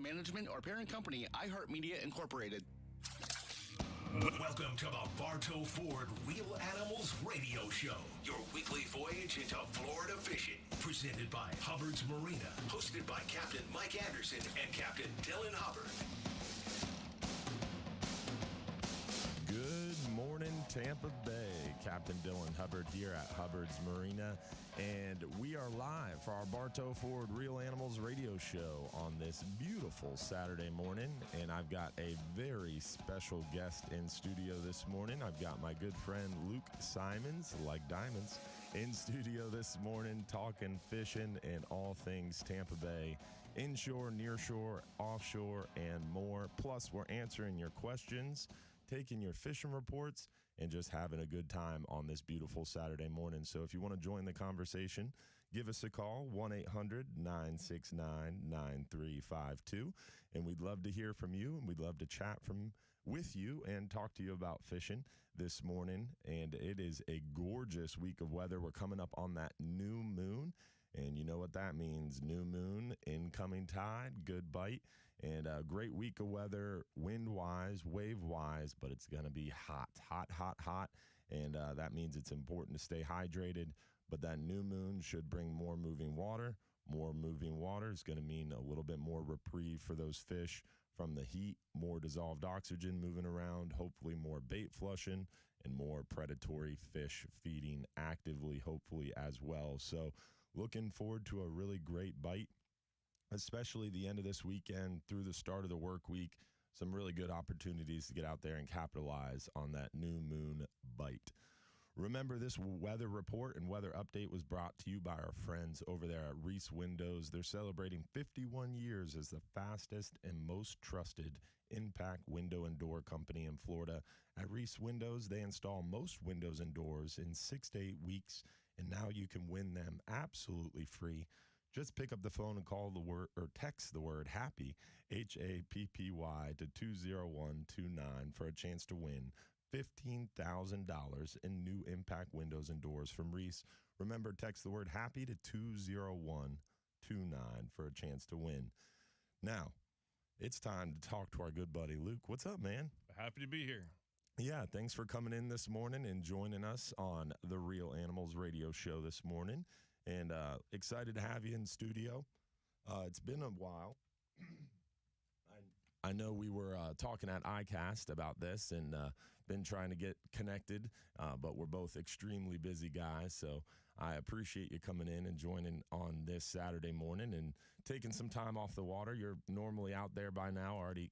management, or parent company, iHeartMedia Incorporated. Welcome to the Bartow Ford Real Animals Radio Show, your weekly voyage into Florida fishing. Presented by Hubbard's Marina, hosted by Captain Mike Anderson and Captain Dylan Hubbard. Good morning, Tampa Bay. Captain Dylan Hubbard here at Hubbard's Marina, and we are live for our Bartow Ford Real Animals Radio Show on this beautiful Saturday morning, and I've got a very special guest in studio this morning. I've got my good friend Luke Simonds, like diamonds, in studio this morning talking fishing and all things Tampa Bay, inshore, nearshore, offshore, and more. Plus, we're answering your questions, taking your fishing reports, and just having a good time on this beautiful Saturday morning. So if you want to join the conversation, give us a call, 1-800-969-9352. And we'd love to hear from you, and we'd love to chat with you and talk to you about fishing this morning. And it is a gorgeous week of weather. We're coming up on that new moon. And you know what that means. New moon, incoming tide, good bite, and a great week of weather, wind-wise, wave-wise, but it's going to be hot. And that means it's important to stay hydrated. But that new moon should bring more moving water. More moving water is going to mean a little bit more reprieve for those fish from the heat, more dissolved oxygen moving around, hopefully more bait flushing, and more predatory fish feeding actively, hopefully, as well. So looking forward to a really great bite, especially the end of this weekend through the start of the work week. Some really good opportunities to get out there and capitalize on that new moon bite. Remember, this weather report and weather update was brought to you by our friends over there at Reese Windows. They're celebrating 51 years as the fastest and most trusted impact window and door company in Florida. At Reese Windows, they install most windows and doors in 6 to 8 weeks, and now you can win them absolutely free. Just pick up the phone and call the word or text the word HAPPY, HAPPY, to 20129 for a chance to win $15,000 in new impact windows and doors from Reese. Remember, text the word HAPPY to 20129 for a chance to win. Now, it's time to talk to our good buddy Luke. What's up, man? Happy to be here. Yeah, thanks for coming in this morning and joining us on the Real Animals Radio Show this morning. And excited to have you in studio. It's been a while. I know we were talking at ICAST about this and been trying to get connected, but we're both extremely busy guys, so I appreciate you coming in and joining on this Saturday morning and taking some time off the water. You're normally out there by now already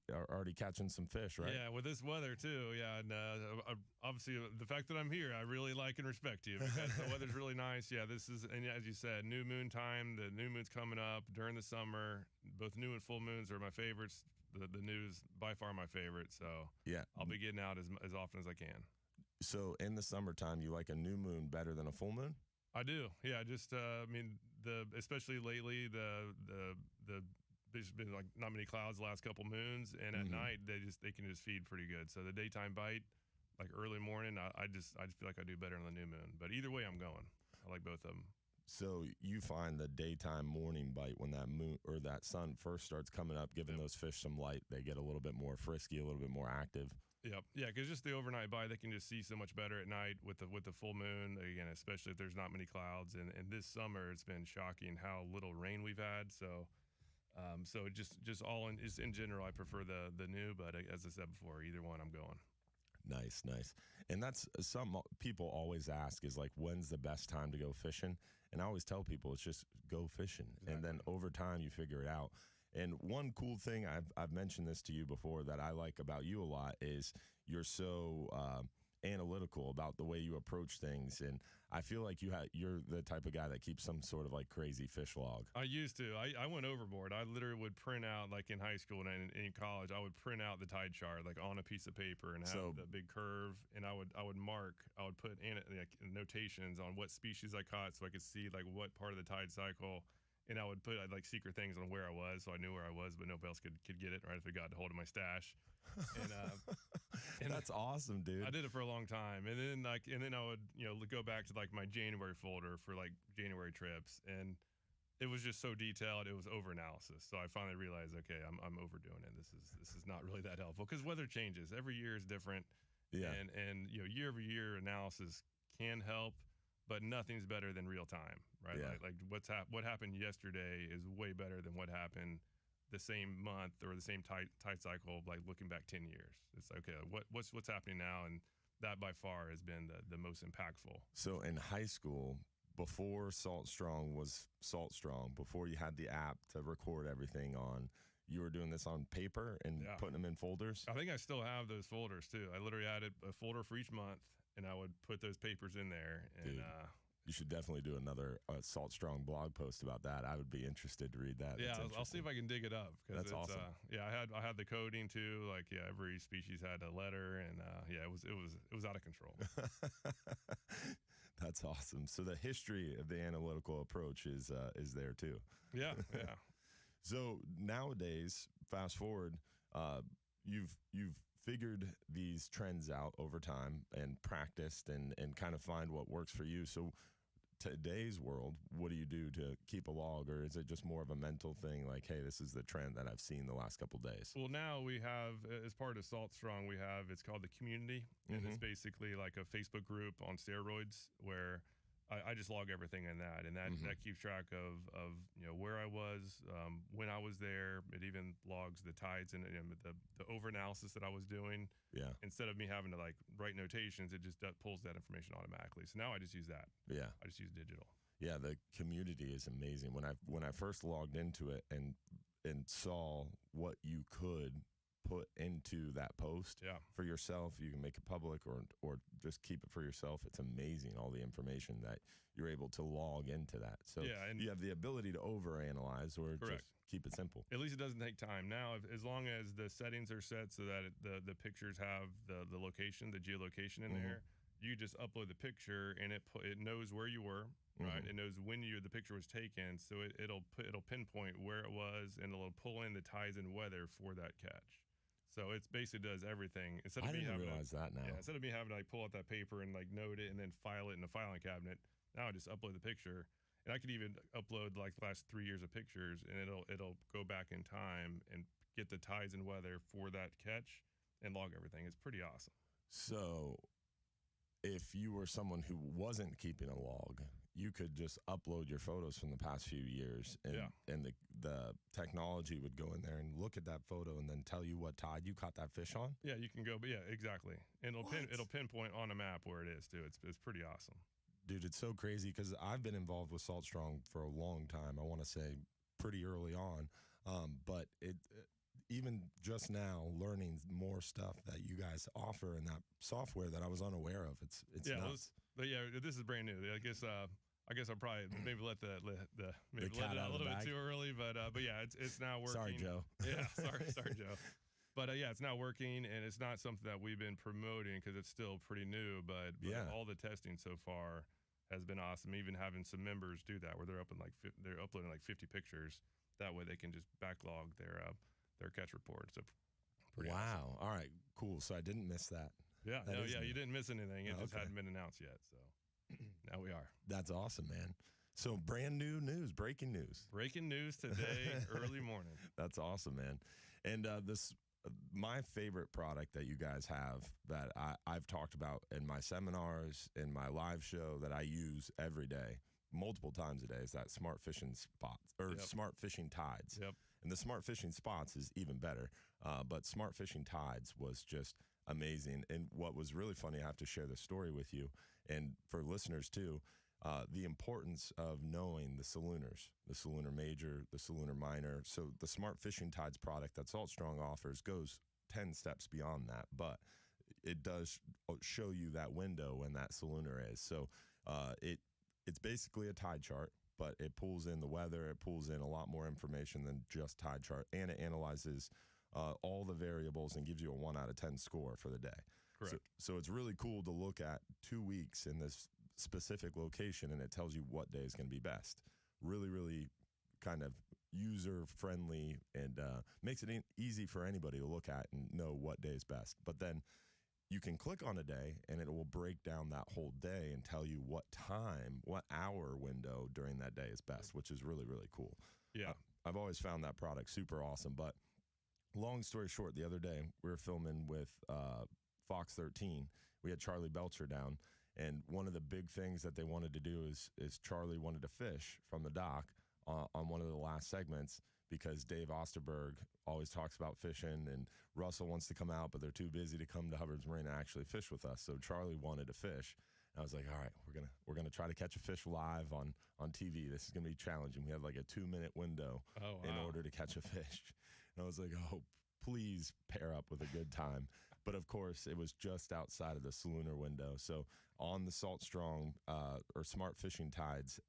catching some fish, right? Yeah, with this weather too. Yeah, and obviously the fact that I'm here, I really like and respect you because the weather's really nice. Yeah, this is, and as you said, new moon time. The new moon's coming up during the summer. Both new and full moons are my favorites. The news by far my favorite, so yeah, I'll be getting out as often as I can. So in the summertime, you like a new moon better than a full moon? I do. Yeah, just I mean especially lately there's been like not many clouds the last couple moons, and at night they can just feed pretty good. So the daytime bite, like early morning, I just feel like I do better on the new moon. But either way, I'm going. I like both of them. So you find the daytime morning bite when that moon or that sun first starts coming up, giving those fish some light, they get a little bit more frisky, a little bit more active. Yep. Yeah, because just the overnight bite, they can just see so much better at night with the full moon. Again, especially if there's not many clouds. And this summer, it's been shocking how little rain we've had. So just all in general, I prefer the new. But as I said before, either one, I'm going. Nice. And that's some people always ask is like, when's the best time to go fishing? And I always tell people it's just go fishing. Exactly. And then over time you figure it out. And one cool thing, I've mentioned this to you before, that I like about you a lot is you're so analytical about the way you approach things, and I feel like you're the type of guy that keeps some sort of like crazy fish log. I used to. I went overboard. I literally would print out, like in high school and in college, I would print out the tide chart like on a piece of paper and have the big curve, and I would put in like notations on what species I caught so I could see like what part of the tide cycle. And I would put like secret things on where I was, so I knew where I was, but nobody else could get it right if it got a hold of my stash. And that's awesome, dude. I did it for a long time, and then I would go back to like my January folder for like January trips, and it was just so detailed. It was over analysis. So I finally realized, okay, I'm overdoing it. This is not really that helpful because weather changes. Every year is different. Yeah. And year over year analysis can help, but nothing's better than real time, right? Yeah. Like what happened yesterday is way better than what happened the same month or the same tide cycle, like looking back 10 years. It's okay, what's happening now? And that by far has been the most impactful. So in high school, before Salt Strong was Salt Strong, before you had the app to record everything on, you were doing this on paper and putting them in folders? I think I still have those folders too. I literally had a folder for each month, and I would put those papers in there. And Dude, you should definitely do another Salt Strong blog post about that. I would be interested to read that. Yeah, I'll see if I can dig it up. That's awesome. I had the coding too. Like, every species had a letter, and it was out of control. That's awesome. So the history of the analytical approach is there too. Yeah. So nowadays, fast forward, you've figured these trends out over time and practiced and kind of find what works for you. So today's world, what do you do to keep a log, or is it just more of a mental thing like, hey, this is the trend that I've seen the last couple of days? Well, now we have, as part of Salt Strong, it's called the community, and it's basically like a Facebook group on steroids where I just log everything in that, and that keeps track of where I was, when I was there. It even logs the tides and the over analysis that I was doing. Yeah. Instead of me having to like write notations, it just pulls that information automatically. So now I just use that. Yeah. I just use digital. Yeah, the community is amazing. When I first logged into it and saw what you could put into that post for yourself, you can make it public or just keep it for yourself. It's amazing, all the information that you're able to log into that. So and you have the ability to overanalyze or just keep it simple. At least it doesn't take time. Now, as long as the settings are set so that the pictures have the location, the geolocation in there, you just upload the picture and it knows where you were. Right, it knows when the picture was taken, so it'll pinpoint where it was, and it'll pull in the tides and weather for that catch. So it basically does everything. Instead of I didn't realize that now. Yeah, instead of me having to like pull out that paper and like note it and then file it in a filing cabinet, now I just upload the picture, and I could even upload like the last 3 years of pictures, and it'll go back in time and get the tides and weather for that catch and log everything. It's pretty awesome. So if you were someone who wasn't keeping a log, you could just upload your photos from the past few years, and the technology would go in there and look at that photo and then tell you what tide you caught that fish on. Yeah, you can go, but yeah, exactly, and it'll pinpoint on a map where it is too. It's pretty awesome, dude. It's so crazy because I've been involved with Salt Strong for a long time. I want to say pretty early on, but even just now learning more stuff that you guys offer in that software that I was unaware of. It's nuts. This is brand new. I guess I'll probably maybe let it out a little bit too early, but yeah, it's now working. Sorry, Joe. Yeah, sorry, Joe. But it's now working, and it's not something that we've been promoting because it's still pretty new. But all the testing so far has been awesome. Even having some members do that, where they're uploading like 50 pictures. That way they can just backlog their catch report. So pretty awesome. All right, cool. So I didn't miss that. Yeah, you didn't miss anything. It just hadn't been announced yet. So now we are. That's awesome, man. So brand new news, breaking news. Breaking news today, early morning. That's awesome, man. And my favorite product that you guys have that I've talked about in my seminars, in my live show that I use every day, multiple times a day, is that smart fishing spots or smart fishing tides. Yep. And the smart fishing spots is even better. But smart fishing tides was just amazing. And what was really funny, I have to share this story with you and for listeners too, the importance of knowing the salooners, the salooner major, the salooner minor. So the smart fishing tides product that Salt Strong offers goes 10 steps beyond that, but it does show you that window when that salooner is. So it's basically a tide chart, but it pulls in the weather, it pulls in a lot more information than just tide chart, and it analyzes all the variables and gives you a 1 out of 10 score for the day. Correct. So it's really cool to look at 2 weeks in this specific location, and it tells you what day is going to be best. Really, really kind of user-friendly, and makes it easy for anybody to look at and know what day is best. But then you can click on a day and it will break down that whole day and tell you what hour window during that day is best, which is really, really cool. Yeah. I've always found that product super awesome. But long story short, the other day we were filming with Fox 13. We had Charlie Belcher down, and one of the big things that they wanted to do is Charlie wanted to fish from the dock on one of the last segments, because Dave Osterberg always talks about fishing, and Russell wants to come out, but they're too busy to come to Hubbard's Marina and actually fish with us. So Charlie wanted to fish. And I was like, all right, we're gonna try to catch a fish live on TV. This is gonna be challenging. We had like a 2-minute window in order to catch a fish. And I was like, oh, please pair up with a good time. But of course, it was just outside of the Salooner window. So on the Salt Strong or Smart Fishing Tides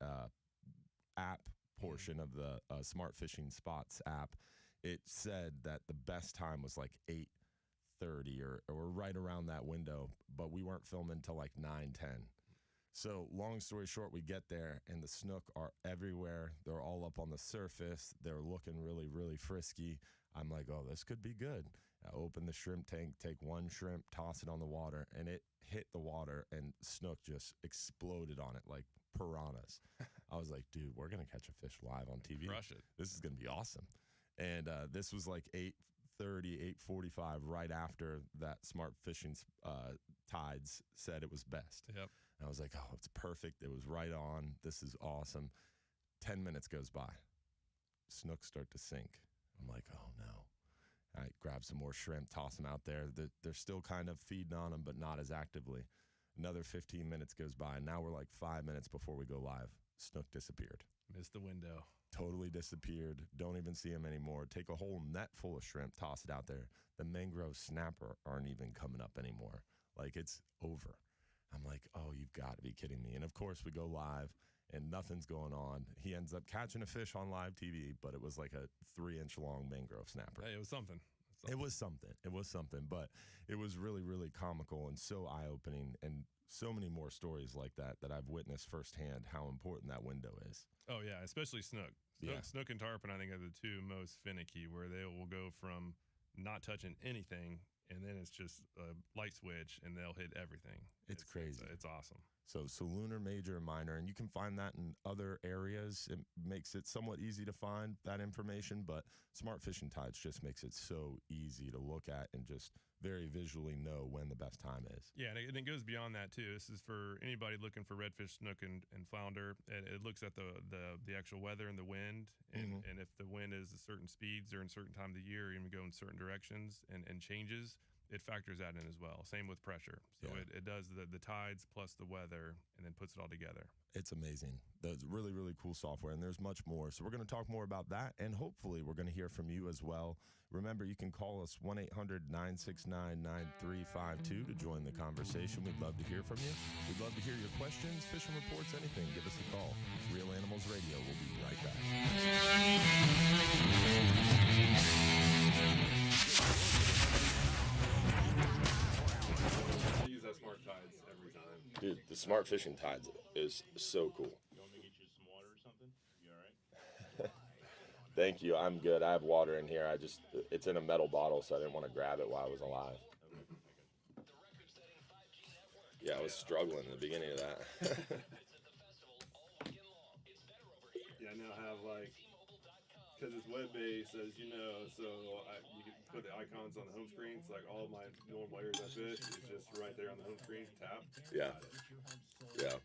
app portion of the Smart Fishing Spots app, it said that the best time was like 8:30 or right around that window, but we weren't filming till like 9:10. So long story short, we get there and the snook are everywhere. They're all up on the surface. They're looking really, really frisky. I'm like, oh, this could be good. I open the shrimp tank, take one shrimp, toss it on the water, and it hit the water, and snook just exploded on it like piranhas. I was like, dude, we're going to catch a fish live on TV. Crush it. This is going to be awesome. And this was like 8:30, 8:45, right after that Smart Fishing Tides said it was best. Yep. And I was like, oh, it's perfect. It was right on. This is awesome. 10 minutes goes by. Snooks start to sink. I'm like, oh, no. I grab some more shrimp, toss them out there. They're still kind of feeding on them, but not as actively. Another 15 minutes goes by, and now we're like 5 minutes before we go live. Snook disappeared. Missed the window. Totally disappeared. Don't even see him anymore. Take a whole net full of shrimp, toss it out there. The mangrove snapper aren't even coming up anymore. Like, it's over. I'm like, oh, you've got to be kidding me. And, of course, we go live, and nothing's going on. He ends up catching a fish on live TV, but it was like a 3-inch long mangrove snapper. Hey, it was something. It was something, but it was really, really comical and so eye-opening, and so many more stories like that I've witnessed firsthand how important that window is. Oh, yeah, especially snook. Snook and tarpon, I think, are the two most finicky, where they will go from not touching anything, and then it's just a light switch, and they'll hit everything. It's crazy. It's awesome. So Salooner, major, and minor, and you can find that in other areas. It makes it somewhat easy to find that information, but Smart Fishing Tides just makes it so easy to look at and just very visually know when the best time is. Yeah, and it goes beyond that too. This is for anybody looking for redfish, snook, and flounder. It looks at the actual weather and the wind, and, and if the wind is at certain speeds or in certain time of the year, or even go in certain directions and changes, it factors that in as well. Same with pressure. So it does the tides plus the weather and then puts it all together. It's amazing. That's really, really cool software, and there's much more. So we're going to talk more about that, and hopefully we're going to hear from you as well. Remember, you can call us 1-800-969-9352 to join the conversation. We'd love to hear from you. We'd love to hear your questions, fishing reports, anything. Give us a call. Real Animals Radio. We'll be right back. I use that Smart Tides every time. Dude, the Smart Fishing Tides is so cool. You want me to get you some water or something? You all right? Thank you. I'm good. I have water in here. It's in a metal bottle, so I didn't want to grab it while I was alive. Yeah, I was struggling in the beginning of that. Yeah, I now have because it's web-based, as you know, so you can put the icons on the home screen. It's like all my normal areas I fish is just right there on the home screen, tap. Yeah. Yeah.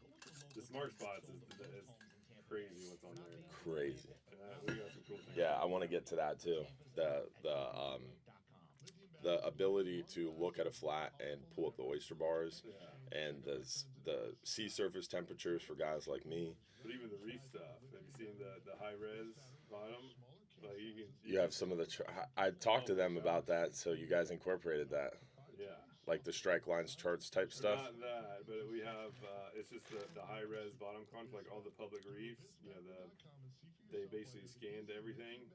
The Smart Spots is crazy what's on there. Crazy. We got some cool things. Yeah, I want to get to that too. The ability to look at a flat and pull up the oyster bars, and the sea surface temperatures for guys like me. But even the reef stuff. Have you seen the high res bottom? Like you have some of the. I talked to them about that, so you guys incorporated that. Yeah. Like the strike lines, charts type stuff. Not that, but we have. It's just the high res bottom con, like all the public reefs. You know, they basically scanned everything,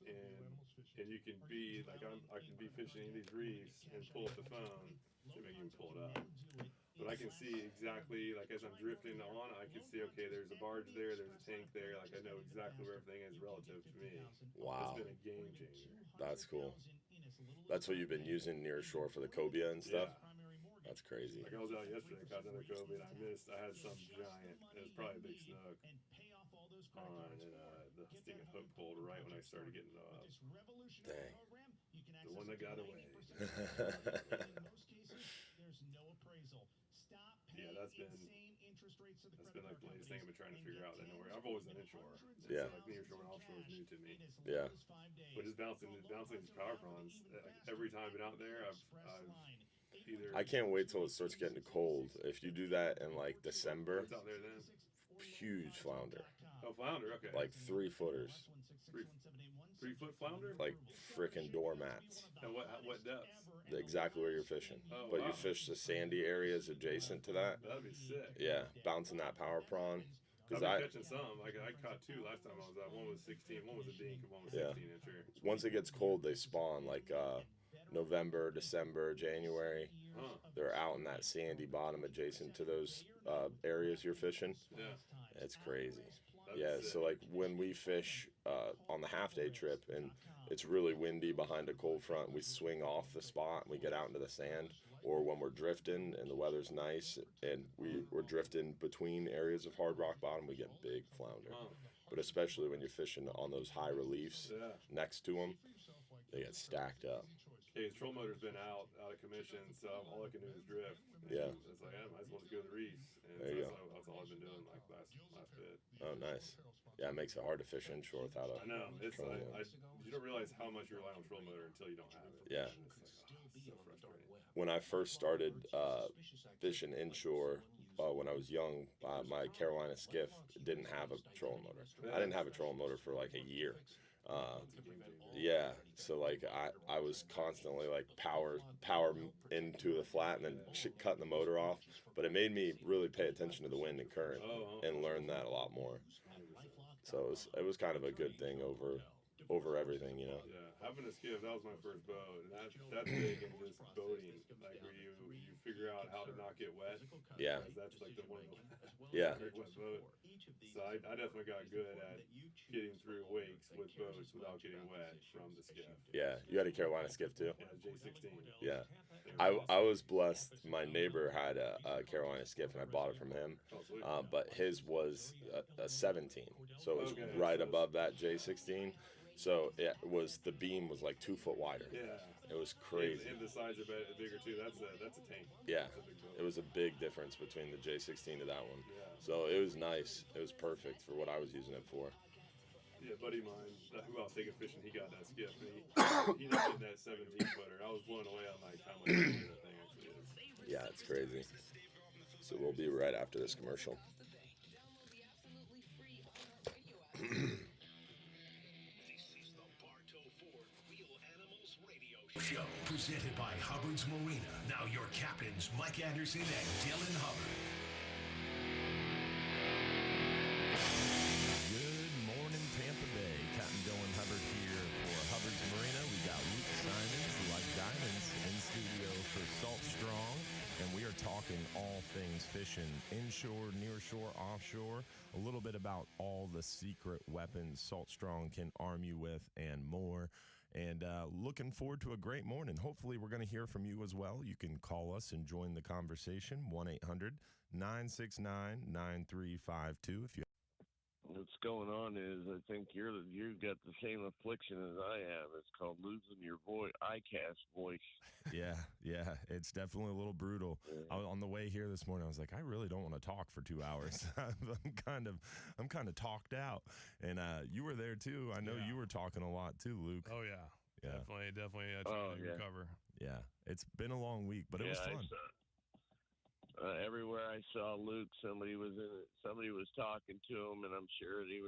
and you can be like I can be fishing these reefs and pull up the phone. So maybe you can pull it up. But I can see exactly, like as I'm drifting on, I can see, okay, there's a barge there, there's a tank there. Like I know exactly where everything is relative to me. Wow. It's been a game changer. That's cool. That's what you've been using near shore for the cobia and stuff? That's crazy. Like I was out yesterday, caught another cobia, and I missed. I had some giant. It was probably a big snook on, and the stinging hook pulled right when I started getting it up. Dang. The one that got away. Yeah, that's been like the latest thing I've been trying to figure out. I know where I've always done inshore. Yeah. So like nearshore and offshore is new to me. Yeah. But just bouncing these power prawns. Like every time I've been out there, I've either. I can't wait till it starts getting cold. If you do that in like December, What's out there then? huge flounder. Oh, flounder. Okay. Like 3-footers. 3-foot flounder. Like freaking doormats. And what depths? Exactly where you're fishing. Oh, But wow. you fish the sandy areas adjacent to that. That'd be sick. Yeah, bouncing that power prawn. I've Because been catching some. Like I caught 2 last time I was out. One was 16. One was a dink, and one was 16 incher. once it gets cold, they spawn like November, December, January. Huh. They're out in that sandy bottom adjacent to those areas you're fishing. Yeah. It's crazy. That'd be Yeah, sick. so like when we fish on the half-day trip and it's really windy behind a cold front, we swing off the spot and we get out into the sand. Or when we're drifting and the weather's nice and we're drifting between areas of hard rock bottom, we get big flounder. Huh. But especially when you're fishing on those high reliefs Yeah. next to them, they get stacked up. Hey, his troll motor's been out of commission, so all I can do is drift. Yeah. And it's like, I might as well just go to the reefs. And There you so go. that's all I've been doing like last bit. Oh, nice. Yeah, it makes it hard to fish inshore without a I know. It's troll like, motor. you don't realize how much you rely on troll motor until you don't have it. Yeah. And it's like, so frustrating. When I first started fishing inshore, when I was young, my Carolina skiff didn't have a trolling motor. I didn't have a trolling motor for like a year. Yeah, so like I was constantly like power into the flat and then cutting the motor off. But it made me really pay attention to the wind and current and learn that a lot more. So it was kind of a good thing over everything, you know. Yeah, having a skiff, that was my first boat, and that's big in just boating, like where you figure out how to not get wet. Yeah. That's like the one Yeah. big wet boat. So I definitely got good at getting through wakes with boats without getting wet from the skiff. Yeah, you had a Carolina skiff too. Yeah, J16. Yeah, I was blessed. My neighbor had a Carolina skiff, and I bought it from him. But his was a 17, so it was right above that J16. So the beam was like 2 foot wider. Yeah. It was crazy. And the size are bigger too. That's a tank. Yeah, That's a big boat. it was a big difference between the J16 to that one. Yeah. So it was nice. It was perfect for what I was using it for. Yeah, buddy of mine, who I was taking fishing, he got that skiff. And he ended up getting that 17 footer. I was blown away on like how much bigger that thing actually is. Yeah, it's crazy. So we'll be right after this commercial. This is the Bartow Ford Real Animals Radio Show, presented by Hubbard's Marina. Now your captains, Mike Anderson and Dylan Hubbard. Good morning, Tampa Bay. Captain Dylan Hubbard here for Hubbard's Marina. We got Luke Simonds, like diamonds, in studio for Salt Strong, and we are talking all things fishing, inshore, nearshore, offshore, a little bit about all the secret weapons Salt Strong can arm you with and more. And looking forward to a great morning. Hopefully we're going to hear from you as well. You can call us and join the conversation, 1-800-969-9352 if you What's going on is I think you've got the same affliction as I have. It's called losing your voice, ICAST voice. Yeah, it's definitely a little brutal. Yeah. On the way here this morning, I was like, I really don't want to talk for 2 hours. I'm kind of talked out. And you were there too. I know you were talking a lot too, Luke. Oh yeah. Yeah. Definitely trying to recover. Yeah, it's been a long week, but it was fun. Everywhere I saw Luke, somebody was talking to him, and I'm sure they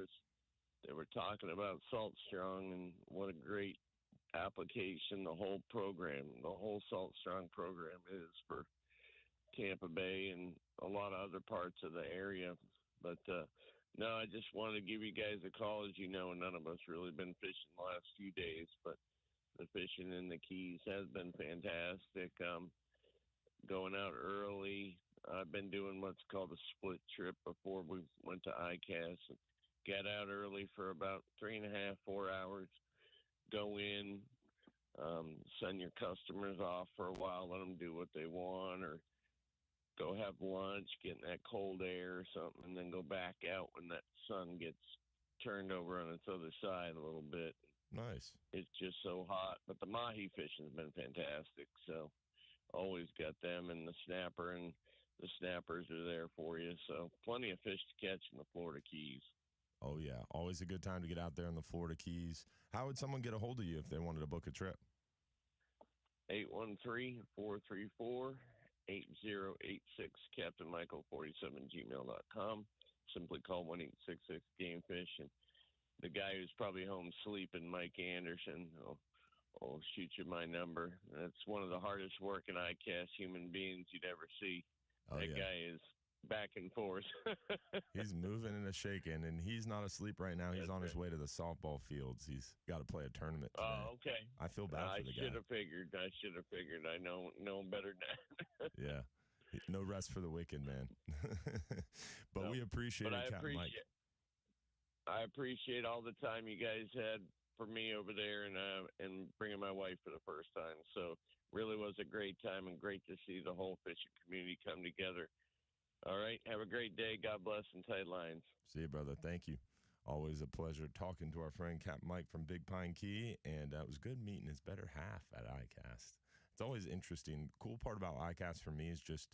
were talking about Salt Strong and what a great application the whole Salt Strong program is for Tampa Bay and a lot of other parts of the area. But no, I just wanted to give you guys a call. As you know, none of us really been fishing the last few days, but the fishing in the Keys has been fantastic. Going out early. I've been doing what's called a split trip before we went to ICAST. Get out early for about 3.5, 4 hours. Go in, send your customers off for a while, let them do what they want, or go have lunch, get in that cold air or something, and then go back out when that sun gets turned over on its other side a little bit. Nice. It's just so hot. But the mahi fishing's been fantastic. So always got them and the snapper, and the snappers are there for you. So plenty of fish to catch in the Florida Keys. Oh, yeah. Always a good time to get out there in the Florida Keys. How would someone get a hold of you if they wanted to book a trip? 813-434-8086, CaptainMichael47gmail.com. Simply call 1-866-GAMEFISH. And the guy who's probably home sleeping, Mike Anderson, will shoot you my number. That's one of the hardest working ICAST human beings you'd ever see. That guy is back and forth. He's moving and shaking, and he's not asleep right now. He's on his way to the softball fields. He's got to play a tournament today. Oh, okay. I feel bad for the guy. I should have figured. I know better than that. Yeah. No rest for the wicked, man. But no, we appreciate it, Captain Mike. I appreciate all the time you guys had for me over there and bringing my wife for the first time. So really was a great time and great to see the whole fishing community come together. All right. Have a great day. God bless and tight lines. See you, brother. Thank you. Always a pleasure talking to our friend Captain Mike from Big Pine Key, and it was good meeting his better half at ICAST. It's always interesting. Cool part about ICAST for me is just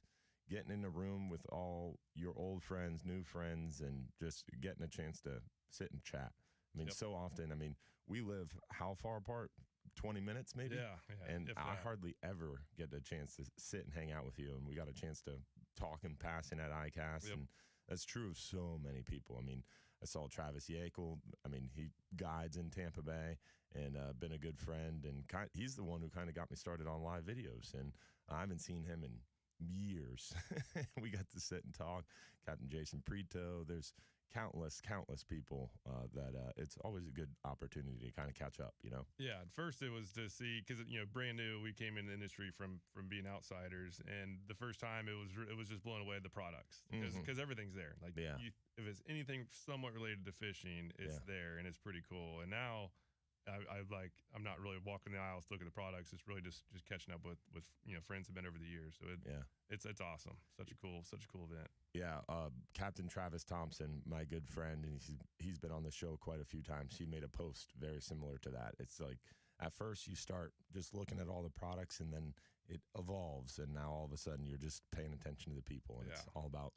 getting in a room with all your old friends, new friends, and just getting a chance to sit and chat. I mean, so often, we live how far apart? 20 minutes maybe? Yeah. And I hardly ever get a chance to sit and hang out with you, and we got a chance to talk in passing at ICAST, and that's true of so many people. I saw Travis Yakel. He guides in Tampa Bay and been a good friend, and he's the one who kind of got me started on live videos, and I haven't seen him in years. We got to sit and talk. Captain Jason Prito. There's countless people that it's always a good opportunity to kind of catch up, Yeah, at first it was to see, because brand new, we came in the industry from being outsiders, and the first time it was just blown away the products, because everything's there. Like, if it's anything somewhat related to fishing, it's there, and it's pretty cool. And now I'm not really walking the aisles to look at the products. It's really just catching up with friends who've been over the years. So it's awesome. Such a cool event. Yeah, Captain Travis Thompson, my good friend, and he's been on the show quite a few times. He made a post very similar to that. It's like at first you start just looking at all the products, and then it evolves, and now all of a sudden you're just paying attention to the people, and it's all about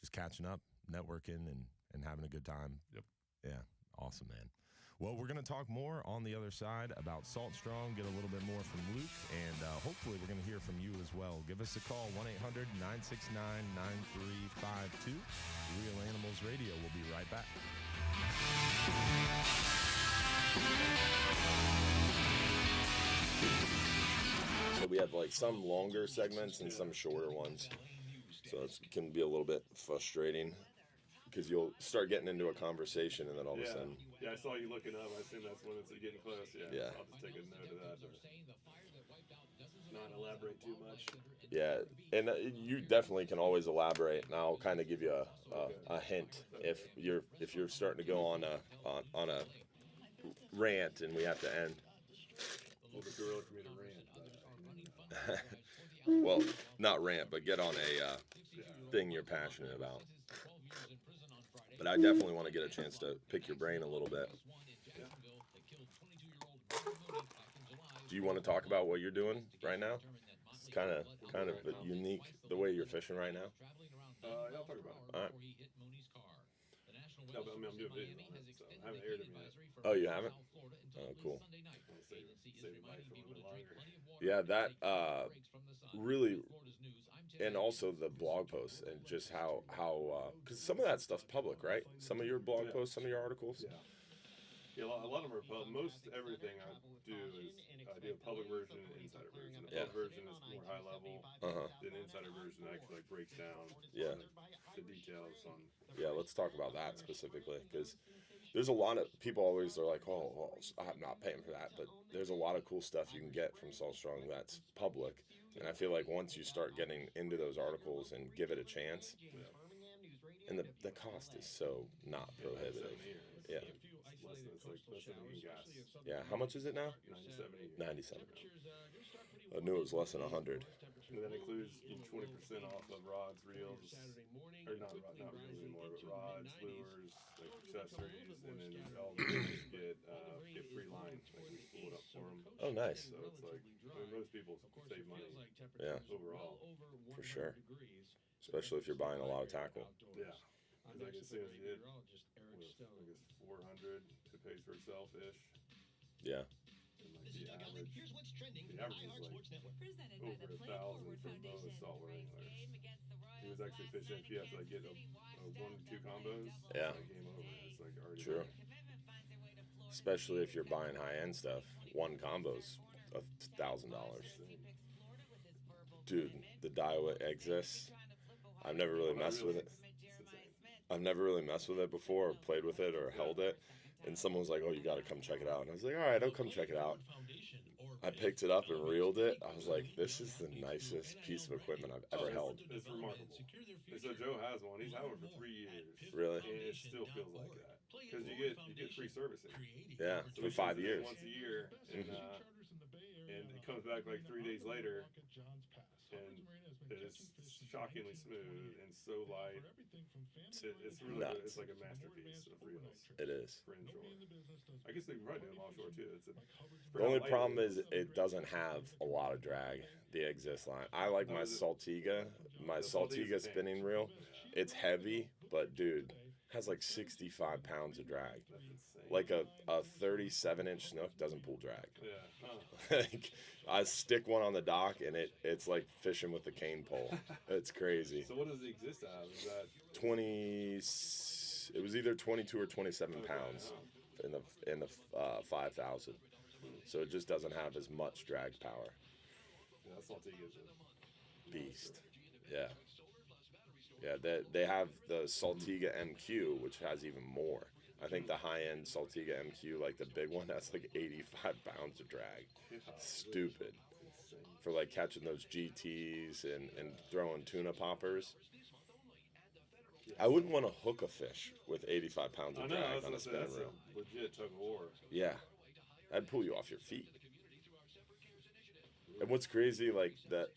just catching up, networking, and having a good time. Yep. Yeah, awesome, man. Well, we're going to talk more on the other side about Salt Strong, get a little bit more from Luke, and hopefully we're going to hear from you as well. Give us a call, 1-800-969-9352. Real Animals Radio. We'll be right back. So we have some longer segments and some shorter ones. So it can be a little bit frustrating, because you'll start getting into a conversation, and then all of a sudden... Yeah, I saw you looking up. I assume that's when it's getting close. Yeah. I'll just take a note of that. Not elaborate too much. Yeah, and you definitely can always elaborate, and I'll kind of give you a hint if you're starting to go on a rant and we have to end. Well, the girl for me to rant. Well, not rant, but get on a thing you're passionate about. But I definitely want to get a chance to pick your brain a little bit. Do you want to talk about what you're doing right now? It's kind of unique the way you're fishing right now. Yeah, I'll talk about it. All right. No, but I'm doing video on it, so I haven't aired it yet. Oh, you haven't? Oh, cool. I'll save it for a little bit longer. Yeah, that really, and also the blog posts, and just how because some of that stuff's public, right? Some of your blog posts, some of your articles. Yeah, a lot of them are public. Most everything I do is I do a public version and an insider version. The public version is more high level. The insider version actually breaks down the details on. Yeah, let's talk about that specifically, because there's a lot of people always are like, oh, I'm not paying for that, but there's a lot of cool stuff you can get from Salt Strong that's public, and I feel like once you start getting into those articles and give it a chance, and the cost is so not prohibitive. Yeah. Yeah, how much is it now? $97. I knew it was less than 100. And that includes 20% off of rods, reels, or not reels anymore, but rods, lures, like accessories, and then all the dealers get free line. Like we spool it up for them. Oh, nice. So it's like, I mean, most people save money. Yeah. Overall. For sure. Especially if you're buying a lot of tackle. Yeah. Because like as soon as you hit, I guess 400, it pays for itself ish. Yeah. And like the average is like over 1,000 for most saltwater anglers. He was actually fishing. If you have to like get a 1 to 2 combos, yeah, it's like game over. It's like already true. done. Especially if you're buying high end stuff, 1 combo's $1,000. Dude, the Daiwa exists. I've never really messed with it. I've never really messed with it before, or played with it, or held it. And someone was like, "Oh, you got to come check it out." And I was like, "All right, I'll come check it out." I picked it up and reeled it. I was like, "This is the nicest piece of equipment I've ever held." It's remarkable. So Joe has one. He's had one for 3 years. Really? And it still feels like that because you get free servicing. Yeah, so for 5 years. Once a year, and it comes back like 3 days later, and it is shockingly smooth and so light. It's really nuts. It's like a masterpiece of reels. It is. For inshore. I guess they can probably do them offshore too. The only problem is it doesn't have a lot of drag. The Exist line. I like my Saltiga spinning reel. It's heavy, but dude, has like 65 pounds of drag. Like a 37-inch snook doesn't pull drag. Yeah. Like, I stick one on the dock and it's like fishing with a cane pole. It's crazy. So what does the Exist have? Is that 20? It was either 22 or 27 pounds in the 5,000. So it just doesn't have as much drag power. Yeah, that's Saltiga's a beast. Yeah. Yeah, they have the Saltiga MQ, which has even more. I think the high-end Saltiga MQ, like the big one, has like 85 pounds of drag. Stupid. For like catching those GTs and throwing tuna poppers. I wouldn't want to hook a fish with 85 pounds of drag on a spinning reel. Legit tug of war. Yeah. That'd pull you off your feet. And what's crazy, like that,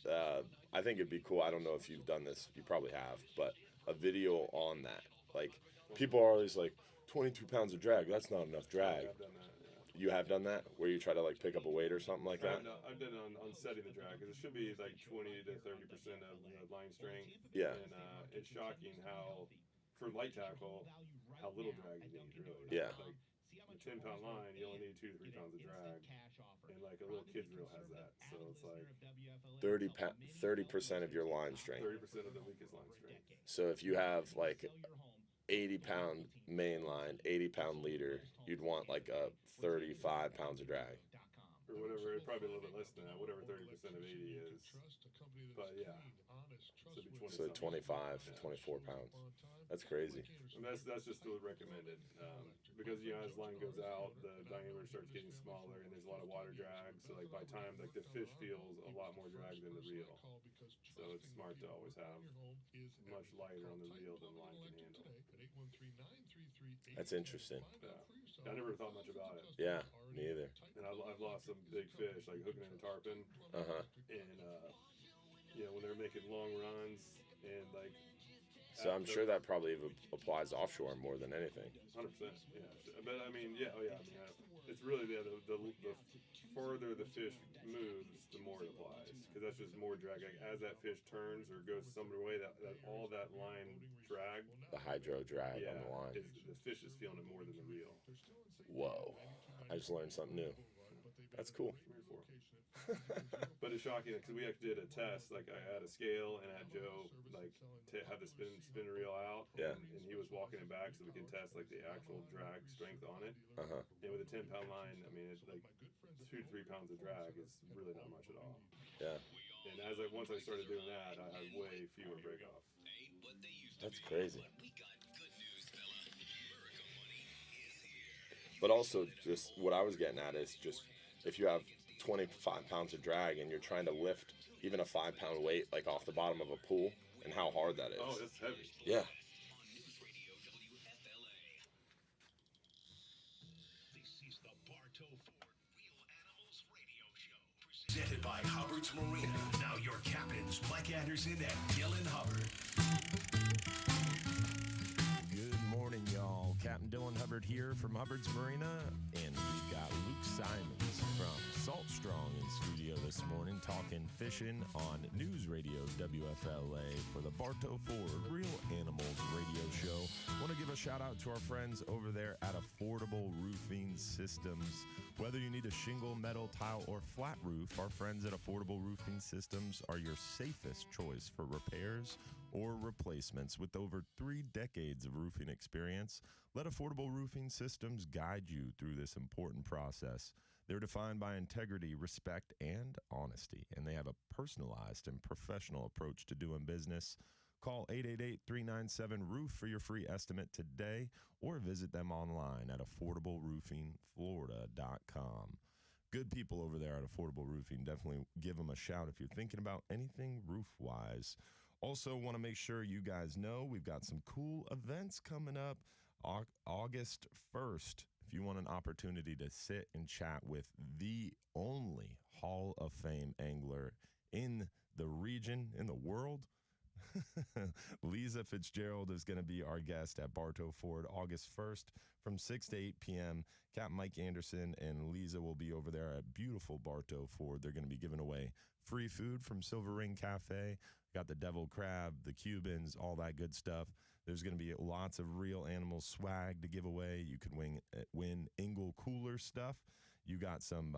I think it'd be cool. I don't know if you've done this. You probably have, but a video on that. Like, people are always like, 22 pounds of drag. That's not enough drag. I've done that. Yeah. You have done that, where you try to like pick up a weight or something like that. I've done it on setting the drag because it should be like 20 to 30% of line strength. Yeah. And it's shocking how, for light tackle, how little drag you need really. Yeah. Like, a 10-pound line, you only need 2 to 3 pounds of drag, and like a little kid's reel has that. So it's like 30% of your line strength. 30% of the weakest line strength. So if you have like 80-pound main line, 80-pound leader, you'd want like a 35 pounds of drag. Or whatever, it's probably a little bit less than that, whatever 30% of 80 is. But yeah. So 25, 24 pounds. That's crazy. And that's just the recommended. Because, you know, as line goes out, the diameter starts getting smaller and there's a lot of water drag. So, like, by time, like, the fish feels a lot more drag than the reel. So it's smart to always have much lighter on the reel than the line can handle. That's interesting. Yeah. I never thought much about it. Yeah, me either. And I've lost some big fish, like hooking in a tarpon. Uh-huh. And, you know, when they're making long runs and, like... So I'm sure that probably applies offshore more than anything. 100%, yeah. But, I mean, yeah, I mean, it's really the further the fish moves, the more it applies. Because that's just more drag. Like, as that fish turns or goes some other way, that all that line drag... The hydro drag on the line. The fish is feeling it more than the reel. Whoa. I just learned something new. That's cool. But it's shocking because we actually did a test. Like, I had a scale and I had Joe like have the spin reel out. Yeah. And he was walking it back so we can test like the actual drag strength on it. Uh-huh. And with a 10-pound line, I mean, it's like 2 to 3 pounds of drag is really not much at all. Yeah. And once I started doing that, I had way fewer breakoffs. That's crazy. But also, just what I was getting at is just if you have 25 pounds of drag and you're trying to lift even a 5-pound weight like off the bottom of a pool, and how hard that is. Oh, it's heavy. Yeah. This is the Bartow Ford Real Animals Radio Show. Presented by Hubbard. Hubbard's Marina. Now your captains, Mike Anderson and Dylan Hubbard. Good morning, y'all. Captain Dylan Hubbard here from Hubbard's Marina, and we've got Luke Simonds from Salt Strong in studio this morning talking fishing on News Radio WFLA for the Bartow Ford Real Animals radio show. Want to give a shout out to our friends over there at Affordable Roofing Systems. Whether you need a shingle, metal, tile, or flat roof, our friends at Affordable Roofing Systems are your safest choice for repairs or replacements. With over 3 decades of roofing experience, let Affordable Roofing Systems guide you through this important process. They're defined by integrity, respect, and honesty, and they have a personalized and professional approach to doing business. Call 888-397-ROOF for your free estimate today, or visit them online at affordableroofingflorida.com. Good people over there at Affordable Roofing. Definitely give them a shout if you're thinking about anything roof-wise. Also, want to make sure you guys know we've got some cool events coming up August 1st. If you want an opportunity to sit and chat with the only Hall of Fame angler in the region, in the world, Lisa Fitzgerald is going to be our guest at Bartow Ford August 1st from 6 to 8 p.m. Capt. Mike Anderson and Lisa will be over there at beautiful Bartow Ford. They're going to be giving away free food from Silver Ring Cafe. Got the devil crab, the Cubans, all that good stuff. There's going to be lots of real animal swag to give away. You can win Engel Cooler stuff. You got some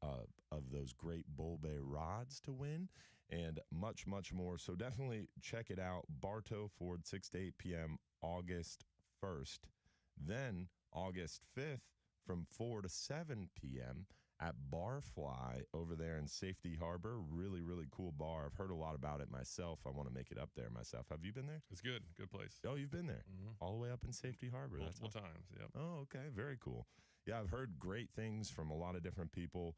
of those great Bull Bay rods to win, and much, much more. So definitely check it out. Bartow Ford, 6 to 8 p.m., August 1st. Then August 5th from 4 to 7 p.m. at Barfly over there in Safety Harbor. Really, really cool bar. I've heard a lot about it myself. I want to make it up there myself. Have you been there? It's good. Good place. Oh, you've been there? Mm-hmm. All the way up in Safety Harbor? Multiple times, yep. Oh, okay. Very cool. Yeah, I've heard great things from a lot of different people.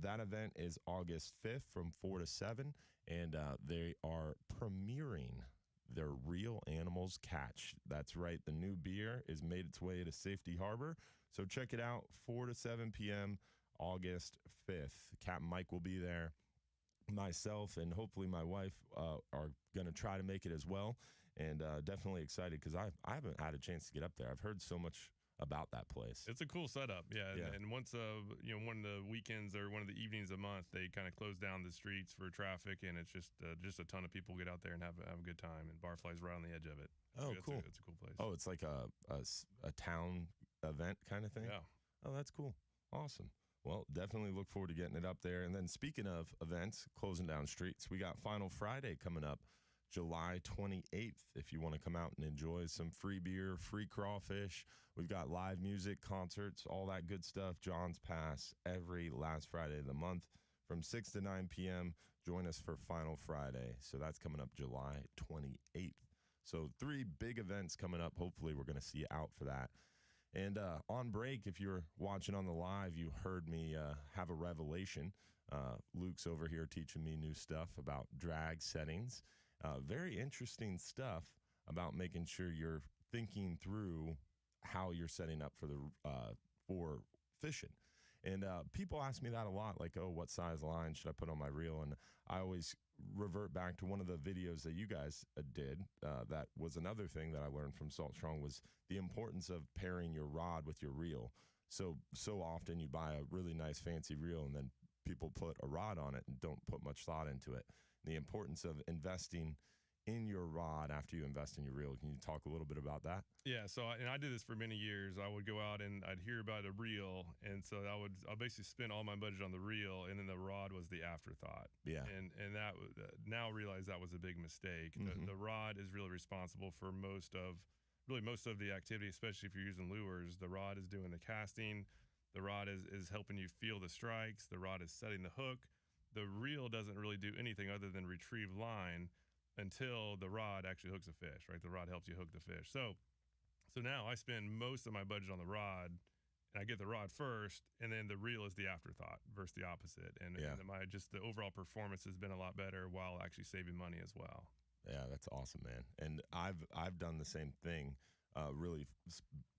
That event is August 5th from 4 to 7, and they are premiering their Real Animals Catch. That's right. The new beer is made its way to Safety Harbor. So check it out, 4 to 7 p.m., August 5th. Captain Mike will be there. Myself and hopefully my wife are going to try to make it as well. And definitely excited because I haven't had a chance to get up there. I've heard so much about that place. It's a cool setup, yeah. And once one of the weekends or one of the evenings a month, they kind of close down the streets for traffic, and it's just a ton of people get out there and have a good time. And Barfly's right on the edge of it. Cool. It's a cool place. Oh, it's like a town event kind of thing? Yeah. Oh, that's cool. Awesome. Well, definitely look forward to getting it up there. And then speaking of events, closing down streets, we got Final Friday coming up July 28th. If you want to come out and enjoy some free beer, free crawfish, we've got live music, concerts, all that good stuff. John's Pass every last Friday of the month from 6 to 9 p.m. Join us for Final Friday. So that's coming up July 28th. So 3 big events coming up. Hopefully we're going to see you out for that. And on break, if you're watching on the live, you heard me have a revelation. Luke's over here teaching me new stuff about drag settings. Very interesting stuff about making sure you're thinking through how you're setting up for fishing. And people ask me that a lot, like, oh, what size line should I put on my reel? And I always revert back to one of the videos that you guys did. That was another thing that I learned from Salt Strong was the importance of pairing your rod with your reel. So often you buy a really nice fancy reel and then people put a rod on it and don't put much thought into it. The importance of investing in your rod after you invest in your reel. Can you talk a little bit about that? Yeah, so I did this for many years. I would go out and I'd hear about a reel, and so I'll basically spend all my budget on the reel, and then the rod was the afterthought. Yeah, and that now realize that was a big mistake. Mm-hmm. The rod is really responsible for most of the activity, especially if you're using lures. The rod is doing the casting. The rod is helping you feel the strikes. The rod is setting the hook. The reel doesn't really do anything other than retrieve line until the rod actually hooks a fish, right? The rod helps you hook the fish. So now I spend most of my budget on the rod, and I get the rod first, and then the reel is the afterthought versus the opposite. And the overall performance has been a lot better while actually saving money as well. Yeah, that's awesome, man. And I've done the same thing. Really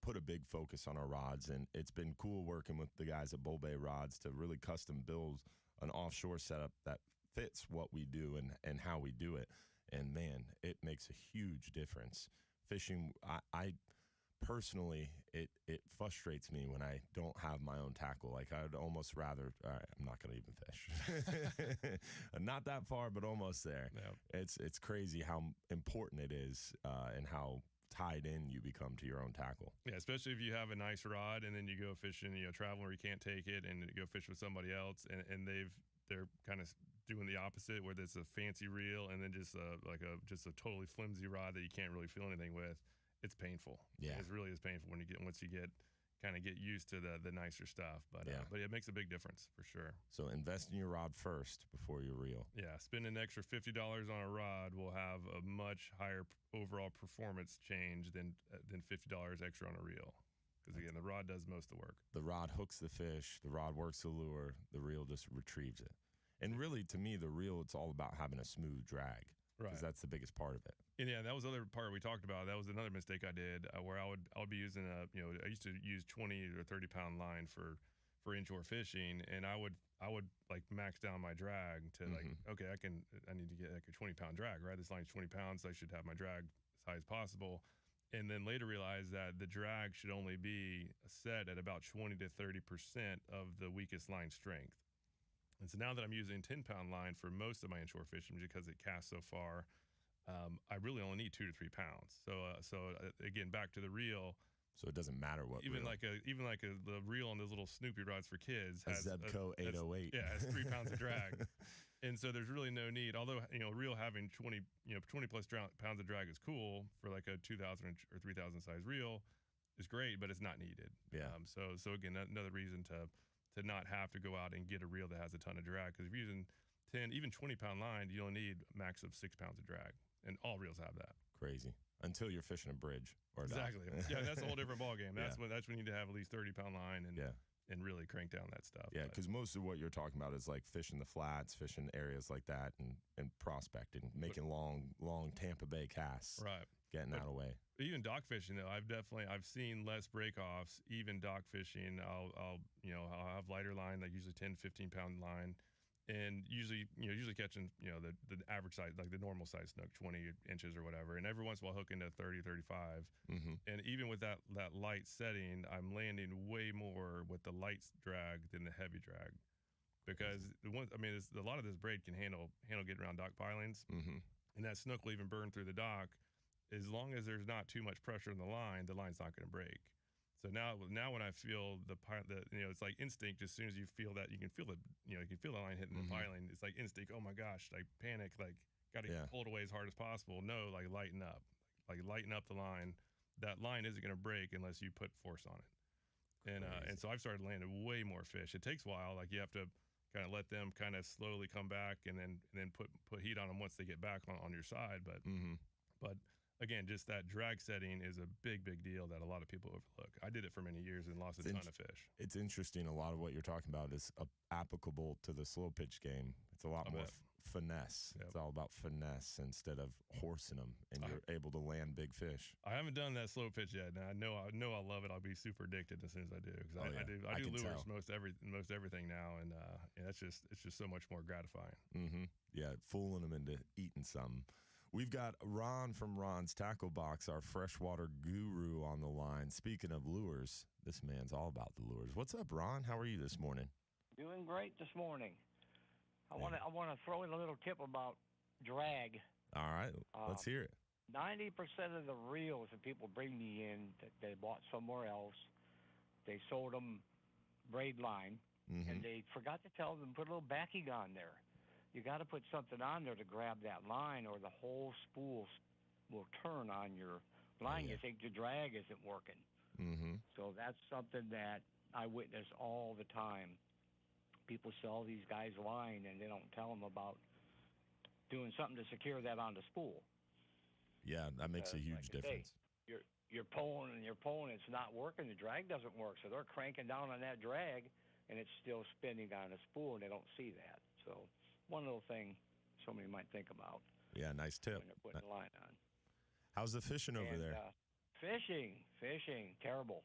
put a big focus on our rods, and it's been cool working with the guys at Bull Bay Rods to really custom build an offshore setup that fits what we do and how we do it. And man, it makes a huge difference. Fishing, I personally, it frustrates me when I don't have my own tackle. Like, I'd almost rather, all right, I'm not going to even fish. Not that far, but almost there. Yeah. It's crazy how important it is and how tied in you become to your own tackle. Yeah, especially if you have a nice rod and then you go fishing, traveling where you can't take it, and you go fish with somebody else, and they're kind of doing the opposite, where there's a fancy reel and then just a totally flimsy rod that you can't really feel anything with. It's painful. Yeah, it really is painful once you get used to the nicer stuff. But it makes a big difference for sure. So invest in your rod first before you reel. Yeah, spending an extra $50 on a rod will have a much higher overall performance change than $50 extra on a reel. Because again, the rod does most of the work. The rod hooks the fish. The rod works the lure. The reel just retrieves it. And really, to me, the reel, it's all about having a smooth drag. Right. Because that's the biggest part of it. And yeah, that was the other part we talked about. That was another mistake I did, where I would be using I used to use 20 or 30 pound line for inshore fishing, and I would like max down my drag to like, okay, I need to get like a 20 pound drag, right? This line's 20 pounds, so I should have my drag as high as possible. And then later realized that the drag should only be set at about 20 to 30% of the weakest line strength. And so now that I'm using 10 pound line for most of my inshore fishing because it casts so far, I really only need 2 to 3 pounds. So again, back to the reel. So it doesn't matter what even reel. the reel on those little Snoopy rods for kids has Zebco 808. Has 3 pounds of drag. And so there's really no need. Although reel having 20 plus pounds of drag is cool for like a 2,000 or 3,000 size reel is great, but it's not needed. Yeah. So again, another reason to not have to go out and get a reel that has a ton of drag, because if you're using 10, even 20 pound line, you don't need a max of 6 pounds of drag, and all reels have that. Crazy. Until you're fishing a bridge or exactly. Yeah, that's a whole different ballgame. That's when you need to have at least 30 pound line and really crank down that stuff. Yeah, because most of what you're talking about is like fishing the flats, fishing areas like that, and prospecting, making long Tampa Bay casts. Right. Getting out of the way. Even dock fishing though, I've seen less breakoffs. Even dock fishing, I'll have lighter line, like usually 10, 15 pound line, and usually catching the average size, like the normal size snook, 20 inches or whatever, and every once in a while hooking to 30, 35. And even with that light setting, I'm landing way more with the light drag than the heavy drag, because a lot of this braid can handle getting around dock pilings, and that snook will even burn through the dock. As long as there's not too much pressure on the line's not going to break. So now when I feel it's like instinct. As soon as you feel that, you can feel the line hitting the piling. It's like instinct. Oh my gosh, like panic, like got to pull it away as hard as possible. No, like lighten up the line. That line isn't going to break unless you put force on it. And so I've started landing way more fish. It takes a while. Like you have to kind of let them kind of slowly come back, and then put heat on them once they get back on your side. But again, just that drag setting is a big deal that a lot of people overlook. I did it for many years and lost a ton of fish. It's interesting. A lot of what you're talking about is applicable to the slow pitch game. It's a lot more finesse. Yep. It's all about finesse instead of horsing them, and you're able to land big fish. I haven't done that slow pitch yet. Now I know I'll love it. I'll be super addicted as soon as I do, because I do lures most everything now, and it's just so much more gratifying. Yeah, fooling them into eating something. We've got Ron from Ron's Tackle Box, our freshwater guru, on the line. Speaking of lures, this man's all about the lures. What's up, Ron? How are you this morning? Doing great this morning. I want to throw in a little tip about drag. All right, let's hear it. 90% of the reels that people bring me in that they bought somewhere else, they sold them braid line, and they forgot to tell them to put a little backing on there. You got to put something on there to grab that line, or the whole spool will turn on your line. You think the drag isn't working. So that's something that I witness all the time. People sell these guys line, and they don't tell them about doing something to secure that on the spool. Yeah, that makes a huge difference. You're pulling, it's not working. The drag doesn't work, so they're cranking down on that drag, and it's still spinning on the spool, and they don't see that. So one little thing somebody might think about. Yeah, nice tip. When they're putting the line on. How's the fishing over there? Fishing, terrible.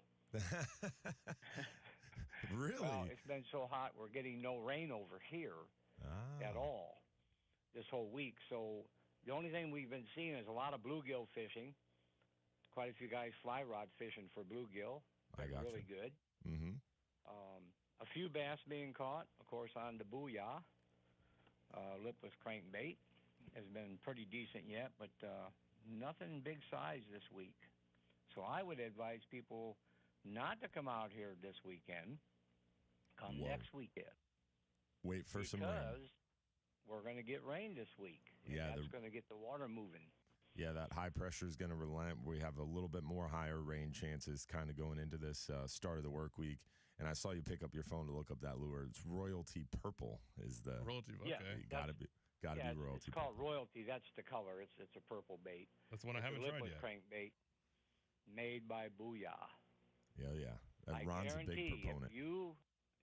Really? Well, it's been so hot, we're getting no rain over here at all. this whole week. So the only thing we've been seeing is a lot of bluegill fishing. Quite a few guys fly rod fishing for bluegill. I got really you. good. Mm-hmm. A few bass being caught, of course, on the booyah. Lipless crankbait has been pretty decent yet, but nothing big size this week. So I would advise people not to come out here this weekend. Come next weekend. Wait for some rain. Because we're going to get rain this week. And Yeah, that's going to get the water moving. Yeah, that high pressure is going to relent. We have a little bit more higher rain chances kind of going into this start of the work week. And I saw you pick up your phone to look up that lure. It's Royalty Purple is the Royalty. Okay, got to be Royalty. It's called Purple. Royalty. That's the color. It's a purple bait. That's one I haven't tried yet. Crankbait made by Booyah. Yeah. Ron's a big proponent. If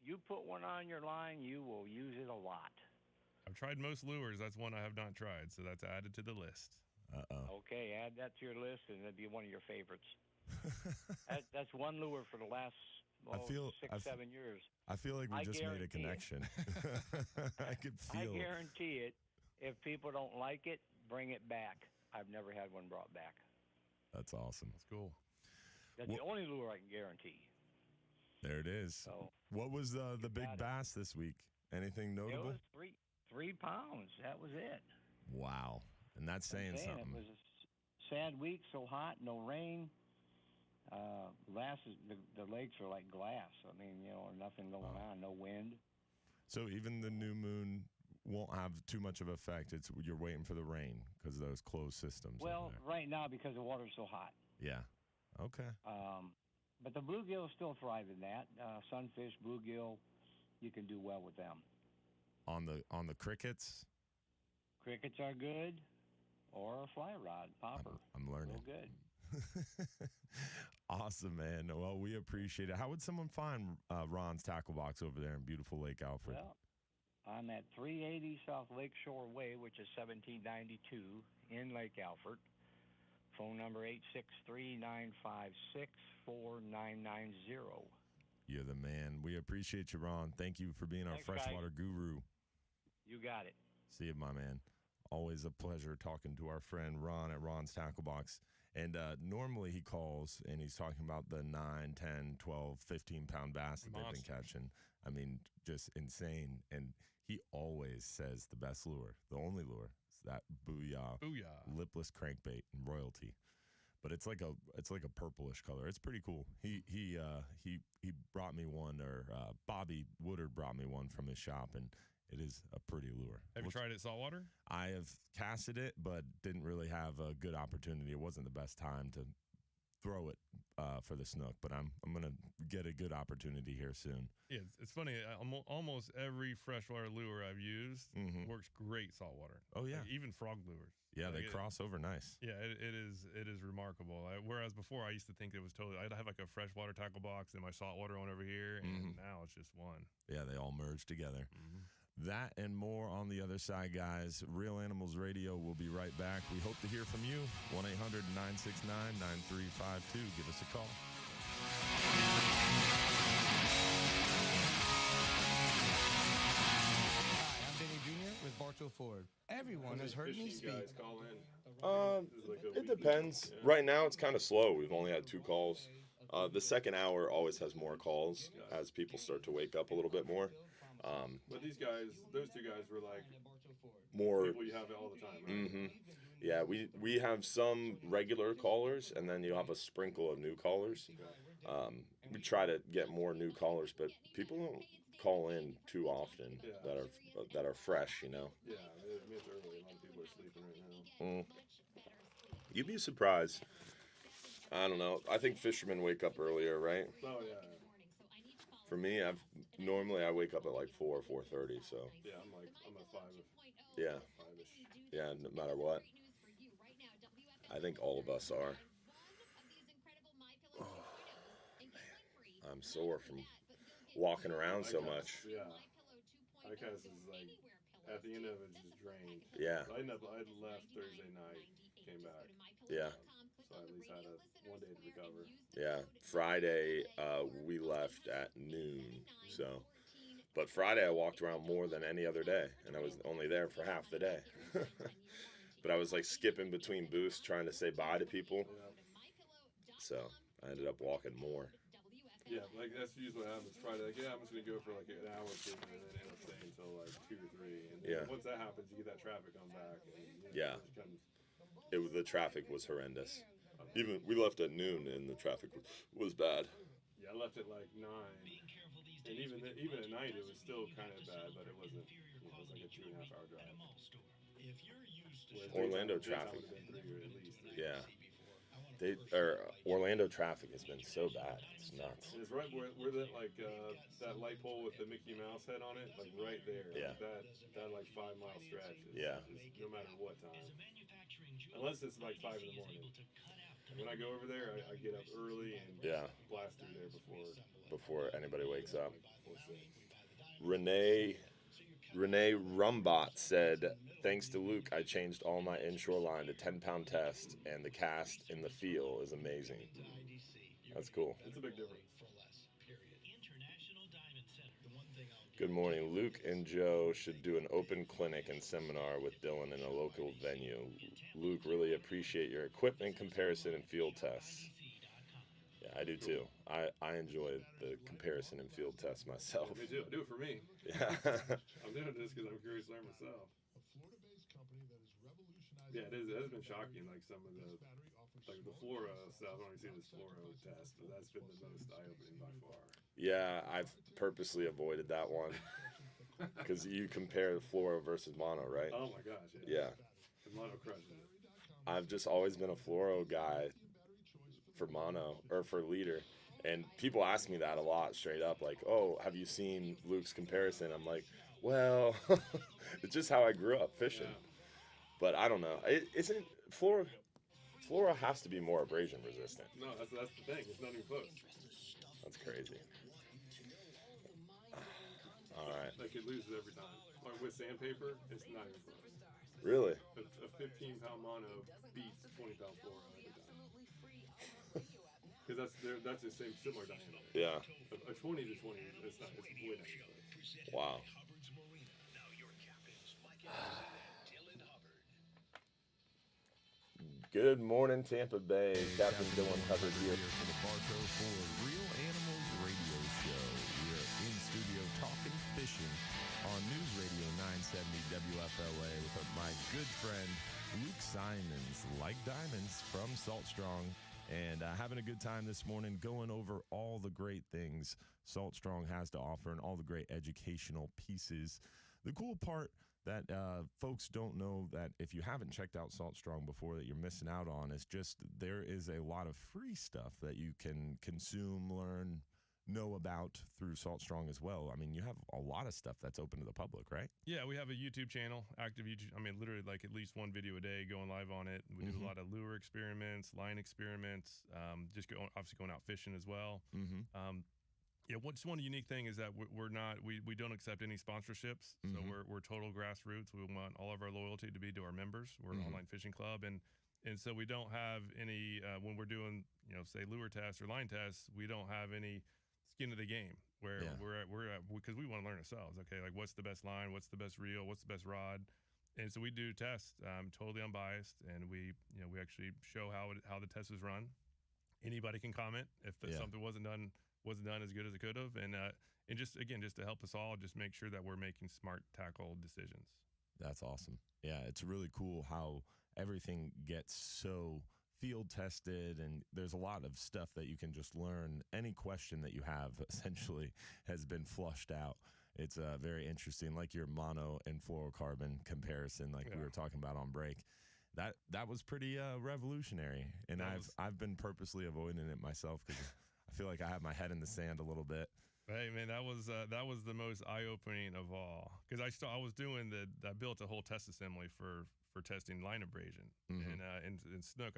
you put one on your line, you will use it a lot. I've tried most lures. That's one I have not tried, so that's added to the list. Okay, add that to your list, and it'll be one of your favorites. That's one lure for the last 6-7 years. I feel like we just made a connection. I could feel. I guarantee it. If people don't like it, bring it back. I've never had one brought back. That's awesome. That's cool. That's the only lure I can guarantee. There it is. So, what was the big bass this week? Anything notable? It was 3 pounds. That was it. Wow. And that's saying something. It was a sad week, so hot, no rain. The lakes are like glass. I mean, nothing going on, no wind. So even the new moon won't have too much of effect. You're waiting for the rain because of those closed systems. Well, right now because the water's so hot. Yeah. Okay. But the bluegill still thrive in that. Sunfish, bluegill, you can do well with them. On the crickets? Crickets are good, or a fly rod popper. I'm learning. Real good. Awesome, man. Well, we appreciate it. How would someone find Ron's Tackle Box over there in beautiful Lake Alfred? Well, I'm at 380 South Lakeshore Way, which is 1792 in Lake Alfred. Phone number 863-956-4990. You're the man. We appreciate you, Ron. Thank you for being our freshwater guru. You got it. See you, my man. Always a pleasure talking to our friend Ron at Ron's Tackle Box. And normally he calls and he's talking about the 9, 10, 12, 15-pound bass that they've been catching. I mean, just insane. And he always says the best lure, the only lure, is that Booyah lipless crankbait and Royalty. But it's like a purplish color. It's pretty cool. He brought me one, or Bobby Woodard brought me one from his shop, and it is a pretty lure. Have you tried it saltwater? I have casted it, but didn't really have a good opportunity. It wasn't the best time to throw it for the snook, but I'm going to get a good opportunity here soon. Yeah, it's funny. Almost every freshwater lure I've used works great saltwater. Oh, yeah. Like even frog lures. Yeah, they cross over nice. Yeah, it is remarkable. Whereas before I used to think it was totally, I'd have like a freshwater tackle box and my saltwater one over here, and now it's just one. Yeah, they all merge together. That and more on the other side, guys. Real Animals Radio will be right back. We hope to hear from you. 1-800-969-9352. Give us a call. Hi, I'm Benny Jr. with Bartow Ford. Everyone has heard me speak. It depends. Right now, it's kind of slow. We've only had 2 calls. The second hour always has more calls as people start to wake up a little bit more. But those 2 guys were like more people you have all the time, right? Yeah, we have some regular callers, and then you have a sprinkle of new callers. We try to get more new callers, but people don't call in too often that are fresh, you know. Yeah, it's early. A lot of people are sleeping right now. You'd be surprised. I don't know. I think fishermen wake up earlier, right? Oh yeah. For me, normally I wake up at like 4 or 4:30. So yeah, I'm at 5. Yeah. 5-ish. Yeah, no matter what. I think all of us are. Oh, man. I'm sore from walking around so much. Yeah. I guess it's like at the end of it, just drained. Yeah. I left Thursday night, came back. Yeah. So I at least had one day to recover. Yeah. Friday, we left at noon. So, But Friday I walked around more than any other day, and I was only there for half the day. But I was like skipping between booths trying to say bye to people. So I ended up walking more. Yeah, like that's usually what happens Friday. Like, yeah, I'm just gonna go for like an hour or two, and then end up staying until like 2 or 3. And then once that happens, you get that traffic on back. And, The traffic was horrendous. Even we left at noon, and the traffic was bad. Yeah, I left at like 9, and even at night it was still kind of bad, but it wasn't. It was like a 2.5 hour drive. Orlando traffic. Been 3 or at least 3. Yeah. Orlando traffic has been so bad. It's nuts. And it's right where that that light pole with the Mickey Mouse head on it, like right there. Yeah. Like that like 5-mile stretch. Is no matter what time. Unless it's like 5 in the morning. When I go over there, I get up early and blast through there before anybody wakes up. Renee Rumbot said, "Thanks to Luke, I changed all my inshore line to 10-pound test, and the cast in the feel is amazing." That's cool. It's a big difference. Good morning. Luke and Joe should do an open clinic and seminar with Dylan in a local venue. Luke, really appreciate your equipment comparison and field tests. Yeah, I do too. I enjoy the comparison and field tests myself. Me too. I do it for me. Yeah. I'm doing this because I'm curious to learn myself. Yeah, it has been shocking. Like some of the fluoro stuff. I've only seen this fluoro test, but that's been the most eye-opening by far. Yeah, I've purposely avoided that one because you compare the fluoro versus mono, right? Oh my gosh. Yeah. The mono crushes it. I've just always been a fluoro guy for mono or for leader, and people ask me that a lot straight up, like, "Oh, have you seen Luke's comparison?" I'm like, "Well, it's just how I grew up fishing." Yeah. But I don't know. Isn't fluoro has to be more abrasion resistant? No, that's the thing. It's not even close. That's crazy. All right. Like it loses every time. Like with sandpaper, it's not even close. Really? A 15-pound mono beats 20-pound fluoro every time. Because that's the same similar diameter. Yeah. A 20 to 20, it's way not close. Wow. Good morning, Tampa Bay. Captain Dylan Hubbard here for the Bartow Ford Real Animals Radio Show. We are in studio talking fishing on News Radio 970 WFLA with my good friend Luke Simonds, like diamonds from Salt Strong, and having a good time this morning going over all the great things Salt Strong has to offer and all the great educational pieces. The cool part that folks don't know, that if you haven't checked out Salt Strong before, that you're missing out on, is just there is a lot of free stuff that you can consume, learn, know about through Salt Strong as well. I mean, you have a lot of stuff that's open to the public, right? Yeah, we have a YouTube channel, active YouTube. I mean, literally like at least one video a day going live on it. We do a lot of lure experiments, line experiments, obviously going out fishing as well. Yeah, just one unique thing is that we don't accept any sponsorships. So we're total grassroots. We want all of our loyalty to be to our members. We're an online fishing club, and so we don't have any when we're doing, say lure tests or line tests, we don't have any skin of the game where we're because we want to learn ourselves. Okay, like what's the best line, what's the best reel, what's the best rod, and so we do tests totally unbiased, and we actually show how the test is run. Anybody can comment if something wasn't done as good as it could have, and just to help us all, just make sure that we're making smart tackle decisions. That's awesome. Yeah, it's really cool how everything gets so field tested, and there's a lot of stuff that you can just learn. Any question that you have essentially has been flushed out. It's very interesting, like your mono and fluorocarbon comparison, like we were talking about on break. That was pretty revolutionary, and I've been purposely avoiding it myself because I feel like I have my head in the sand a little bit. Hey man, that was the most eye-opening of all, because I built a whole test assembly for testing line abrasion, and in snook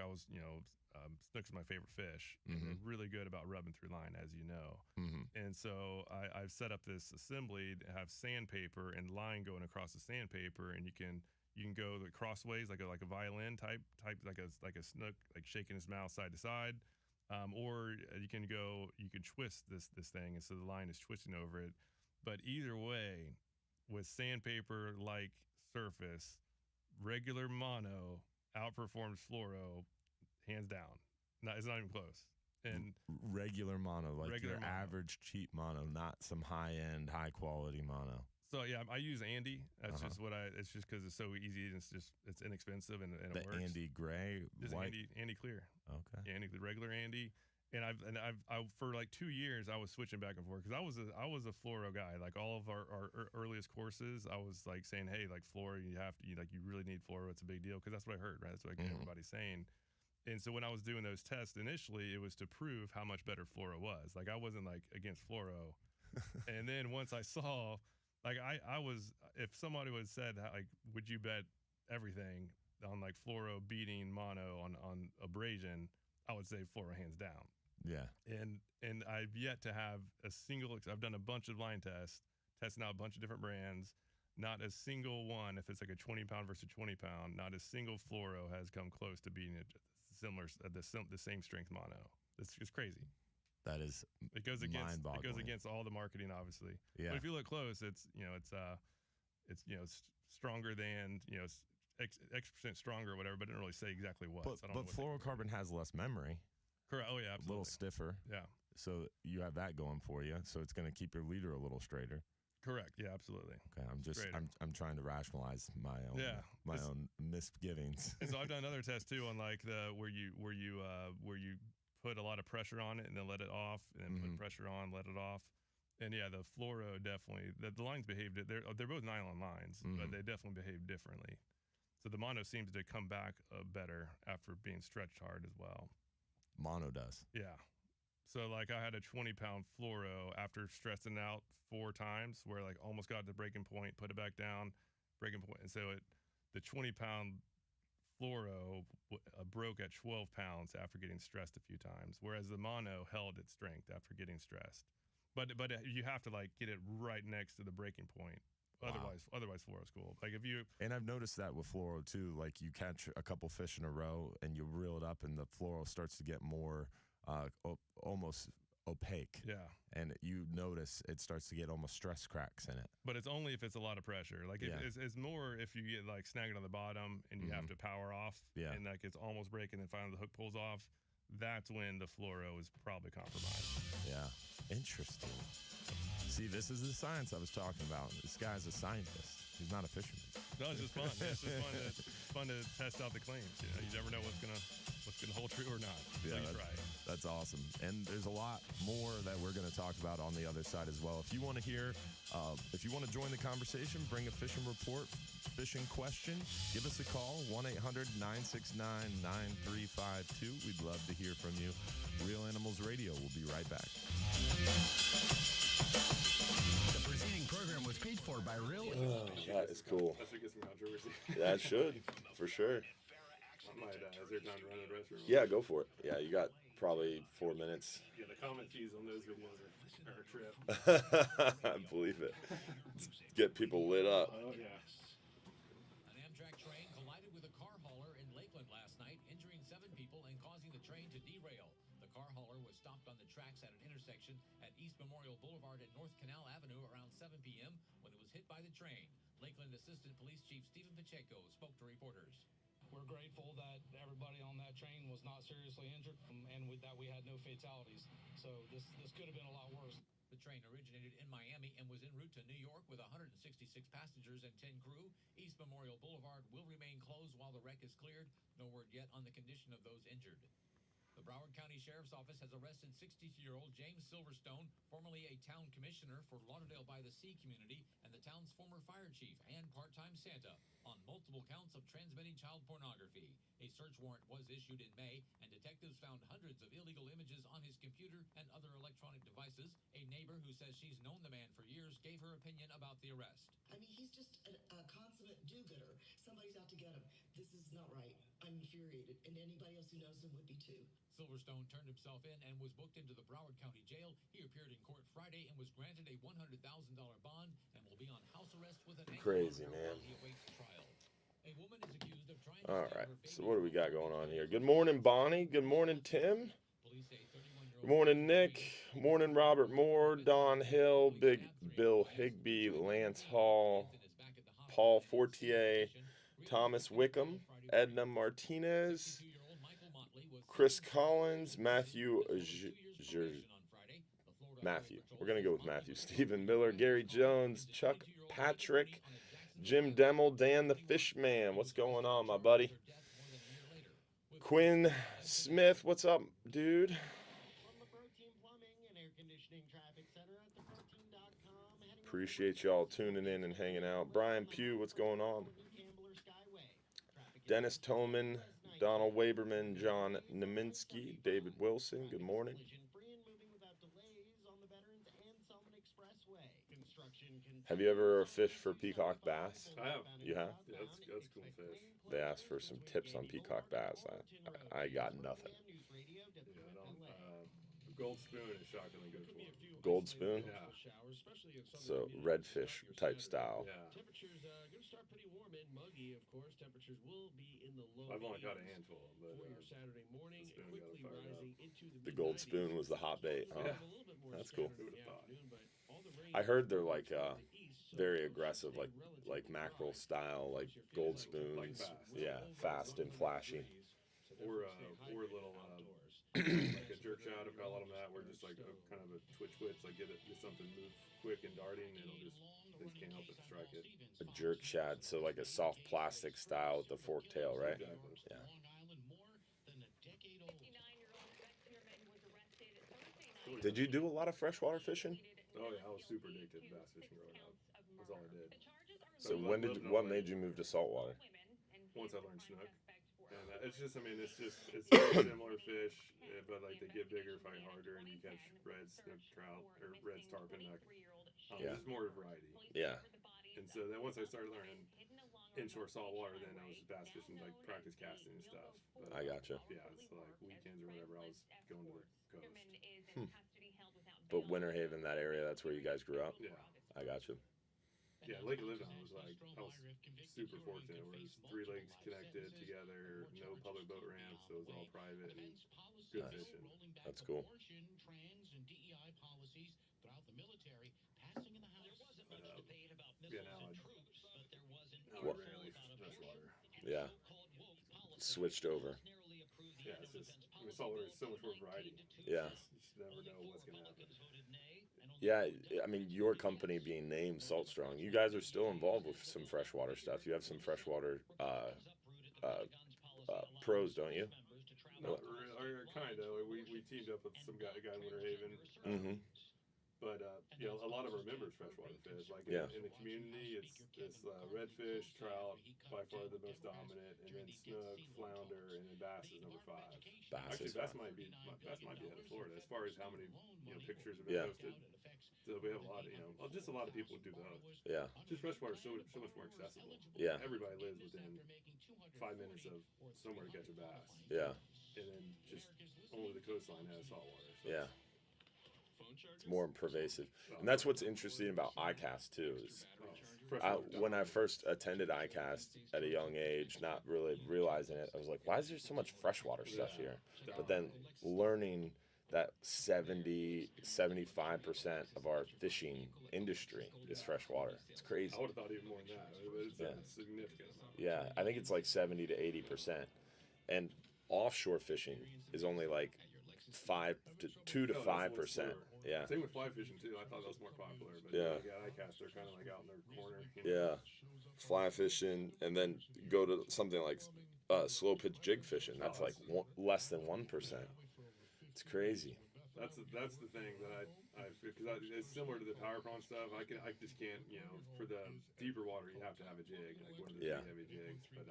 snook's my favorite fish, and they're really good about rubbing through line, as you know, and so I've set up this assembly to have sandpaper and line going across the sandpaper, and you can go the crossways like a violin type like a snook, like shaking his mouth side to side. Or you can twist this thing, and so the line is twisting over it. But either way, with sandpaper-like surface, regular mono outperforms fluoro, hands down. It's not even close. And regular mono, like regular your mono. average cheap mono, not some high-end, high-quality mono. So yeah, I use Andy. That's just what it's just because it's so easy and it's inexpensive and it works. Andy gray, Just white. Andy clear. Okay. Yeah, the regular Andy. And I for like 2 years I was switching back and forth because I was a fluoro guy. Like all of our earliest courses, I was like saying, hey, like fluoro, you really need fluoro. It's a big deal because that's what I heard, right? That's what everybody's saying. And so when I was doing those tests initially, it was to prove how much better fluoro was. Like I wasn't like against fluoro. And then once I saw, like I was, if somebody would have said like, would you bet everything on like fluoro beating mono on abrasion, I would say fluoro hands down. Yeah. And I've yet to have a single. I've done a bunch of line tests, testing out a bunch of different brands. Not a single one, if it's like a 20-pound versus 20-pound, not a single fluoro has come close to beating a similar, the same strength mono. It's crazy. That is It goes against mind-boggling. all the marketing, obviously. Yeah. But if you look close, it's stronger than X% stronger or whatever, but it didn't really say exactly what. But, So I don't know what fluorocarbon has less memory. Correct. Oh yeah, A absolutely. little stiffer. Yeah. So you have that going for you. So it's going to keep your leader a little straighter. Correct. Yeah, absolutely. Okay, I'm trying to rationalize my own own misgivings. And so I've done another test too on like where you put a lot of pressure on it and then let it off, and then put pressure on, let it off. And yeah, the fluoro definitely the lines behaved. They're both nylon lines, but they definitely behave differently. So the mono seems to come back better after being stretched hard as well. Mono does. Yeah. So like I had a 20-pound fluoro after stressing out 4 times, where like almost got to the breaking point, put it back down, breaking point, and so the 20-pound fluoro broke at 12 pounds after getting stressed a few times, whereas the mono held its strength after getting stressed. But you have to like get it right next to the breaking point. Wow. Otherwise fluoro's cool. Like if you And I've noticed that with fluoro too. Like you catch a couple fish in a row and you reel it up, and the fluoro starts to get more almost opaque. Yeah. And you notice it starts to get almost stress cracks in it. But it's only if it's a lot of pressure. Like it's more if you get like snagged on the bottom and you have to power off, and like it's almost breaking, and finally the hook pulls off. That's when the fluoro is probably compromised. Yeah. Interesting. See, this is the science I was talking about. This guy's a scientist. He's not a fisherman. No, it's just fun. It's just fun to test out the claims. You never know what's gonna hold true or not. Yeah, So you try it. That's awesome. And there's a lot more that we're going to talk about on the other side as well. If you want to hear, if you want to join the conversation, bring a fishing report, fishing question, give us a call, 1-800-969-9352. We'd love to hear from you. Real Animals Radio. We'll be right back. The preceding program was paid for by Real. Oh, that is cool. That should get some controversy. That should, for sure. Is there time to run to the restroom? Yeah, go for it. Yeah, you got probably 4 minutes. Yeah, the comment fees on those videos are a trip. I believe it. Get people lit up. Oh, yeah. An Amtrak train collided with a car hauler in Lakeland last night, injuring 7 people and causing the train to derail. The car hauler was stopped on the tracks at an intersection at East Memorial Boulevard and North Canal Avenue around 7 p.m. when it was hit by the train. Lakeland Assistant Police Chief Stephen Pacheco spoke to reporters. We're grateful that everybody on that train was not seriously injured, and that we had no fatalities. So this could have been a lot worse. The train originated in Miami and was en route to New York with 166 passengers and 10 crew. East Memorial Boulevard will remain closed while the wreck is cleared. No word yet on the condition of those injured. The Broward County Sheriff's Office has arrested 62-year-old James Silverstone, formerly a town commissioner for Lauderdale by the Sea community and the town's former fire chief and part-time Santa, on multiple counts of transmitting child pornography. A search warrant was issued in May, and detectives found hundreds of illegal images on his computer and other electronic devices. A neighbor who says she's known the man for years gave her opinion about the arrest. I mean, he's just a consummate do-gooder. Somebody's out to get him. This is not right. I'm infuriated, and anybody else who knows him would be too. Silverstone turned himself in and was booked into the Broward County Jail. He appeared in court Friday and was granted a $100,000 bond and will be on house arrest with an Crazy, man. while he awaits trial. A woman is accused of trying All right, so what do we got going on here? Good morning, Bonnie. Good morning, Tim. Police say 31-year-old Good morning, Nick. Morning, Robert Moore, Don Hill, Big Bill Higby, Lance Hall, Paul Fortier, Thomas Wickham, Edna Martinez, Chris Collins, Matthew. We're going to go with Matthew. Stephen Miller, Gary Jones, Chuck Patrick, Jim Demmel, Dan the Fishman. What's going on, my buddy? Quinn Smith, what's up, dude? Appreciate y'all tuning in and hanging out. Brian Pugh, what's going on? Dennis Toman, Donald Waberman, John Neminsky, David Wilson, good morning. Have you ever fished for peacock bass? I have. You have? Yeah, that's cool fish. They asked for some tips on peacock bass. I got nothing. Yeah, I don't. Gold spoon is shockingly good for them. Gold spoon? Yeah. So redfish type style. Yeah. Temperatures going to start pretty warm and muggy, of course. Temperatures will be in the low. I've only got a handful, but for your Saturday morning, quickly rising into The gold spoon was the hot bait. Huh? Yeah. That's cool. Who would have thought? I heard they're like very aggressive, like mackerel style, like gold spoons. Like fast. Yeah, fast and flashy. Or little like a jerk shot. I've got a lot of that. Where just like kind of a twitch, like get something move quick and darting, and they just can't help but strike it. A jerk shad, so like a soft plastic style with the fork tail, right? Exactly. Yeah. Did you do a lot of freshwater fishing? Oh yeah, I was super addicted to bass fishing growing up. That's all I did. So what made you move to saltwater? Once I learned snook, and it's very similar fish, but like they get bigger, fight harder, and you catch red snook trout or red tarpon. Yeah. Just more variety. Yeah. And so then once I started learning inshore saltwater, then I was bass fishing, like practice casting and stuff. But, I gotcha. Yeah, it's like weekends or whatever, I was going to the coast. But Winter Haven, that area, that's where you guys grew up? Yeah. I gotcha. Yeah, Lake I lived on was like, I was super fortunate. Where it was 3 lakes connected together, no public boat ramps, so it was all private and good Nice. fishing. That's cool. Yeah, now I rarely freshwater. Yeah. Switched over. Yeah, it's just, saltwater is so much more variety. Yeah. You just never know what's going to happen. Yeah, I mean, your company being named Salt Strong, you guys are still involved with some freshwater stuff. You have some freshwater pros, don't you? No, or kind of. We teamed up with some guy in Winter Haven. Mm-hmm. But a lot of our members freshwater fish. Like in the community, it's redfish, trout, by far the most dominant, and then snook, flounder, and then bass is number 5. Actually, bass might be ahead of Florida as far as how many pictures have been posted. So we have a lot of just a lot of people do both. Yeah. Just freshwater is so much more accessible. Yeah. Everybody lives within 5 minutes of somewhere to catch a bass. Yeah. And then just only the coastline has saltwater. So Yeah. It's more pervasive. And that's what's interesting about ICAST too. Is when I first attended ICAST at a young age, not really realizing it, I was like, why is there so much freshwater stuff here? But then learning that 70-75% of our fishing industry is freshwater. It's crazy. I would have thought even more than that. But it's a significant amount. Yeah, I think it's like 70 to 80%. And offshore fishing is only like 2 to 5%. Yeah. Same with fly fishing too. I thought that was more popular, but yeah, ICAST, they're kind of like out in their corner. Yeah, fly fishing, and then go to something like slow pitch jig fishing. That's like less than 1%. It's crazy. That's the thing that because it's similar to the power prawn stuff. I just can't, for the deeper water you have to have a jig, like one of the big heavy jigs. But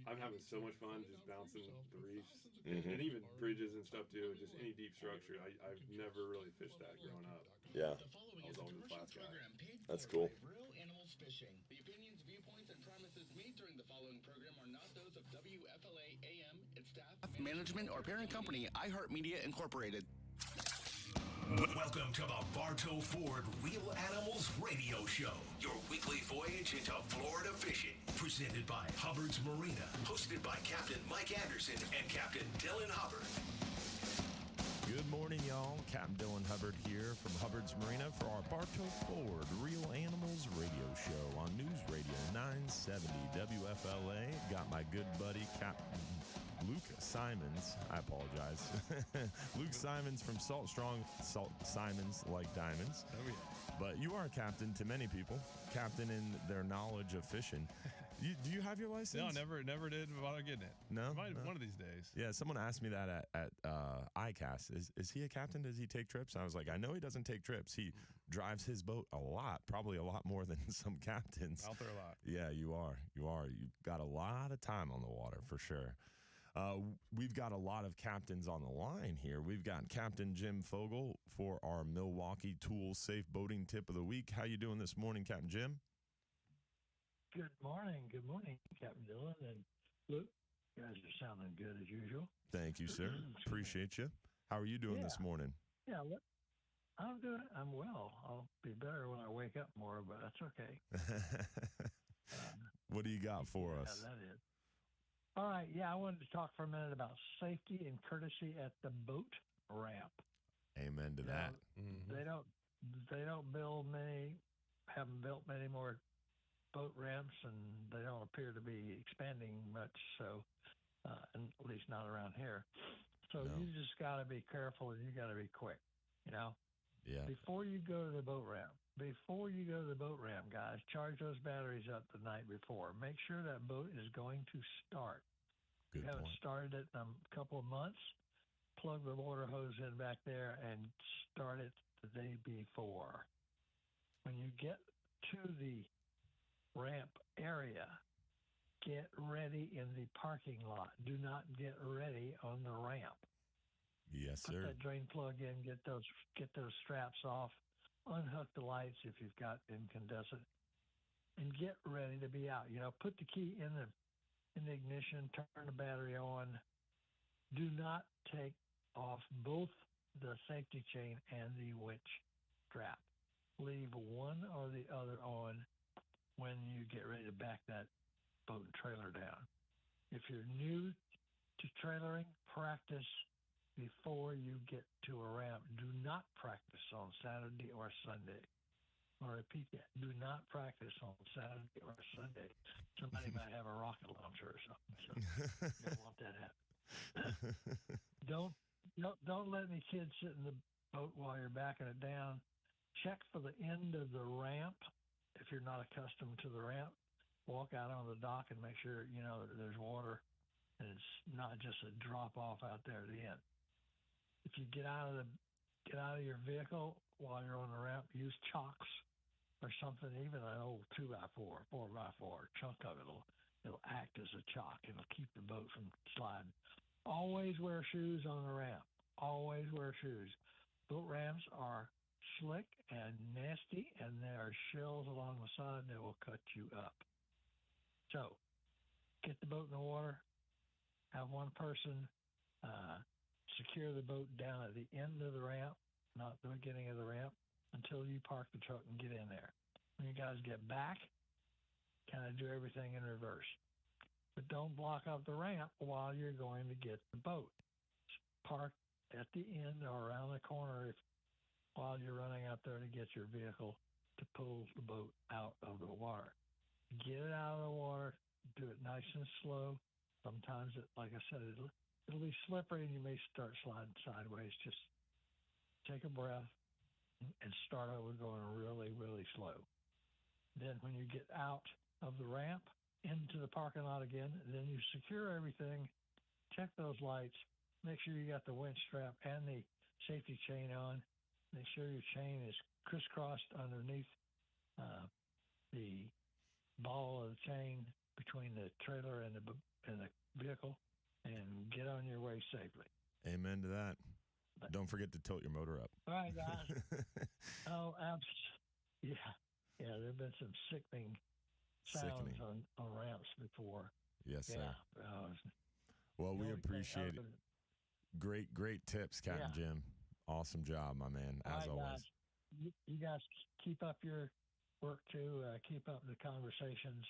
I'm having so much fun just bouncing the reefs and even bridges and stuff too. Just any deep structure. I've never really fished that growing up. Yeah. I was always a flats guy. That's cool. Real Animals Fishing. The opinions, viewpoints, and promises made during the following program are not those of WFLA AM, its staff, management, or parent company, iHeartMedia Incorporated. Welcome to the Bartow Ford Real Animals Radio Show, your weekly voyage into Florida fishing. Presented by Hubbard's Marina, hosted by Captain Mike Anderson and Captain Dylan Hubbard. Good morning, y'all. Captain Dylan Hubbard here from Hubbard's Marina for our Bartow Ford Real Animals radio show on News Radio 970 WFLA. Got my good buddy, Captain Luke Simonds. I apologize. Luke Simonds from Salt Strong. Salt Simonds like diamonds. Oh, yeah. But you are a captain to many people. Captain in their knowledge of fishing. Do you have your license? No, never did bother getting it. No? One of these days. Yeah, someone asked me that at ICAST. Is he a captain? Does he take trips? I was like, I know he doesn't take trips. He drives his boat a lot, probably a lot more than some captains. Out there a lot. Yeah, you are. You've got a lot of time on the water for sure. We've got a lot of captains on the line here. We've got Captain Jim Fogel for our Milwaukee Tools Safe Boating Tip of the Week. How you doing this morning, Captain Jim? Good morning, Captain Dylan and Luke. You guys are sounding good as usual. Thank you, sir. Appreciate you. How are you doing this morning? Yeah, I'm well. I'll be better when I wake up more, but that's okay. What do you got for us? That is. All right, I wanted to talk for a minute about safety and courtesy at the boat ramp. Amen to that. They don't build many, haven't built many more boat ramps, and they don't appear to be expanding much, so at least not around here. So you just got to be careful, and you got to be quick, Yeah. Before you go to the boat ramp, guys, charge those batteries up the night before. Make sure that boat is going to start. Good you haven't point. started it in a couple of months, plug the water hose in back there and start it the day before. When you get to the ramp area, get ready in the parking lot. Do not get ready on the ramp. Yes, Put sir. that drain plug in, get those straps off, unhook the lights if you've got incandescent, and get ready to be out. Put the key in the ignition, turn the battery on. Do not take off both the safety chain and the winch strap. Leave one or the other on when you get ready to back that boat and trailer down. If you're new to trailering, practice before you get to a ramp. Do not practice on Saturday or Sunday. I'll repeat that. Do not practice on Saturday or Sunday. Somebody might have a rocket launcher or something. So you don't want that happen. Don't let any kids sit in the boat while you're backing it down. Check for the end of the ramp. If you're not accustomed to the ramp, walk out on the dock and make sure that there's water and it's not just a drop off out there at the end. If you get out of your vehicle while you're on the ramp, use chocks or something, even an old 2x4, 4x4 chunk of it'll act as a chock. It'll keep the boat from sliding. Always wear shoes on the ramp. Always wear shoes. Boat ramps are slick and nasty, and there are shells along the side that will cut you up. So, get the boat in the water. Have one person secure the boat down at the end of the ramp, not the beginning of the ramp, until you park the truck and get in there. When you guys get back, kind of do everything in reverse. But don't block up the ramp while you're going to get the boat. Park at the end or around the corner while you're running out there to get your vehicle to pull the boat out of the water. Get it out of the water. Do it nice and slow. Sometimes, like I said, it'll be slippery and you may start sliding sideways. Just take a breath and start over going really, really slow. Then when you get out of the ramp into the parking lot again, then you secure everything, check those lights, make sure you got the winch strap and the safety chain on. Make sure your chain is crisscrossed underneath the ball of the chain between the trailer and the vehicle, and get on your way safely. Amen to that. Don't forget to tilt your motor up. All right, guys. Yeah. There have been some sickening sounds on ramps before. Yes, sir. Yeah. Well, we appreciate it. Great tips, Captain Jim. Awesome job, my man, as always. Guys, you guys keep up your work, too. Keep up the conversations.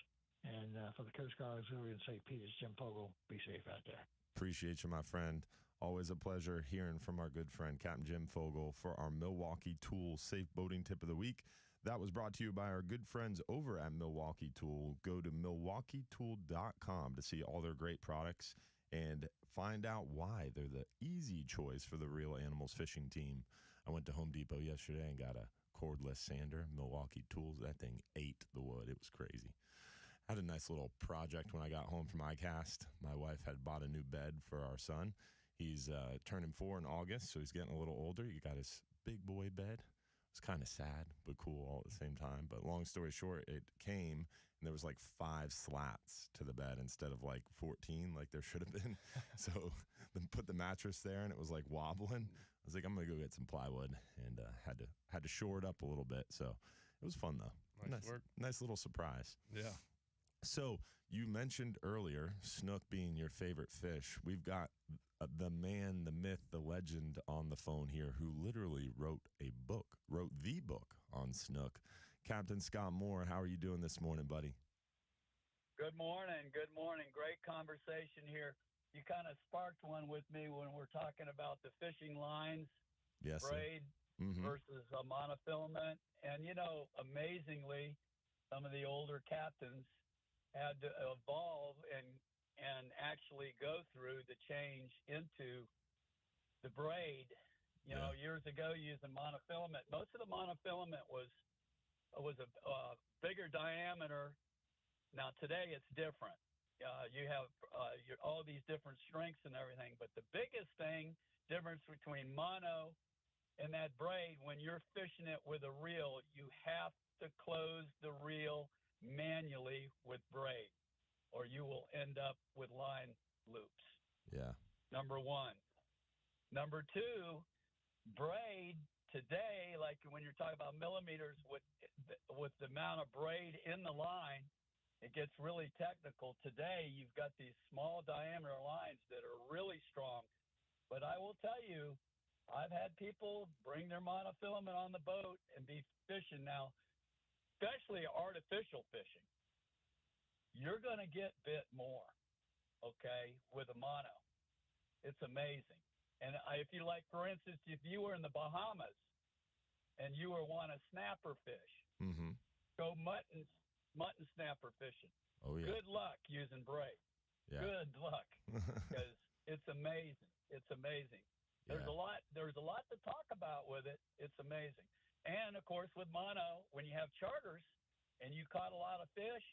And for the Coast Guard Auxiliary and St. Pete, it's Jim Fogle. Be safe out there. Appreciate you, my friend. Always a pleasure hearing from our good friend, Captain Jim Fogle, for our Milwaukee Tool Safe Boating Tip of the Week. That was brought to you by our good friends over at Milwaukee Tool. Go to milwaukeetool.com to see all their great products and find out why they're the easy choice for the Real Animals fishing team. I went to Home Depot yesterday and got a cordless sander, Milwaukee Tools. That thing ate the wood. It was crazy. I had a nice little project when I got home from ICAST. My wife had bought a new bed for our son. He's turning 4 in August, so he's getting a little older. He got his big boy bed. It was kind of sad, but cool all at the same time. But long story short, it came, and there was like 5 slats to the bed instead of like 14 like there should have been. So then put the mattress there, and it was like wobbling. I was like, I'm going to go get some plywood, and had to shore it up a little bit. So it was fun, though. Nice work. Nice little surprise. Yeah. So you mentioned earlier snook being your favorite fish. We've got the man, the myth, the legend on the phone here who literally wrote the book on snook. Captain Scott Moore, how are you doing this morning, buddy? Good morning. Good morning. Great conversation here. You kind of sparked one with me when we're talking about the fishing lines, yes, braid versus a monofilament. And, you know, amazingly, some of the older captains had to evolve and actually go through the change into the braid. You know, years ago using monofilament. Most of the monofilament was a bigger diameter. Now today it's different. You have all these different strengths and everything, but the biggest difference between mono and that braid, when you're fishing it with a reel, you have to close the reel manually with braid, or you will end up with line loops. Yeah. Number one. Number two, braid today, like when you're talking about millimeters, with the amount of braid in the line, it gets really technical. Today, you've got these small diameter lines that are really strong. But I will tell you, I've had people bring their monofilament on the boat and be fishing now, especially artificial fishing. You're going to get bit more, okay, with a mono. It's amazing. And if you like, for instance, if you were in the Bahamas and you were want to snapper fish, go mutton snapper fishing. Oh, yeah. Good luck using braid. Yeah. Good luck, because it's amazing. It's amazing. There's a lot to talk about with it. It's amazing. And of course, with mono, when you have charters and you caught a lot of fish,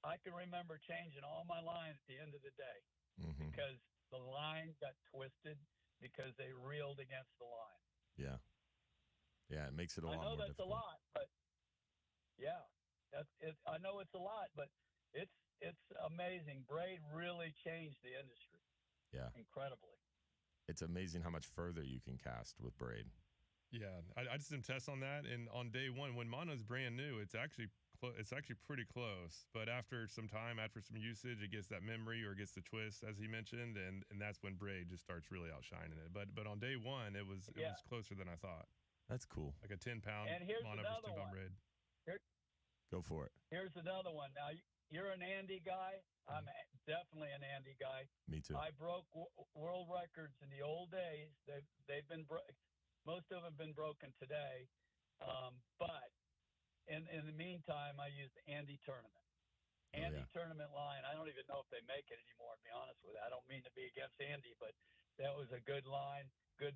I can remember changing all my lines at the end of the day because the line got twisted because they reeled against the line. Yeah. Yeah, it makes it a lot more difficult. I know that's a lot, but yeah, that's it. I know it's a lot, but it's amazing. Braid really changed the industry. Yeah. Incredibly. It's amazing how much further you can cast with braid. Yeah, I just did a test on that, and on day one, when mono's brand new, it's actually pretty close. But after some time, after some usage, it gets that memory or it gets the twist, as he mentioned, and that's when braid just starts really outshining it. But on day one, it was closer than I thought. That's cool. Like a 10-pound and here's mono versus 10-pound braid. Go for it. Here's another one. Now, you're an Andy guy. I'm definitely an Andy guy. Me too. I broke world records in the old days. They've been most of them have been broken today, but in the meantime, I used the Andy tournament. Tournament line. I don't even know if they make it anymore. To be honest with you, I don't mean to be against Andy, but that was a good line, good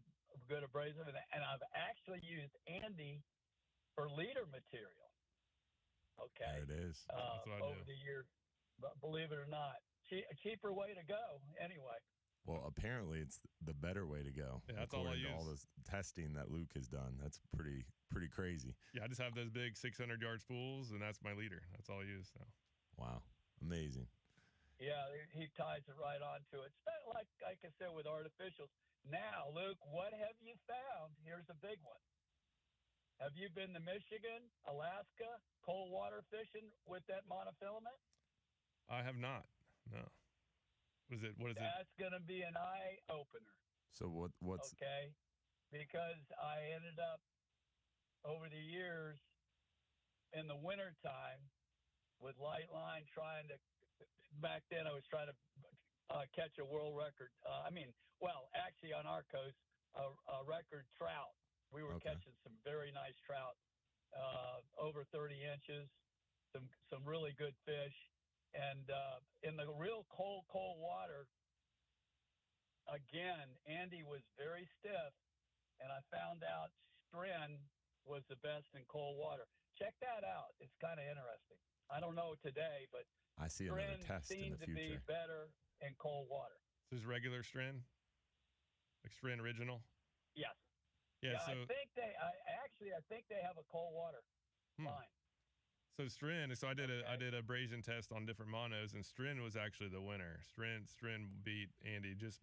abrasive, and I've actually used Andy for leader material. Okay, there it is. That's what I over the years, but believe it or not, a cheaper way to go. Anyway. Well, apparently it's the better way to go. Yeah, that's all I use. All this testing that Luke has done. That's pretty crazy. Yeah, I just have those big 600-yard spools, and that's my leader. That's all I use now. Wow, amazing. Yeah, he ties it right onto it. It's not like I said with artificials. Now, Luke, what have you found? Here's a big one. Have you been to Michigan, Alaska, cold water fishing with that monofilament? I have not. No. What is it? That's going to be an eye opener. So what's okay? Because I ended up over the years in the wintertime with light line trying to. Back then, I was trying to catch a world record. Actually, on our coast, a record trout. We were catching some very nice trout, over 30 inches, some really good fish. And in the real cold water, again, Andy was very stiff, and I found out Stren was the best in cold water. Check that out. It's kind of interesting. I don't know today, but I see another test in the seemed to be future. better in cold water. This is regular Stren? Like Stren original? Yes. Yeah, I think they have a cold water line. So Stren, I did a abrasion test on different monos, and Stren was actually the winner. Stren beat Andy just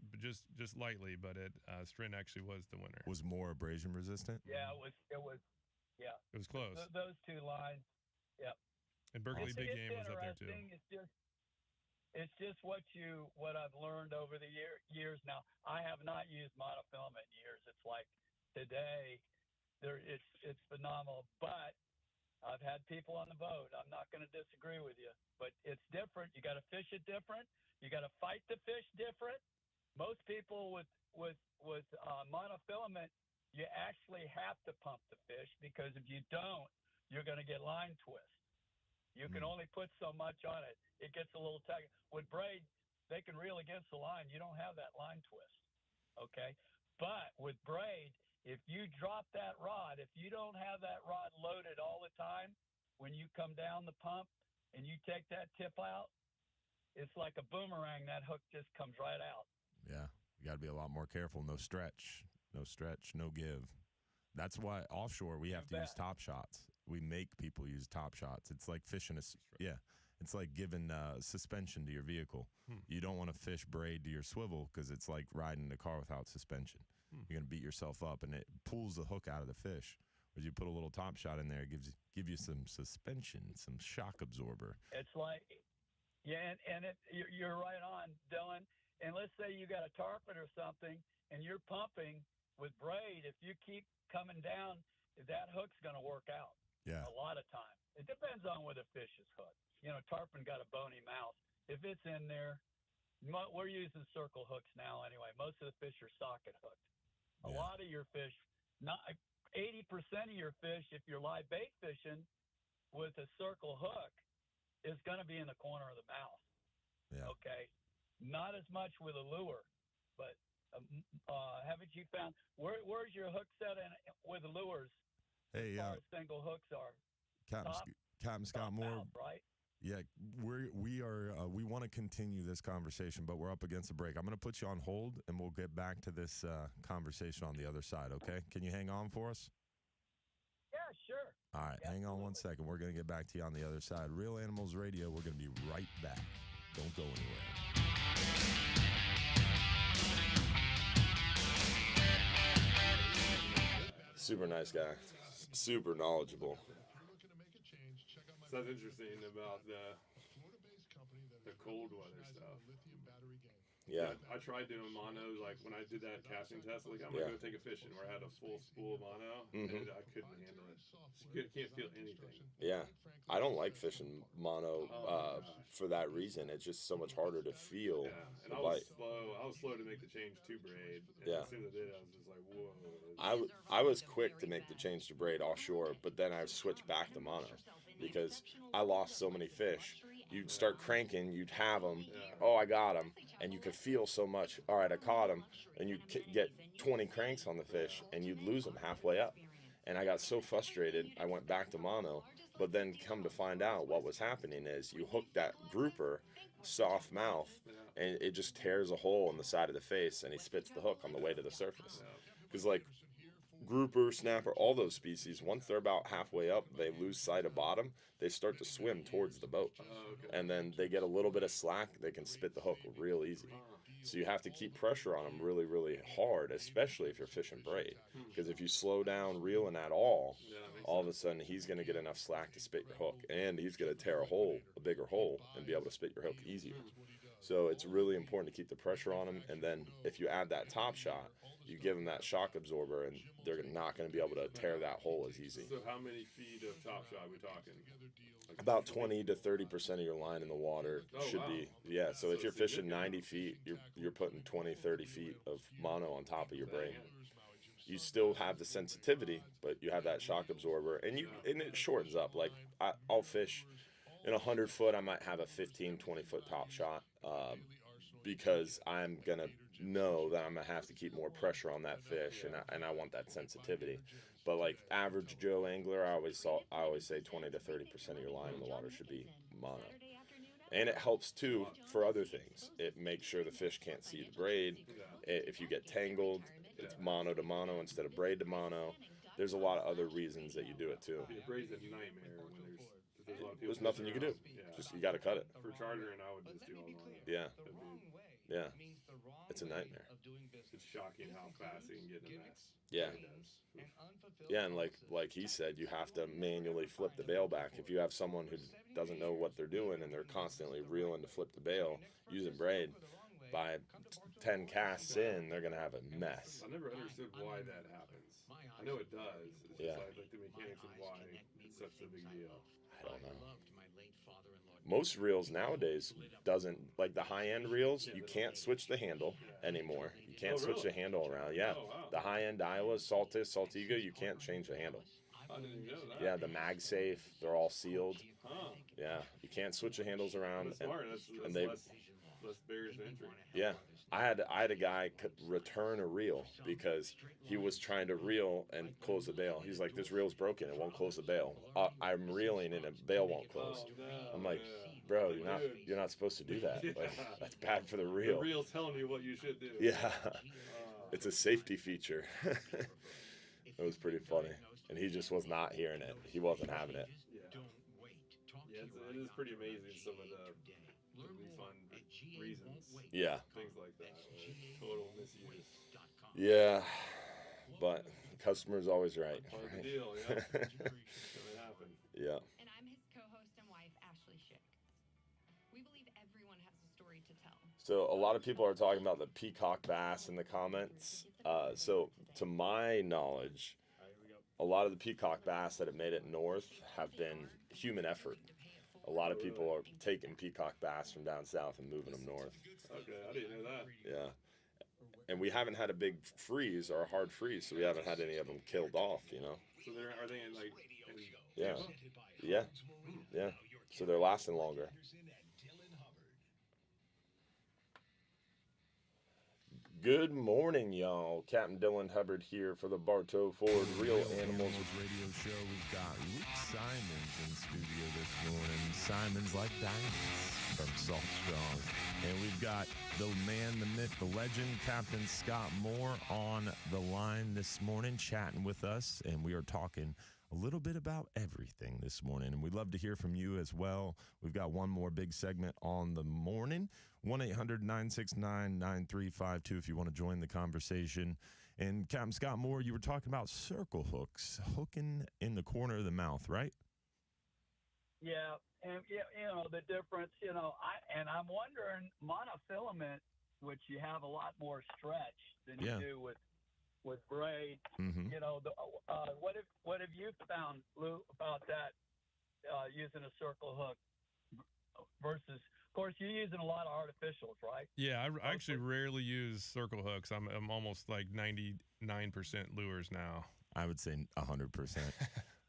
lightly, but Stren actually was the winner. Was more abrasion resistant? Yeah, it was. Yeah, it was close. Those two lines. Yep. And Berkeley Big Game was up there too. It's just what I've learned over the years. Now, I have not used monofilament in years. It's like today, it's phenomenal. But I've had people on the boat. I'm not going to disagree with you, but it's different. You got to fish it different. You got to fight the fish different. Most people with monofilament, you actually have to pump the fish, because if you don't, you're going to get line twist. You can only put so much on it. It gets a little tight. With braid, they can reel against the line. You don't have that line twist, okay? But with braid, if you drop that rod, if you don't have that rod loaded all the time, when you come down the pump and you take that tip out, it's like a boomerang. That hook just comes right out. Yeah, you got to be a lot more careful. No stretch, no give. That's why offshore we have to use top shots. We make people use top shots. It's like fishing it's like giving suspension to your vehicle. You don't want to fish braid to your swivel, because it's like riding a car without suspension. You're gonna beat yourself up, and it pulls the hook out of the fish. Whereas you put a little top shot in there, it give you some suspension, some shock absorber. It's like, you're right on, Dylan. And let's say you got a tarpon or something, and you're pumping with braid. If you keep coming down, that hook's gonna work out. Yeah. A lot of time. It depends on where the fish is hooked. Tarpon got a bony mouth. If it's in there, we're using circle hooks now anyway. Most of the fish are socket hooked. A lot of your fish, not 80% of your fish, if you're live bait fishing with a circle hook, is going to be in the corner of the mouth. Yeah. Okay. Not as much with a lure, but haven't you found where's your hook set in with the lures? Hey, single hooks are. Captain Scott Moore, mouth, right? Yeah, we want to continue this conversation, but we're up against a break. I'm going to put you on hold, and we'll get back to this conversation on the other side. Okay? Can you hang on for us? Yeah, sure. All right, hang on one second. We're going to get back to you on the other side. Real Animals Radio. We're going to be right back. Don't go anywhere. Super nice guy. Super knowledgeable. So that's interesting about the cold weather stuff. Yeah. I tried doing mono, like when I did that casting test, like I'm going to go take a fishing where I had a full spool of mono, and I couldn't handle it. You can't feel anything. Yeah. I don't like fishing mono for that reason. It's just so much harder to feel the bite. I was slow to make the change to braid. And as soon as I did, I was just like, whoa. I was quick to make the change to braid offshore, but then I switched back to mono because I lost so many fish. You'd start cranking, you'd have them, oh, I got them, and you could feel so much, all right, I caught them, and you'd get 20 cranks on the fish, and you'd lose them halfway up. And I got so frustrated, I went back to mono, but then come to find out what was happening is you hook that grouper, soft mouth, and it just tears a hole in the side of the face, and he spits the hook on the way to the surface. Because, like, grouper, snapper, all those species, once they're about halfway up, they lose sight of bottom, they start to swim towards the boat. And then they get a little bit of slack, they can spit the hook real easy. So you have to keep pressure on them really, really hard, especially if you're fishing braid. Because if you slow down reeling at all of a sudden he's going to get enough slack to spit your hook. And he's going to tear a bigger hole, and be able to spit your hook easier. So it's really important to keep the pressure on them. And then if you add that top shot, you give them that shock absorber, and they're not going to be able to tear that hole as easy. So how many feet of top shot are we talking? About 20 to 30% of your line in the water should be. Yeah, so if you're fishing 90 feet, you're putting 20, 30 feet of mono on top of your braid. You still have the sensitivity, but you have that shock absorber, and it shortens up. Like I'll fish in 100 foot, I might have a 15, 20 foot top shot, because I'm gonna know that I'm gonna have to keep more pressure on that fish, and I want that sensitivity. But like average Joe angler, I always say 20 to 30% of your line in the water should be mono. And it helps too for other things. It makes sure the fish can't see the braid. If you get tangled, it's mono to mono instead of braid to mono. There's a lot of other reasons that you do it too. The braid's a nightmare when there's a lot of people. There's nothing you can do. Yeah. Just you got to cut it. For chartering, I would just do all mono. Yeah. Yeah. It's a nightmare. It's shocking how fast it can get in a mess. Yeah. Yeah, and like he said, you have to manually flip the bail back. If you have someone who doesn't know what they're doing and they're constantly reeling to flip the bail using braid, by 10 casts in, they're gonna have a mess. I never understood why that happens. I know it does. It's just like the mechanics of why it's such a big deal. I don't know. Most reels nowadays doesn't, like the high-end reels, you can't switch the handle anymore. You can't switch the handle around. Yeah, the high-end Iowa, Saltis, Saltiga, you can't change the handle. I didn't even know that. Yeah, the MagSafe, they're all sealed. Yeah, you can't switch the handles around. That's smart. That's they, less barriers to entry. Yeah, I had a guy return a reel because he was trying to reel and close the bail. He's like, this reel's broken, it won't close the bail. I'm reeling and the bail won't close. I'm like, bro, you're not supposed to do that. Like, that's bad for the reel. The reel's telling you what you should do. Yeah, it's a safety feature. It was pretty funny, and he just was not hearing it. He wasn't having it. Yeah, it is pretty amazing some of the really fun reasons. Yeah. Things like that. Total misuse. Yeah, but the customer's always right. Part of the deal, yeah. It's gonna happen. Yeah. And I'm his co-host and wife, Ashley Schick. We believe everyone has a story to tell. So a lot of people are talking about the peacock bass in the comments. So to my knowledge, a lot of the peacock bass that have made it north have been human effort. A lot of people are taking peacock bass from down south and moving them north. Okay, I didn't know that. Yeah. And we haven't had a big freeze or a hard freeze, so we haven't had any of them killed off, you know. So are they in like... Yeah. Yeah. Yeah. So they're lasting longer. Good morning, y'all. Captain Dylan Hubbard here for the Bartow Ford Real Animals Radio Show. We've got Luke Simonds in studio this morning. Simonds like diamonds from Salt Strong. And we've got the man, the myth, the legend, Captain Scott Moore on the line this morning chatting with us. And we are talking a little bit about everything this morning. And we'd love to hear from you as well. We've got one more big segment on the morning. 1-800-969-9352 if you want to join the conversation. And Captain Scott Moore, you were talking about circle hooks, hooking in the corner of the mouth, right? Yeah, and you know the difference. You know, I'm wondering monofilament, which you have a lot more stretch than you do with braid. Mm-hmm. You know, what have you found, Lou, about that using a circle hook versus? Of course, you're using a lot of artificials, right? Yeah, I actually rarely use circle hooks. I'm almost like 99% lures now. I would say 100%.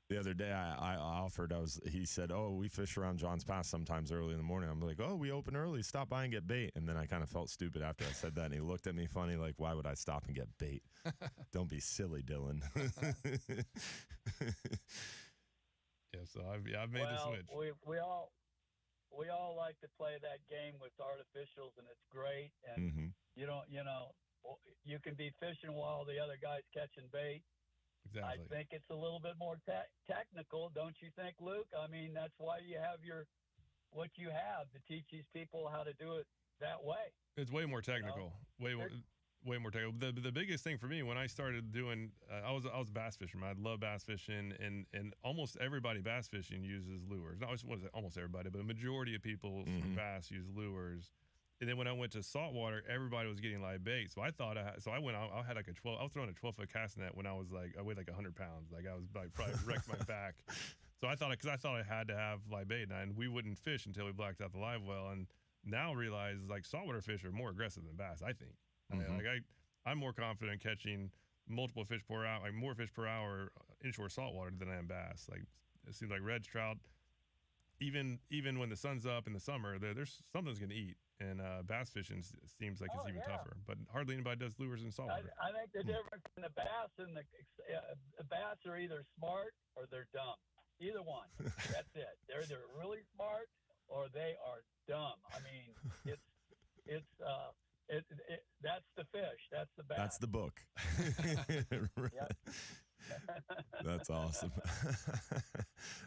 The other day I offered, he said, oh, we fish around John's Pass sometimes early in the morning. I'm like, oh, we open early, stop by and get bait. And then I kind of felt stupid after I said that. And he looked at me funny, like, why would I stop and get bait? Don't be silly, Dylan. Yeah, so I've made the switch. We all like to play that game with artificials, and it's great. And you can be fishing while the other guy's catching bait. Exactly. I think it's a little bit more technical, don't you think, Luke? I mean, that's why you have what you have to teach these people how to do it that way. It's way more technical. Way more technical. The biggest thing for me when I started doing, I was a bass fisherman. I love bass fishing, and almost everybody bass fishing uses lures. Not almost everybody, but a majority of people for bass use lures. And then when I went to saltwater, everybody was getting live bait. So I thought, I went out, I was throwing a 12-foot cast net when I weighed like 100 pounds. Like I was like, probably wrecked my back. So I thought I had to have live bait, and we wouldn't fish until we blacked out the live well. And now realize like saltwater fish are more aggressive than bass. I think. I'm more confident catching multiple fish per hour, like more fish per hour inshore saltwater than I am bass. Like it seems like red trout, even when the sun's up in the summer, there's something's going to eat. And bass fishing seems like it's even tougher. But hardly anybody does lures in saltwater. I think the difference in the bass and the bass are either smart or they're dumb. Either one. That's it. They're either really smart or they are dumb. I mean, that's the fish. That's the bass. That's the book. That's awesome.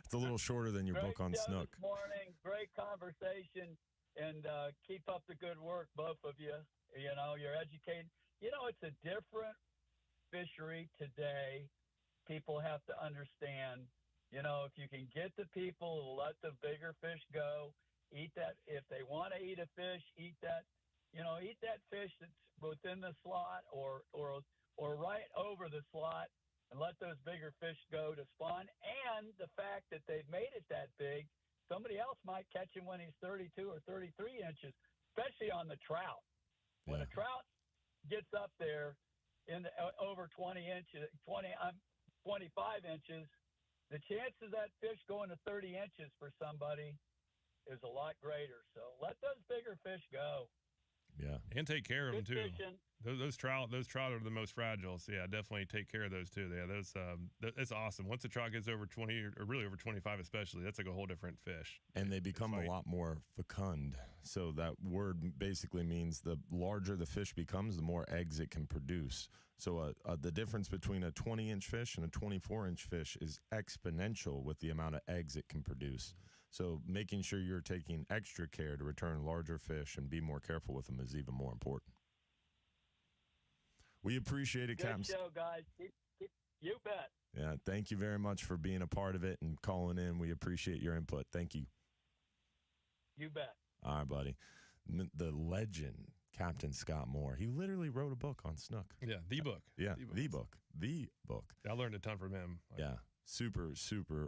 It's a little shorter than your Great book on show snook. This morning, great conversation, and keep up the good work, both of you. You know, you're educated. You know, it's a different fishery today. People have to understand. You know, if you can get the people to let the bigger fish go, eat that. If they want to eat a fish, eat that. You know, eat that fish that's within the slot or right over the slot, and let those bigger fish go to spawn. And the fact that they've made it that big, somebody else might catch him when he's 32 or 33 inches, especially on the trout. When a trout gets up there in over 20 inches, 25 inches, the chance of that fish going to 30 inches for somebody is a lot greater. So let those bigger fish go. Yeah, and take care of them too. Fishing. Those trout are the most fragile. So yeah, definitely take care of those too. Yeah, that's awesome. Once a trout gets over 20 or really over 25, especially, that's like a whole different fish. And they become a lot more fecund. So that word basically means the larger the fish becomes, the more eggs it can produce. So the difference between a 20-inch fish and a 24-inch fish is exponential with the amount of eggs it can produce. So making sure you're taking extra care to return larger fish and be more careful with them is even more important. We appreciate it, Capt. Good show, guys. You bet. Yeah, thank you very much for being a part of it and calling in. We appreciate your input. Thank you. You bet. All right, buddy. The legend, Captain Scott Moore. He literally wrote a book on snook. Yeah, the book. Yeah, the book. I learned a ton from him. Yeah, super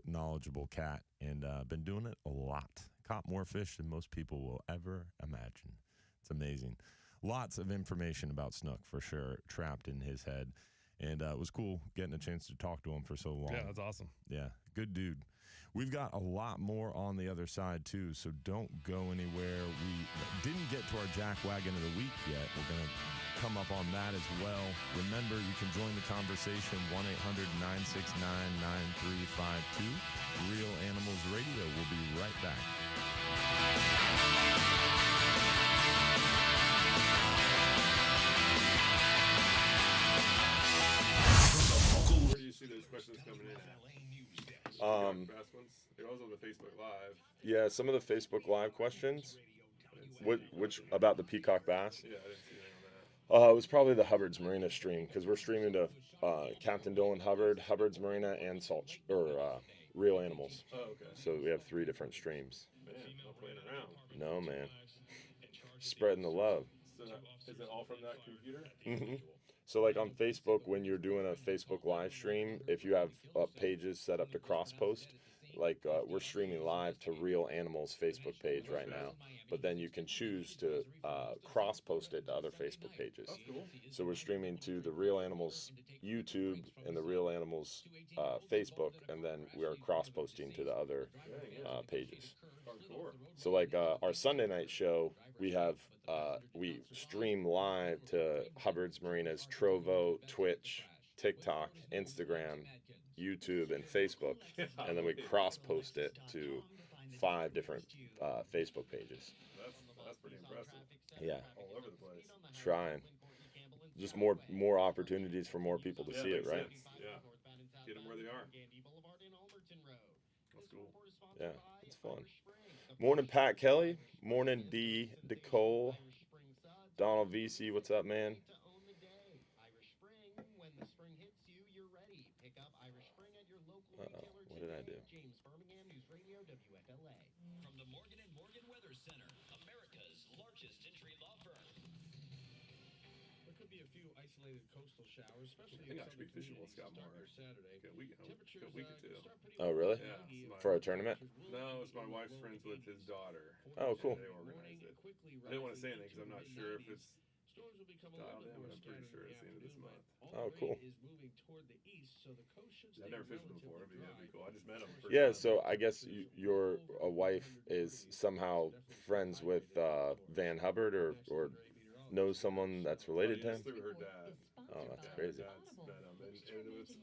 knowledgeable cat, and been doing it a lot. Caught more fish than most people will ever imagine. It's amazing. Lots of information about snook for sure trapped in his head, and it was cool getting a chance to talk to him for so long. Yeah, that's awesome. Yeah, good dude. We've got a lot more on the other side too, so don't go anywhere. We didn't get to our jack wagon of the week yet. We're going to come up on that as well. Remember, you can join the conversation, 1-800-969-9352. Real Animals Radio. We'll be right back. Where do you see those questions coming in at? Best ones? It was on the Facebook Live. Yeah, some of the Facebook Live questions. Which about the peacock bass? Yeah, I didn't see anything on that. It was probably the Hubbard's Marina stream, because we're streaming to Captain Dylan Hubbard, Hubbard's Marina, and Real Animals. Oh, okay. So we have 3 different streams. Man, not playing around. No, man. Spreading the love. So is it all from that computer? Mm-hmm. So like on Facebook, when you're doing a Facebook live stream, if you have pages set up to cross post, like we're streaming live to Real Animals Facebook page right now, but then you can choose to cross post it to other Facebook pages. That's cool. So we're streaming to the Real Animals YouTube and the Real Animals Facebook, and then we are cross posting to the other pages. Hardcore. So like our Sunday night show, we stream live to Hubbard's Marina's Trovo, Twitch, TikTok, Instagram, YouTube, and Facebook, and then we cross post it to 5 different Facebook pages. That's pretty impressive. Yeah. All over the place. Trying. Just more opportunities for more people to see it, right? Sense. Yeah. Get them where they are. That's cool. Yeah, it's fun. Morning, Pat Kelly. Morning, D. Nicole. Donald VC, what's up, man? Uh-oh, what did I do? James Birmingham News Radio, WFLA. From the Morgan & Morgan Weather Center, America's largest injury law firm. be a few isolated coastal showers, especially I think I in should be southern fishing with Scott communities Moore. Saturday. A week or two. Oh, really? Yeah. For a tournament? No, it's my wife's friends with his daughter. Oh, cool. They organized it. I didn't want to say anything because I'm not sure if it's dialed in, but I'm pretty sure it's the end of this month. Oh, cool. Is moving toward the east, so the coast should I've never fished before. That'd be cool. I just met him. Yeah, so I guess your wife is somehow friends with Van Hubbard or knows someone that's related to him? Through her dad. Oh, that's crazy. Her dad's met him.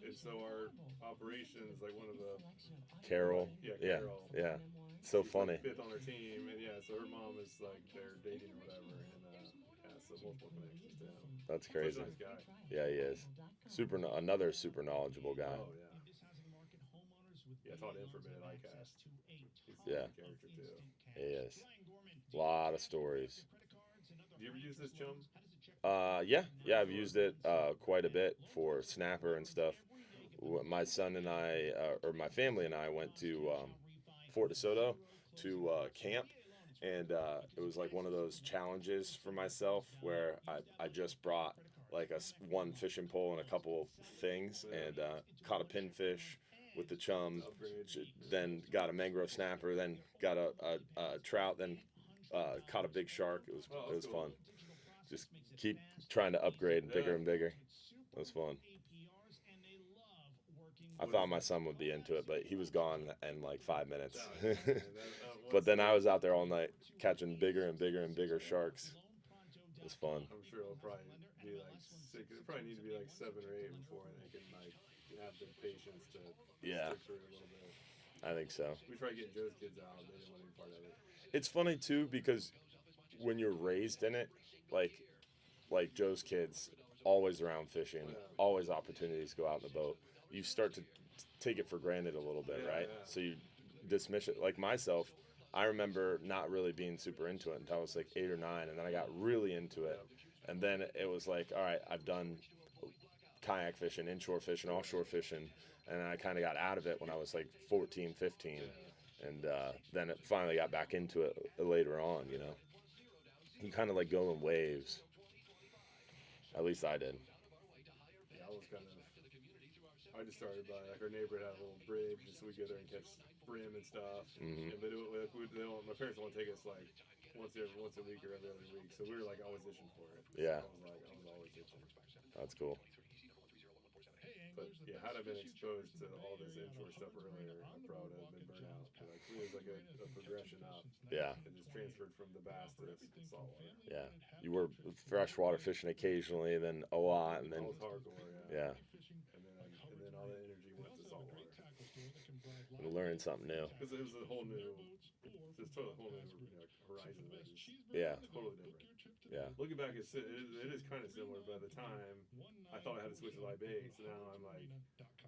And so our operations, like one of the... Carol. Yeah, Carol. Yeah. So funny. Like 5th on her team. And yeah, so her mom is like, they're dating or whatever. And yeah, so multiple connections to him. That's crazy. Such a nice guy. Yeah, he is. Another super knowledgeable guy. Oh, yeah. Yeah, I taught him for a bit at ICAST. He's Yeah. a character too. He is. A lot of stories. Do you ever use this chum? Yeah, I've used it quite a bit for snapper and stuff. My son and I, or my family and I, went to Fort DeSoto to camp, and it was like one of those challenges for myself where I just brought like one fishing pole and a couple things, and caught a pinfish with the chum, then got a mangrove snapper, then got a trout, then caught a big shark. It was fun. Just keep trying to upgrade bigger and bigger. It was fun. I thought my son would be into it, but he was gone in like 5 minutes. But then I was out there all night catching bigger and bigger and bigger sharks. It was fun. I'm sure it'll probably be like 6. It'll probably need to be like 7 or 8 before they can like have the patience to stick through it a little bit. I think so. We tried getting Joe's kids out. They didn't want to be part of it. It's funny too because when you're raised in it, like Joe's kids, always around fishing, always opportunities to go out in the boat. You start to take it for granted a little bit, right? Yeah. So you dismiss it. Like myself, I remember not really being super into it until I was like 8 or 9, and then I got really into it. And then it was like, all right, I've done kayak fishing, inshore fishing, offshore fishing, and I kind of got out of it when I was like 14, 15. And then it finally got back into it later on, you know. You kind of like go in waves. At least I did. Yeah, I just started by, like, our neighbor had a little bridge, so we'd go there and catch brim and stuff. Mm-hmm. But my parents want to take us, like, once a week or every other week, so we were, like, always itching for it. Yeah. So I was always itching. That's cool. But, yeah, had I been exposed to all this inshore stuff earlier, I probably would have been burnt out. But, like, it was like a progression up. Yeah. And just transferred from the bass to saltwater. Yeah. You were freshwater fishing occasionally, then a lot, and then... All hardcore, yeah. And then all that energy went to saltwater. And learning something new. Because it was a whole new, just totally whole new horizon. Yeah. Totally different. Yeah. Looking back, it is kind of similar, but at the time, I thought I had to switch to live bait. So now I'm like,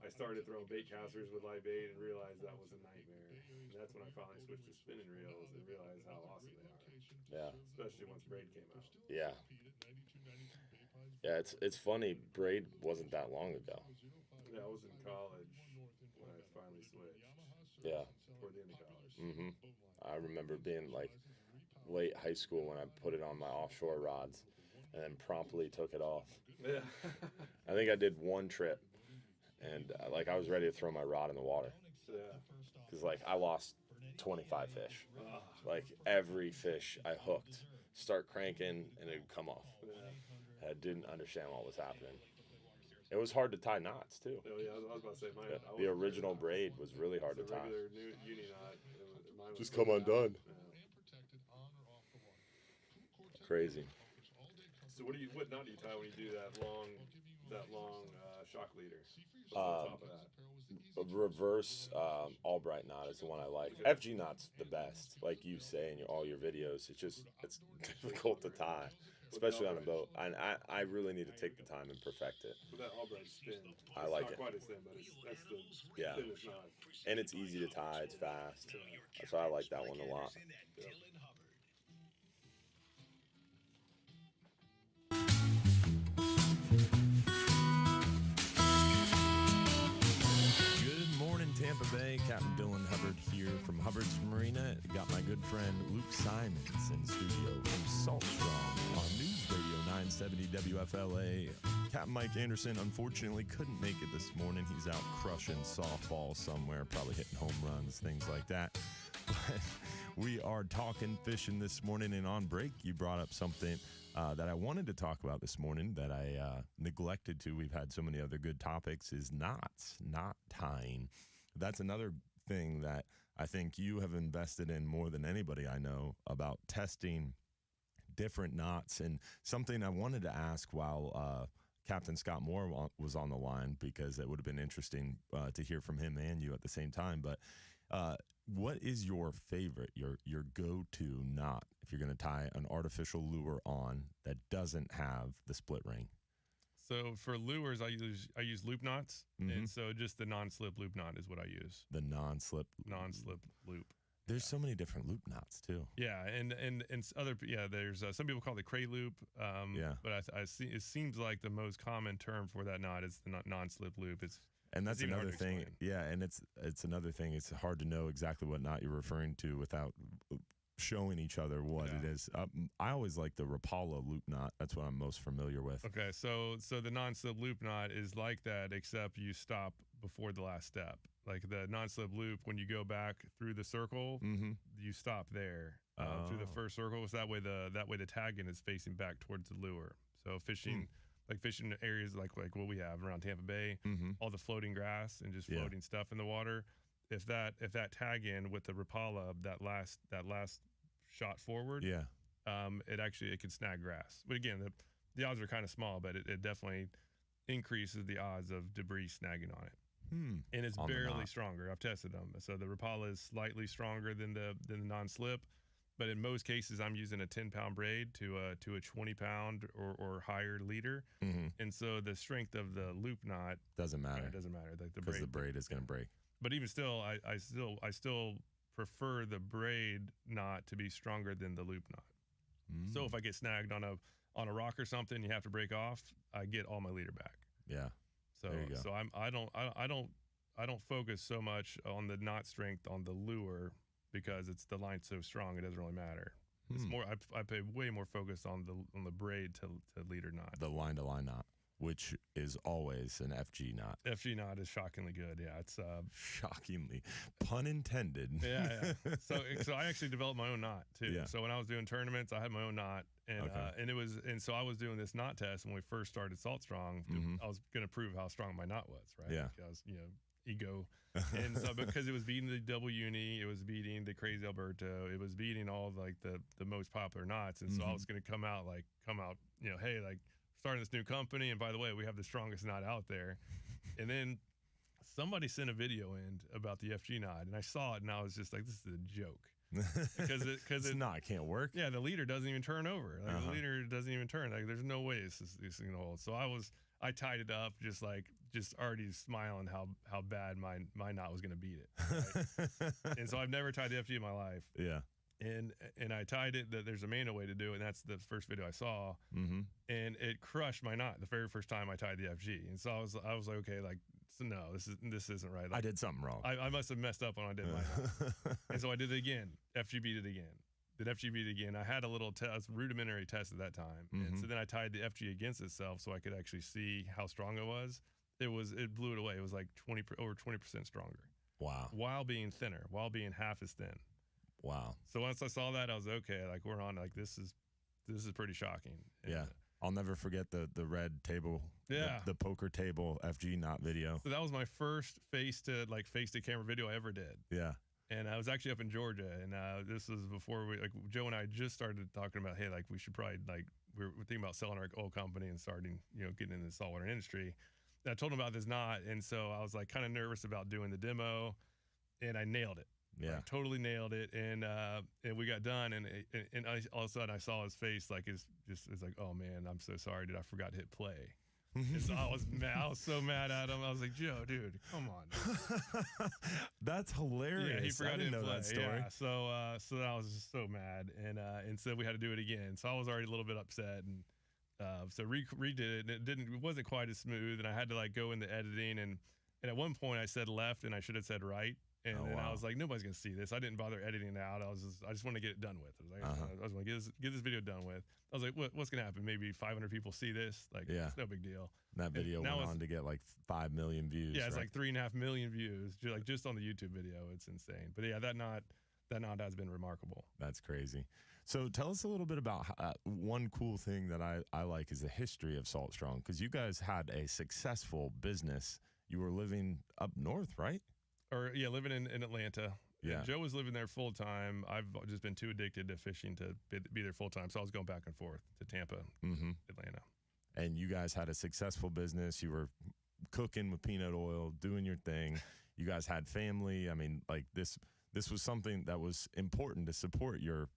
I started throwing bait casters with live bait and realized that was a nightmare. And that's when I finally switched to spinning reels and realized how awesome they are. Yeah. Especially once braid came out. Yeah. Yeah, it's funny. Braid wasn't that long ago. Yeah, I was in college when I finally switched. Yeah. Toward the end of college. Mm-hmm. I remember being like late high school when I put it on my offshore rods and then promptly took it off. Yeah. I think I did one trip and like I was ready to throw my rod in the water. Yeah. Because like I lost 25 fish. Like every fish I hooked, start cranking and it would come off. Yeah. I didn't understand what was happening. It was hard to tie knots too. Oh, yeah, I was about to say mine. The original braid was really hard to tie. Regular uni knot. Mine was just come undone. Yeah. Crazy. So what knot do you tie when you do that long shock leader? What's on top of that? A reverse Albright knot is the one I like. FG knot's the best, like you say in all your videos. It's difficult to tie, especially on a boat. And I really need to take the time and perfect it. With that Albright spin, I like it's it. not quite as thin, but that's the thinnest knot. And it's easy to tie. It's fast. That's why I like that one a lot. Yeah. Tampa Bay, Captain Dylan Hubbard here from Hubbard's Marina. Got my good friend Luke Simonds in studio from Salt Strong on News Radio 960. 570 WFLA. Capt. Mike Anderson unfortunately couldn't make it this morning. He's out crushing softballs somewhere, probably hitting home runs, things like that. But we are talking fishing this morning, and on break, you brought up something that I wanted to talk about this morning that I neglected to. We've had so many other good topics, is knots, knot tying. That's another thing that I think you have invested in more than anybody I know, about testing different knots. And something I wanted to ask while Captain Scott Moore was on the line, because it would have been interesting to hear from him and you at the same time. But what is your favorite, your go-to knot if you're going to tie an artificial lure on that doesn't have the split ring? So for lures, I use loop knots, and so just the non-slip loop knot is what I use. The non-slip loop. There's so many different loop knots too. Yeah, and other there's some people call it cray loop. But I see it seems like the most common term for that knot is the non-slip loop. And that's another thing. Yeah, and it's another thing. It's hard to know exactly what knot you're referring to without showing each other what it is. I always like the Rapala loop knot. That's what I'm most familiar with. Okay, so the non-slip loop knot is like that, except you stop before the last step. Like the non-slip loop, when you go back through the circle, you stop there through the first circle. So that way the tagging is facing back towards the lure. So fishing areas like what we have around Tampa Bay, all the floating grass and just floating stuff in the water. If that tag in with the Rapala, that last shot forward, it can snag grass. But again, the odds are kind of small, but it definitely increases the odds of debris snagging on it. And it's barely stronger. I've tested them. So the Rapala is slightly stronger than the non-slip, but in most cases I'm using a 10-pound braid to a 20-pound or higher leader. And so the strength of the loop knot doesn't matter. It doesn't matter. Like because the braid is going to break. But even still, I still prefer the braid knot to be stronger than the loop knot. So if I get snagged on a rock or something, you have to break off, I get all my leader back. Yeah. So there you go. So I don't focus so much on the knot strength on the lure, because the line's so strong it doesn't really matter. It's more I pay way more focus on the braid to leader knot. The line to line knot, which is always an FG knot. FG knot is shockingly good. Yeah, it's shockingly, pun intended. Yeah. So I actually developed my own knot too. Yeah. So when I was doing tournaments, I had my own knot, and so I was doing this knot test when we first started Salt Strong. I was going to prove how strong my knot was, right? Yeah. Because ego, and so because it was beating the double uni, it was beating the Crazy Alberto, it was beating all of like the most popular knots, and so I was going to come out, hey, like, starting this new company, and by the way, we have the strongest knot out there. And then somebody sent a video in about the FG knot, and I saw it, and I was just like, this is a joke. Because the knot can't work. Yeah, the leader doesn't even turn over. Like the leader doesn't even turn. Like there's no way this is going to hold. So I tied it up just already smiling how bad my knot was going to beat it. Right? And so I've never tied the FG in my life. Yeah. And I tied it. There's a manual way to do it, and that's the first video I saw. And it crushed my knot the very first time I tied the FG. And so I was like, okay, like, so no, this isn't right. Like, I did something wrong. I must have messed up when I did my knot. And so I did it again. FG beat it again. Then FG beat it again. I had a little rudimentary test at that time, and so then I tied the FG against itself so I could actually see how strong it was. It blew it away. It was like over 20% stronger. Wow. While being thinner, while being half as thin. Wow. So once I saw that, I was okay. Like we're on. Like this is pretty shocking. And yeah. I'll never forget the red table. Yeah. The poker table FG knot video. So that was my first face to camera video I ever did. Yeah. And I was actually up in Georgia, and this was before Joe and I just started talking about, hey, like we should probably we're thinking about selling our old company and starting getting into the saltwater industry. And I told him about this knot, and so I was like kind of nervous about doing the demo, and I nailed it. Yeah, I totally nailed it, and we got done, and all of a sudden I saw his face, it's like, oh man, I'm so sorry, dude, I forgot to hit play. And so I was mad. I was so mad at him. I was like, Joe, dude, come on. That's hilarious. Yeah, he forgot to know play. That story. Yeah, so I was just so mad, and so we had to do it again. So I was already a little bit upset, and so redid it, and it wasn't quite as smooth, and I had to go in the editing, and at one point I said left, and I should have said right. And Oh, then I wow. was like, nobody's gonna see this. I didn't bother editing it out. I just want to get it done with. I was like, I just want to get this video done with. I was like, what's gonna happen? Maybe 500 people see this. Like, it's no big deal. That video went on to get like 5 million views. Yeah, it's right? like 3.5 million views, just on the YouTube video. It's insane. But yeah, that knot has been remarkable. That's crazy. So tell us a little bit about one cool thing that I like is the history of Salt Strong, because you guys had a successful business. You were living up north, right? Or yeah, living in Atlanta. Yeah. And Joe was living there full time. I've just been too addicted to fishing to be there full time. So I was going back and forth to Tampa, Atlanta. And you guys had a successful business. You were cooking with peanut oil, doing your thing. You guys had family. I mean, like this was something that was important to support your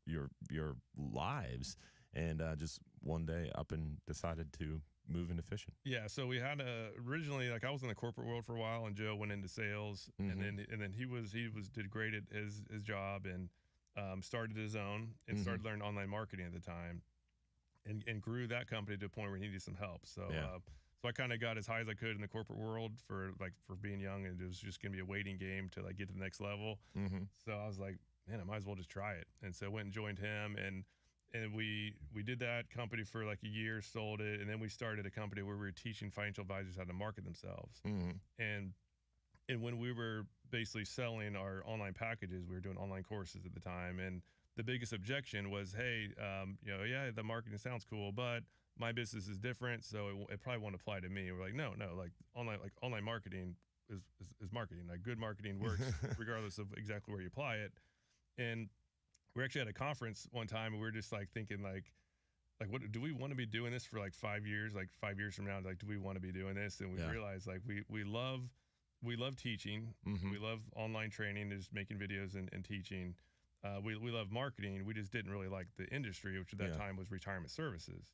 lives. And just one day up and decided to move into fishing. Yeah, so we had originally, like, I was in the corporate world for a while, and Joe went into sales, and then he did great at his job, and started his own and started learning online marketing at the time, and grew that company to a point where he needed some help. So so I kind of got as high as I could in the corporate world for being young, and it was just gonna be a waiting game to like get to the next level. So I was like, man, I might as well just try it, and so I went and joined him, and we did that company for like a year, sold it, and then we started a company where we were teaching financial advisors how to market themselves. And when we were basically selling our online packages, we were doing online courses at the time, and the biggest objection was, hey, yeah, the marketing sounds cool, but my business is different, so it probably won't apply to me. We're like, no, like online marketing is marketing. Like, good marketing works regardless of exactly where you apply it. And we actually had a conference one time, and we were just like thinking, like what do we want to be doing this for like 5 years? Like 5 years from now, like, do we want to be doing this? And we realized, like, we love teaching, we love online training, just making videos and teaching. We love marketing. We just didn't really like the industry, which at that time was retirement services.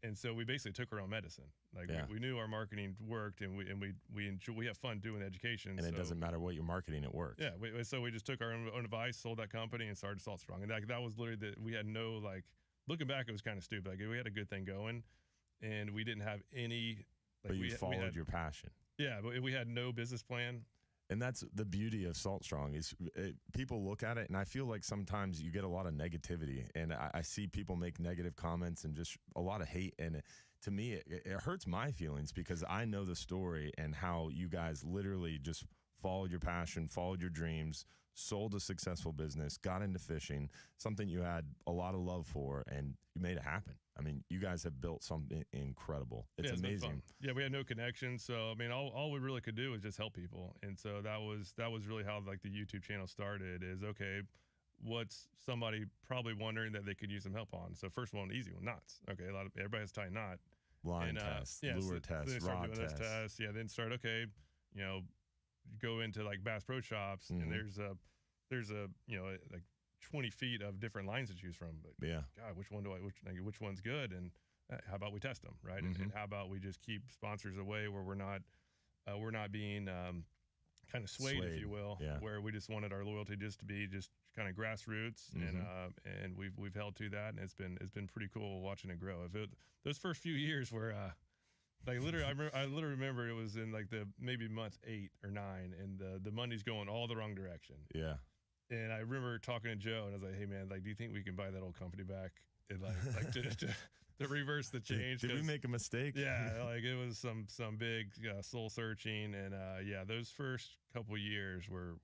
And so we basically took our own medicine. Like, we knew our marketing worked, and we have fun doing education. And it doesn't matter what you're marketing, it works. Yeah. So we just took our own advice, sold that company, and started Salt Strong. And that was literally we had no, like, looking back, it was kind of stupid. Like, we had a good thing going, and we didn't have any. Like, but you followed your passion. Yeah, but we had no business plan. And that's the beauty of Salt Strong is people look at it, and I feel like sometimes you get a lot of negativity, and I see people make negative comments and just a lot of hate. And to me, it hurts my feelings because I know the story and how you guys literally just followed your passion, followed your dreams, sold a successful business, got into fishing, something you had a lot of love for, and you made it happen. I mean, you guys have built something incredible. It's amazing. Yeah, we had no connection, so I mean, all we really could do was just help people, and so that was really how, like, the YouTube channel started. Is, okay, what's somebody probably wondering that they could use some help on? So first one, easy one, knots. Okay, everybody has to tie a knot. Line test, lure test, rod test. Yeah, then start, okay, go into like Bass Pro Shops, and there's a like 20 feet of different lines to choose from. But God, which one's good? And how about we test them, right? And how about we just keep sponsors away where we're not being kind of swayed, if you will, where we just wanted our loyalty just to be just kind of grassroots, and we've held to that, and it's been pretty cool watching it grow. Those first few years were like, literally, I literally remember it was in like the maybe month 8 or 9, and the money's going all the wrong direction. Yeah. And I remember talking to Joe, and I was like, "Hey man, like, do you think we can buy that old company back and like to reverse the change?" Did we make a mistake? Yeah, like, it was some big soul searching, and those first couple years were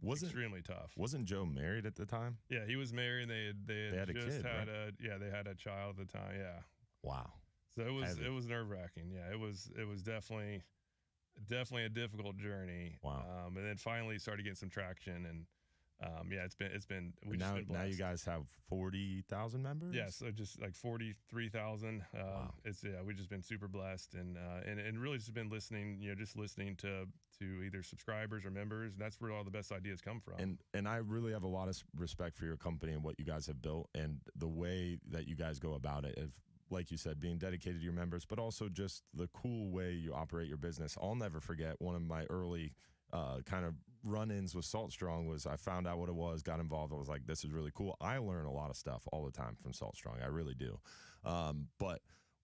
extremely tough. Wasn't Joe married at the time? Yeah, he was married. And they had just a kid, had right? they had a child at the time. Yeah. Wow. So it was nerve wracking. Yeah, it was definitely a difficult journey. Wow. And then finally started getting some traction, and it's been now you guys have 40,000 members. Yeah, so just like 43,000. Wow. We've just been super blessed, and really just been listening. Just listening to either subscribers or members, and that's where all the best ideas come from. And I really have a lot of respect for your company and what you guys have built, and the way that you guys go about it. Like you said, being dedicated to your members, but also just the cool way you operate your business. I'll never forget one of my early kind of run-ins with Salt Strong was I found out what it was, got involved. I was like, this is really cool. I learn a lot of stuff all the time from Salt Strong. I really do. But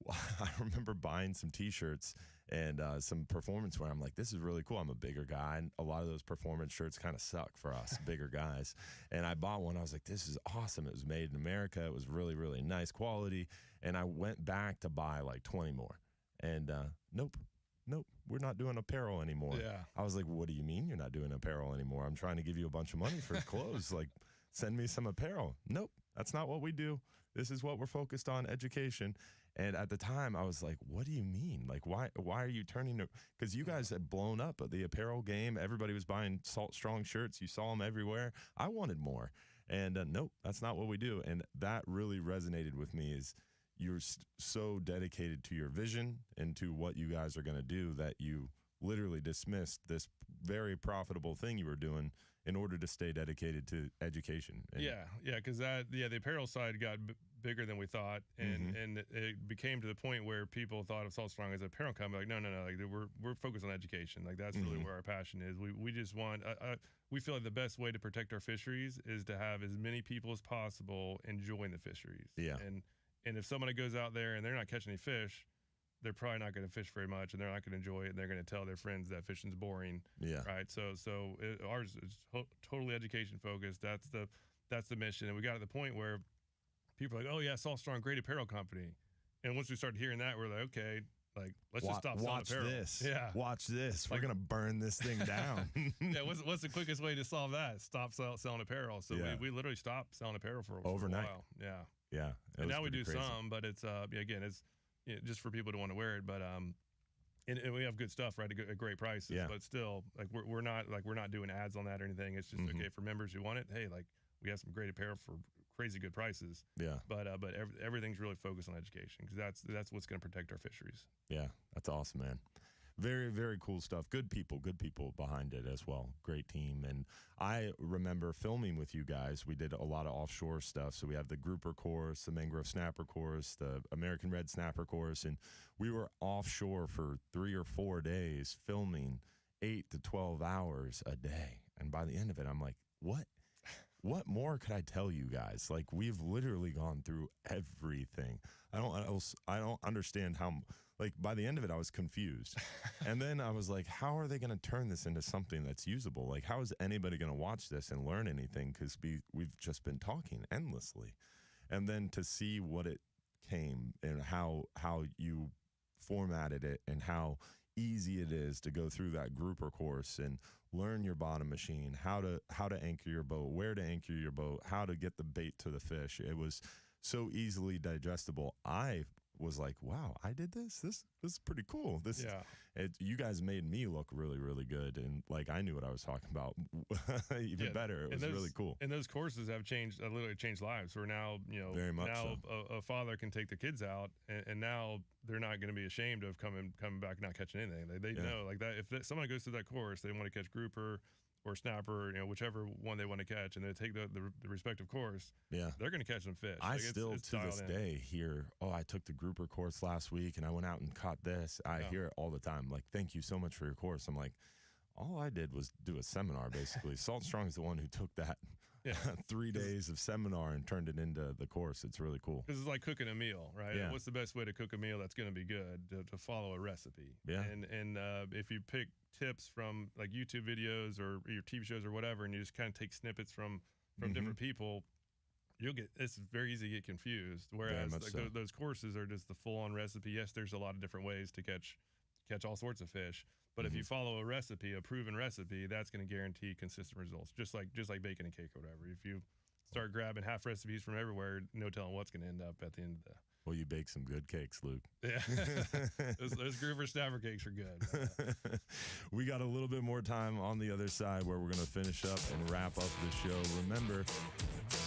I remember buying some T-shirts and some performance wear. I'm like, this is really cool. I'm a bigger guy, and a lot of those performance shirts kind of suck for us bigger guys. And I bought one. I was like, this is awesome. It was made in America. It was really, really nice quality. And I went back to buy like 20 more. And nope, we're not doing apparel anymore. Yeah. I was like, what do you mean you're not doing apparel anymore? I'm trying to give you a bunch of money for clothes. Like, send me some apparel. Nope, that's not what we do. This is what we're focused on, education. And at the time, I was like, what do you mean? Like, why are you turning to, because you guys had blown up at the apparel game. Everybody was buying Salt Strong shirts. You saw them everywhere. I wanted more. And nope, that's not what we do. And that really resonated with me is you're so dedicated to your vision and to what you guys are going to do that you literally dismissed this very profitable thing you were doing in order to stay dedicated to education. And because the apparel side got bigger than we thought, and it became to the point where people thought of Salt Strong as an apparel company. Like, no, like we're focused on education. Like that's really where our passion is. We just want. We feel like the best way to protect our fisheries is to have as many people as possible enjoying the fisheries. Yeah. And if somebody goes out there and they're not catching any fish, they're probably not going to fish very much, and they're not going to enjoy it, and they're going to tell their friends that fishing's boring. Yeah. Right. So ours is totally education focused. That's the mission. And we got to the point where people are like, oh yeah, Salt Strong, great apparel company. And once we started hearing that, we're like, okay, like let's just stop selling apparel. Watch this. We're gonna burn this thing down. Yeah. What's the quickest way to solve that? Stop selling apparel. So we literally stopped selling apparel for overnight. A while. Yeah. Yeah. And now we do crazy. some, but it's again, it's just for people to want to wear it. But and we have good stuff, right? At great prices. Yeah. But still, like we're not doing ads on that or anything. It's just okay for members who want it. Hey, like we have some great apparel for crazy good prices. Yeah. But everything's really focused on education because that's what's going to protect our fisheries. Yeah, that's awesome, man. Very, very cool stuff. Good people behind it as well. Great team. And I remember filming with you guys. We did a lot of offshore stuff. So we have the grouper course, the mangrove snapper course, the American red snapper course. And we were offshore for 3 or 4 days filming 8 to 12 hours a day. And by the end of it, I'm like, what more could I tell you guys? Like, we've literally gone through everything. I don't understand how, like, by the end of it, I was confused. And then I was like, how are they going to turn this into something that's usable? Like, how is anybody going to watch this and learn anything? Because we've just been talking endlessly. And then to see what it came and how you formatted it and how easy it is to go through that grouper course and learn your bottom machine, how to anchor your boat, where to anchor your boat, how to get the bait to the fish. It was so easily digestible. I was like, wow, I did this. This is pretty cool. You guys made me look really, really good, and like I knew what I was talking about even better. It was really cool. And those courses have literally changed lives. We're now, very much now so. a father can take the kids out, and now they're not going to be ashamed of coming back and not catching anything. They know like that. If someone goes through that course, they want to catch grouper or snapper, whichever one they want to catch, and they take the respective course, they're going to catch some fish. I still, to this day, hear, oh, I took the grouper course last week, and I went out and caught this. I hear it all the time. Like, thank you so much for your course. I'm like, all I did was do a seminar, basically. Salt Strong is the one who took that 3 days of seminar and turned it into the course. It's really cool. Because it's like cooking a meal, right? Yeah. What's the best way to cook a meal that's going to be good? To follow a recipe. Yeah. And if you pick tips from like YouTube videos or your TV shows or whatever, and you just kind of take snippets from different people, it's very easy to get confused. Whereas like those courses are just the full-on recipe. Yes, there's a lot of different ways to catch all sorts of fish. But if you follow a recipe, a proven recipe, that's going to guarantee consistent results. Just like baking a cake or whatever. If you start grabbing half recipes from everywhere, no telling what's going to end up at the end of the. Well, you bake some good cakes, Luke. Yeah, those grouper snapper cakes are good. We got a little bit more time on the other side where we're going to finish up and wrap up the show. Remember,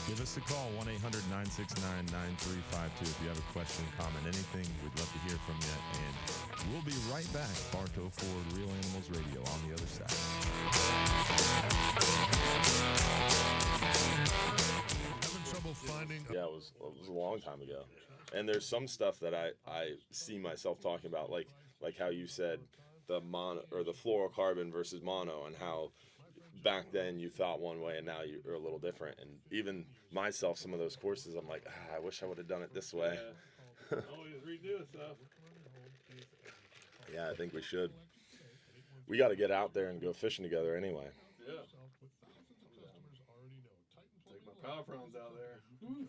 give us a call, 1-800-969-9352. If you have a question, comment, anything, we'd love to hear from you. And we'll be right back. Bartow Ford, Real Animals Radio on the other side. Having trouble finding? Yeah, it was a long time ago. And there's some stuff that I see myself talking about, like how you said the mono or the fluorocarbon versus mono, and how back then you thought one way and now you're a little different. And even myself, some of those courses, I'm like, I wish I would have done it this way. Always redoing stuff. Yeah, I think we should. We got to get out there and go fishing together anyway. Yeah. Take my power prawns out there. Woo.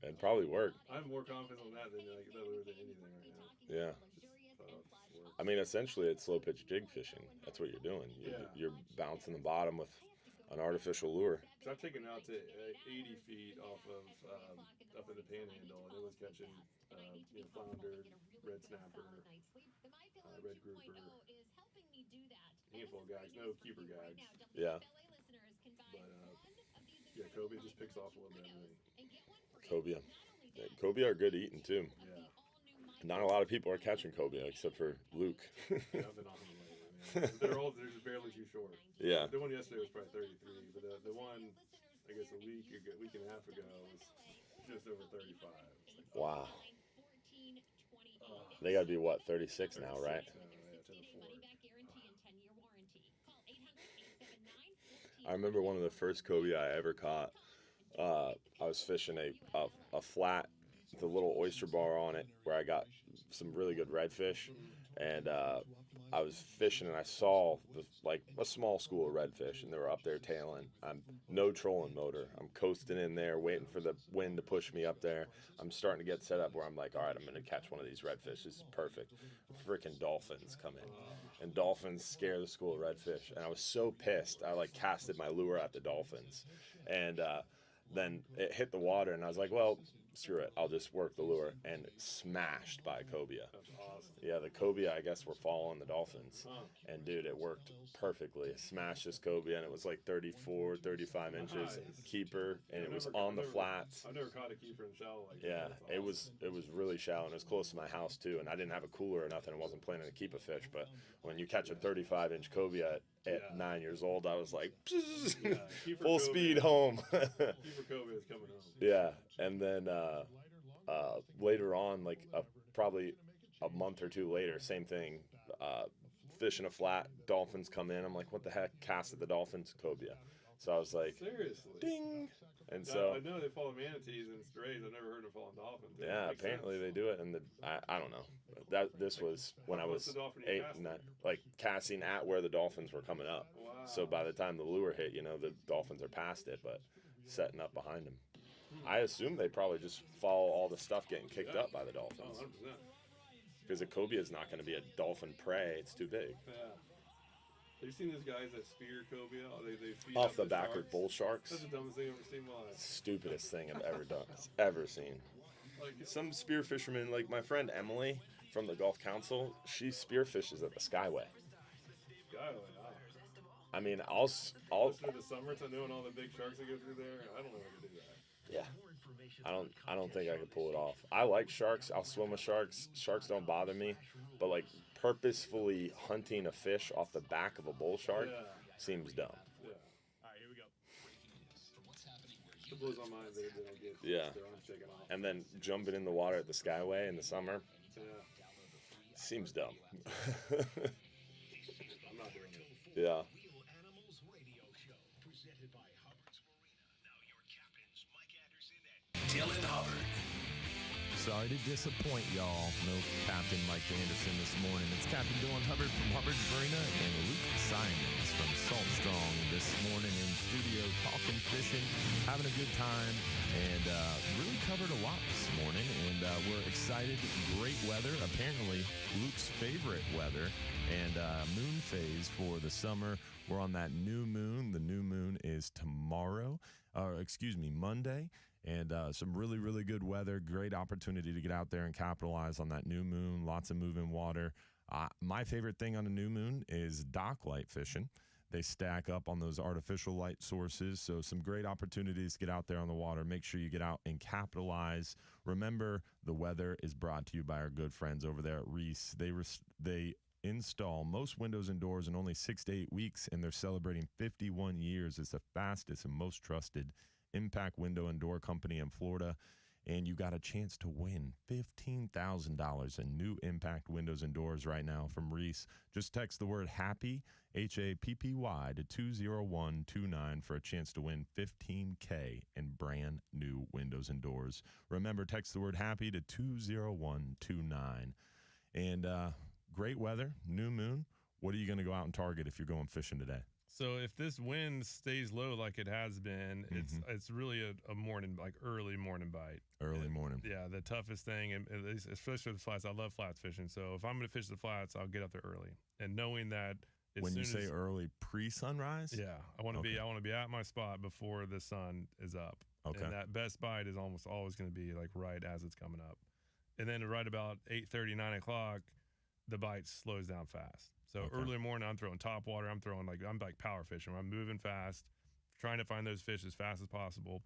It'd probably work. I'm more confident on that than anything right now. Yeah. I mean, essentially, it's slow pitch jig fishing. That's what you're doing. You're bouncing the bottom with an artificial lure. So I've taken out to 80 feet off of up in the Panhandle, and it was catching flounder, red snapper, red grouper, handful of gags, no keeper gags. Yeah. But yeah, cobia just picks off a little bit. Cobia. Yeah, cobia are good eating too. Yeah. Not a lot of people are catching cobia except for Luke. Yeah, I've been on them lately. They're old. They're just barely too short. Yeah. The one yesterday was probably 33, but the one, I guess a week and a half ago was just over 35. Wow. They got to be what, 36 now, right? I remember one of the first cobia I ever caught. I was fishing a flat with a little oyster bar on it where I got some really good redfish, and I was fishing and I saw a small school of redfish, and they were up there tailing. I'm no trolling motor. I'm coasting in there, waiting for the wind to push me up there. I'm starting to get set up where I'm like, all right, I'm going to catch one of these redfish. This is perfect. Freaking dolphins come in, and dolphins scare the school of redfish. And I was so pissed, I casted my lure at the dolphins, and then it hit the water, and I was like, well, screw it, I'll just work the lure, and smashed by a cobia. That's awesome. Yeah, the cobia, I guess, were following the dolphins. Huh. And dude, it worked perfectly. It smashed this cobia, and it was like 34, 35 inches Nice. Keeper, and it was on the flats. I've never caught a keeper in shallow like Yeah, that. That's it awesome. was really shallow, and it was close to my house too, and I didn't have a cooler or nothing. I wasn't planning to keep a fish, but when you catch a 35-inch cobia at 9 years old, I was like, full speed home. Keeper cobia is coming home. Yeah, and then later on, probably a month or two later, same thing. Fishing a flat, dolphins come in. I'm like, what the heck? Casted the dolphins, cobia. So I was like, Seriously? ding. And Yeah, so I know they follow manatees and strays. I've never heard of following dolphins. yeah, Makes apparently sense. they do it. And I don't know. This was when I How close was to the dolphin you 8, casting? 9, casting at where the dolphins were coming up. Wow. So by the time the lure hit, the dolphins are past it, but setting up behind them. I assume they probably just follow all the stuff getting kicked up by the Oh, dolphins. 100%. Because a cobia is not going to be a dolphin prey. It's too big. Yeah. Have you seen those guys that spear cobia? They feed Off up the back with bull sharks. That's the dumbest thing I've ever seen in my life. Stupidest thing I've ever seen. Some spear fishermen, like my friend Emily from the Gulf Council, she spear fishes at the Skyway. Skyway, wow. I mean, I'll Through the summer to knowing all the big sharks that go through there. I don't know how to do that. yeah. I don't think I could pull it off. I like sharks. I'll swim with sharks. Sharks don't bother me, but purposefully hunting a fish off the back of a bull shark seems dumb. Yeah. All right, here we go. It blows my mind they don't get Yeah. their arms taken off. And then jumping in the water at the Skyway in the summer Yeah. seems dumb. I'm not doing it. Yeah. Dylan Hubbard. Sorry to disappoint y'all. No Captain Mike Anderson this morning. It's Captain Dylan Hubbard from Hubbard's Marina and Luke Simonds from Salt Strong this morning in studio talking fishing, having a good time, and really covered a lot this morning. And we're excited. Great weather. Apparently Luke's favorite weather and moon phase for the summer. We're on that new moon. The new moon is tomorrow. Monday. And some really, really good weather. Great opportunity to get out there and capitalize on that new moon. Lots of moving water. My favorite thing on a new moon is dock light fishing. They stack up on those artificial light sources. So some great opportunities to get out there on the water. Make sure you get out and capitalize. Remember, the weather is brought to you by our good friends over there at Reese. They install most windows and doors in only 6 to 8 weeks, and they're celebrating 51 years as the fastest and most trusted impact window and door company in Florida. and you got a chance to win $15,000 in new impact windows and doors right now from Reese. Just text the word HAPPY, HAPPY, to 20129 for a chance to win $15K in brand new windows and doors. Remember, text the word HAPPY to 20129. And great weather, new moon. What are you going to go out and target if you're going fishing today? So if this wind stays low like it has been, it's really a morning, like early morning bite. Early morning. Yeah, the toughest thing, and especially with the flats. I love flats fishing. So if I'm going to fish the flats, I'll get up there early, and knowing that. When you say early, pre-sunrise? Yeah, I want to be at my spot before the sun is up. Okay. And that best bite is almost always going to be like right as it's coming up, and then right about 8:30, 9 o'clock, the bite slows down fast. So early morning, I'm throwing top water. I'm like power fishing. I'm moving fast, trying to find those fish as fast as possible,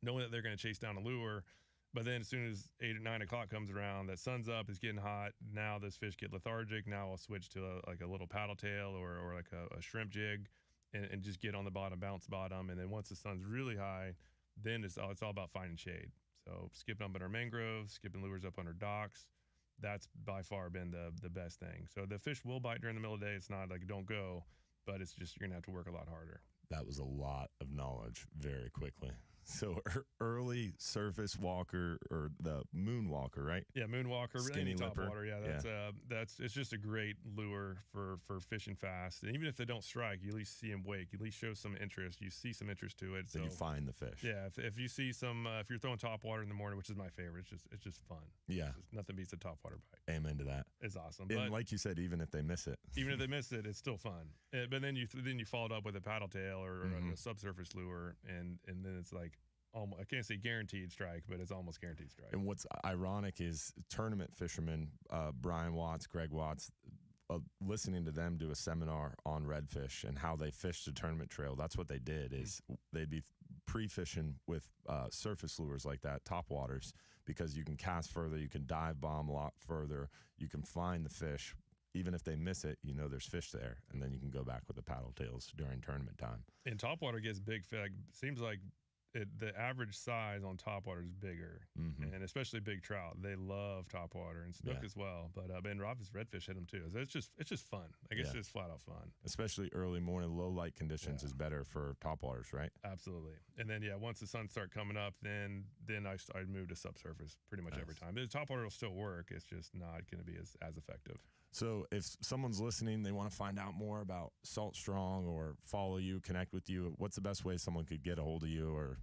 knowing that they're going to chase down a lure. But then as soon as 8 or 9 o'clock comes around, that sun's up, it's getting hot. Now those fish get lethargic. Now I'll switch to a little paddle tail or like a shrimp jig and just get on the bottom, bounce bottom. And then once the sun's really high, then it's all about finding shade. So skipping up in our mangroves, skipping lures up under docks. That's by far been the best thing. So the fish will bite during the middle of the day. It's not like don't go, but it's just you're going to have to work a lot harder. That was a lot of knowledge very quickly. So early surface walker or the moonwalker, right? Yeah, moonwalker, skinny top lipper. water. Yeah, that's it's just a great lure for fishing fast. And even if they don't strike, you at least see them wake. You at least show some interest. You see some interest to it. So you find the fish. Yeah, if you see some, if you're throwing top water in the morning, which is my favorite, it's just fun. Yeah, nothing beats a top water bite. Amen to that. It's awesome. And but like you said, even if they miss it, it's still fun. But then you followed up with a paddle tail or a subsurface lure, and then it's like. I can't say guaranteed strike, but it's almost guaranteed strike. And what's ironic is tournament fishermen, Brian Watts, Greg Watts, listening to them do a seminar on redfish and how they fish the tournament trail. That's what they did is they'd be pre-fishing with surface lures like that, top waters, because you can cast further, you can dive bomb a lot further, you can find the fish. Even if they miss it, you know there's fish there, and then you can go back with the paddle tails during tournament time. And topwater gets big. Seems like the average size on topwater is bigger, and especially big trout. They love topwater and snook as well. But Ben Robbins redfish hit them too. So it's just fun. It's just flat out fun. Especially early morning, low light conditions is better for topwaters, right? Absolutely. And then once the sun start coming up, then I move to subsurface pretty much every time. The topwater will still work. It's just not going to be as effective. So if someone's listening, they want to find out more about Salt Strong or follow you, connect with you, what's the best way someone could get a hold of you or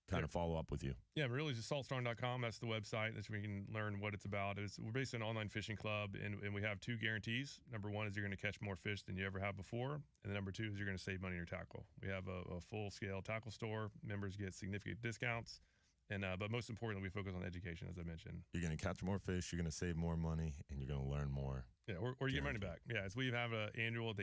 kind of follow up with you? Yeah, really just saltstrong.com. That's the website. That's where you can learn what it's about. We're basically an online fishing club, and we have 2 guarantees. Number 1 is you're going to catch more fish than you ever have before. And then number 2 is you're going to save money on your tackle. We have a full-scale tackle store. Members get significant discounts. And but most importantly, we focus on education, as I mentioned. You're going to catch more fish, you're going to save more money, and you're going to learn more. Yeah, or you get money back. Yeah, as we have the annual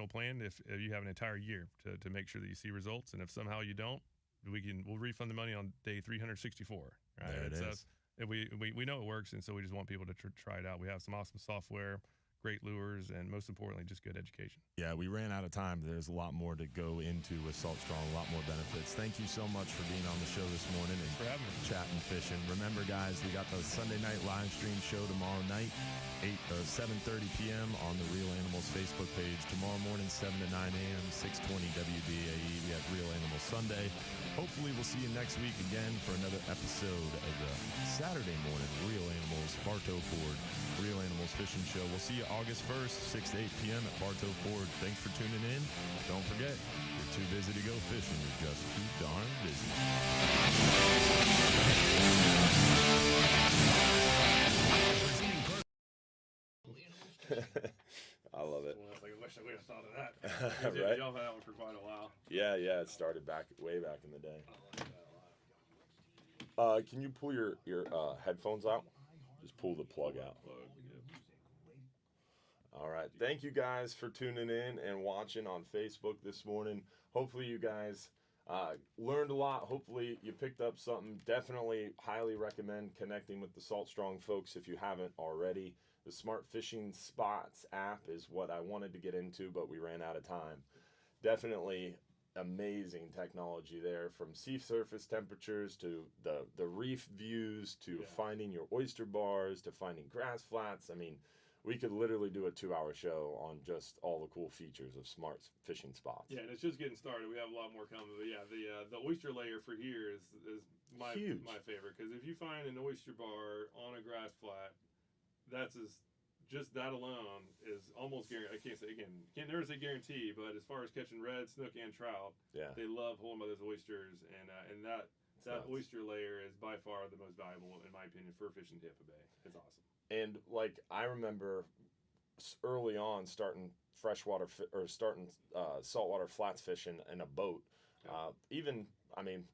plan. If you have an entire year to make sure that you see results, and if somehow you don't, we'll refund the money on day 364. Right? There it is. We know it works, and so we just want people to try it out. We have some awesome software, great lures, and most importantly, just good education. Yeah, we ran out of time. There's a lot more to go into with Salt Strong, a lot more benefits. Thank you so much for being on the show this morning and for having me. Chatting fishing. Remember, guys, we got the Sunday night live stream show tomorrow night, 7:30 p.m. on the Real Animals Facebook page. Tomorrow morning, 7 to 9 a.m., 620 WBAE. We have Real Animals Sunday. Hopefully, we'll see you next week again for another episode of the Saturday morning Real Animals Bartow Ford Real Animals Fishing Show. We'll see you August 1st, 6 to 8 p.m. at Bartow Ford. Thanks for tuning in. Don't forget, you're too busy to go fishing. You're just too darn busy. I love it. Well, I wish I would have thought of that. Right? Y'all had that one for quite a while. Yeah, it started way back in the day. Can you pull your headphones out? Just pull the plug out. All right. Thank you guys for tuning in and watching on Facebook this morning. Hopefully you guys learned a lot. Hopefully you picked up something. Definitely highly recommend connecting with the Salt Strong folks if you haven't already. The Smart Fishing Spots app is what I wanted to get into, but we ran out of time. Definitely amazing technology there, from sea surface temperatures to the reef views to finding your oyster bars to finding grass flats. I mean, we could literally do a 2-hour show on just all the cool features of smart fishing spots. Yeah, and it's just getting started. We have a lot more coming, but yeah, the oyster layer for here is my favorite, because if you find an oyster bar on a grass flat, just that alone is almost guaranteed. I can't say again, can't never say guarantee, but as far as catching red, snook, and trout, they love holding by those oysters, and that oyster layer is by far the most valuable, in my opinion, for fishing Tampa Bay. It's awesome. And like I remember early on starting saltwater flats fishing in a boat. Even, I mean,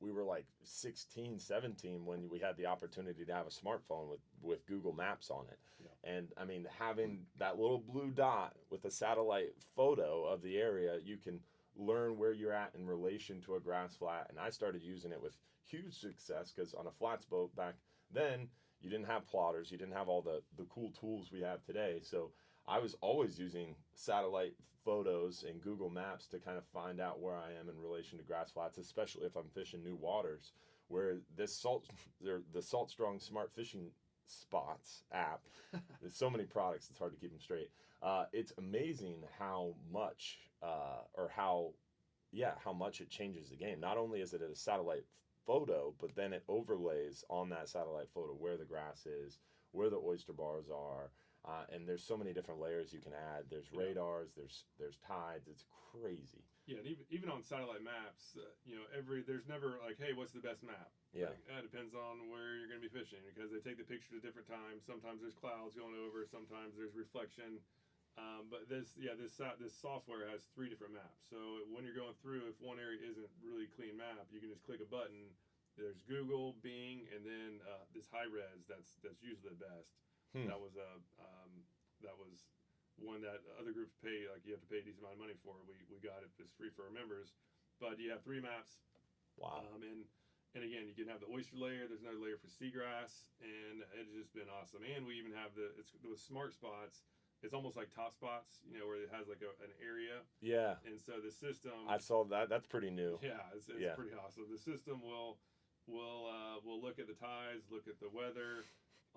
we were like 16, 17 when we had the opportunity to have a smartphone with Google Maps on it. And I mean, having that little blue dot with a satellite photo of the area, you can learn where you're at in relation to a grass flat. And I started using it with huge success, because on a flats boat back then, you didn't have plotters, you didn't have all the cool tools we have today. So I was always using satellite photos and Google Maps to kind of find out where I am in relation to grass flats, especially if I'm fishing new waters, where the Salt Strong Smart Fishing Spots app, there's so many products, it's hard to keep them straight. It's amazing how much it changes the game. Not only is it a satellite photo, but then it overlays on that satellite photo where the grass is, where the oyster bars are, and there's so many different layers you can add. There's radars, there's tides. It's crazy. Yeah, and even on satellite maps, there's never like, hey, what's the best map? Yeah, it depends on where you're going to be fishing, because they take the pictures at different times. Sometimes there's clouds going over, sometimes there's reflection. But this software has 3 different maps. So when you're going through, if one area isn't really clean map, you can just click a button. There's Google, Bing, and then this high res. That's usually the best. That was one that other groups pay, like you have to pay a decent amount of money for. We got it. It's free for our members, but you have 3 maps. Wow. And again, you can have the oyster layer. There's another layer for seagrass, and it's just been awesome. And we even have with smart spots. It's almost like Top Spots, where it has like an area. Yeah. And so the system. I saw that. That's pretty new. Yeah, it's pretty awesome. The system will look at the tides, look at the weather,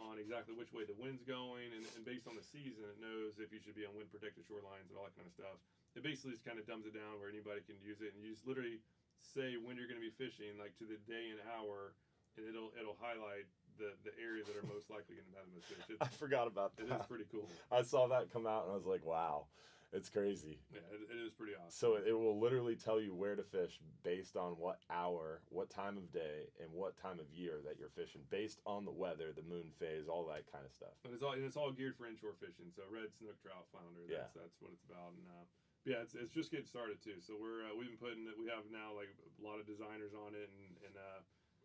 on exactly which way the wind's going, and based on the season, it knows if you should be on wind protected shorelines and all that kind of stuff. It basically just kind of dumbs it down where anybody can use it, and you just literally say when you're going to be fishing, like to the day and hour, and it'll highlight the areas that are most likely going to have the most fish. I forgot about that. It is pretty cool. I saw that come out and I was like, wow, it's crazy. Yeah, it is pretty awesome. So it will literally tell you where to fish based on what hour, what time of day, and what time of year that you're fishing, based on the weather, the moon phase, all that kind of stuff. But it's all geared for inshore fishing. So red, snook, trout, flounder. That's what it's about. And it's just getting started too. So we have now like a lot of designers on it,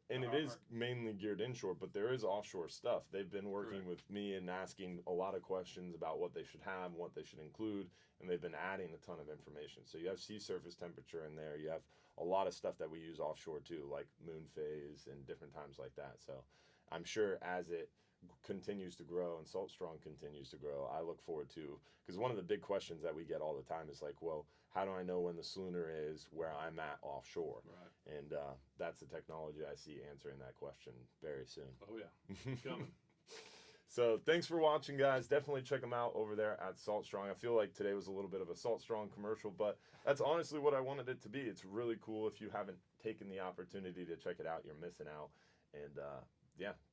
and it is mainly geared inshore, but there is offshore stuff. They've been working with me and asking a lot of questions about what they should have and what they should include, and they've been adding a ton of information. So you have sea surface temperature in there. You have a lot of stuff that we use offshore too, like moon phase and different times like that. So I'm sure as it continues to grow and Salt Strong continues to grow, I look forward to, because one of the big questions that we get all the time is like, well, how do I know when the schooner is where I'm at offshore? Right. And that's the technology I see answering that question very soon. Oh yeah, it's coming. So thanks for watching, guys. Definitely check them out over there at Salt Strong. I feel like today was a little bit of a Salt Strong commercial, but that's honestly what I wanted it to be. It's really cool. If you haven't taken the opportunity to check it out, you're missing out. And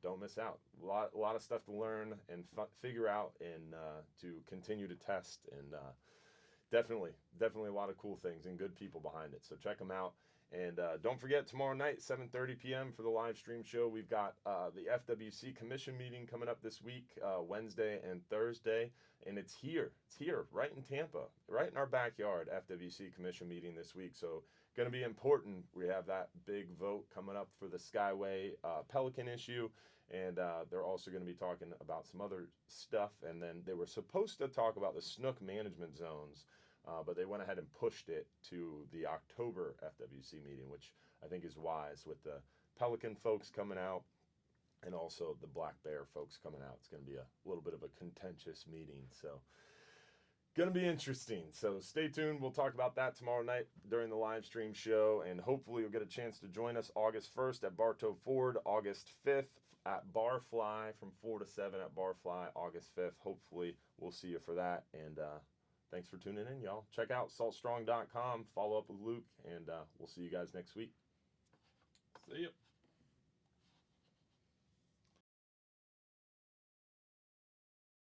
don't miss out. A lot of stuff to learn and figure out, and to continue to test, and definitely a lot of cool things and good people behind it. So check them out. And don't forget, tomorrow night, 7:30 p.m. for the live stream show. We've got the FWC commission meeting coming up this week, Wednesday and Thursday. And it's here, right in Tampa, right in our backyard, FWC commission meeting this week. So going to be important. We have that big vote coming up for the Skyway Pelican issue. And they're also going to be talking about some other stuff. And then they were supposed to talk about the snook management zones, but they went ahead and pushed it to the October FWC meeting, which I think is wise, with the Pelican folks coming out and also the Black Bear folks coming out. It's going to be a little bit of a contentious meeting. So Going to be interesting. So stay tuned. We'll talk about that tomorrow night during the live stream show, and hopefully you'll get a chance to join us August 1st at Bartow Ford, August 5th at Barfly from 4 to 7 at Barfly, August 5th. Hopefully we'll see you for that, and thanks for tuning in, y'all. Check out saltstrong.com, follow up with Luke, and we'll see you guys next week. See ya.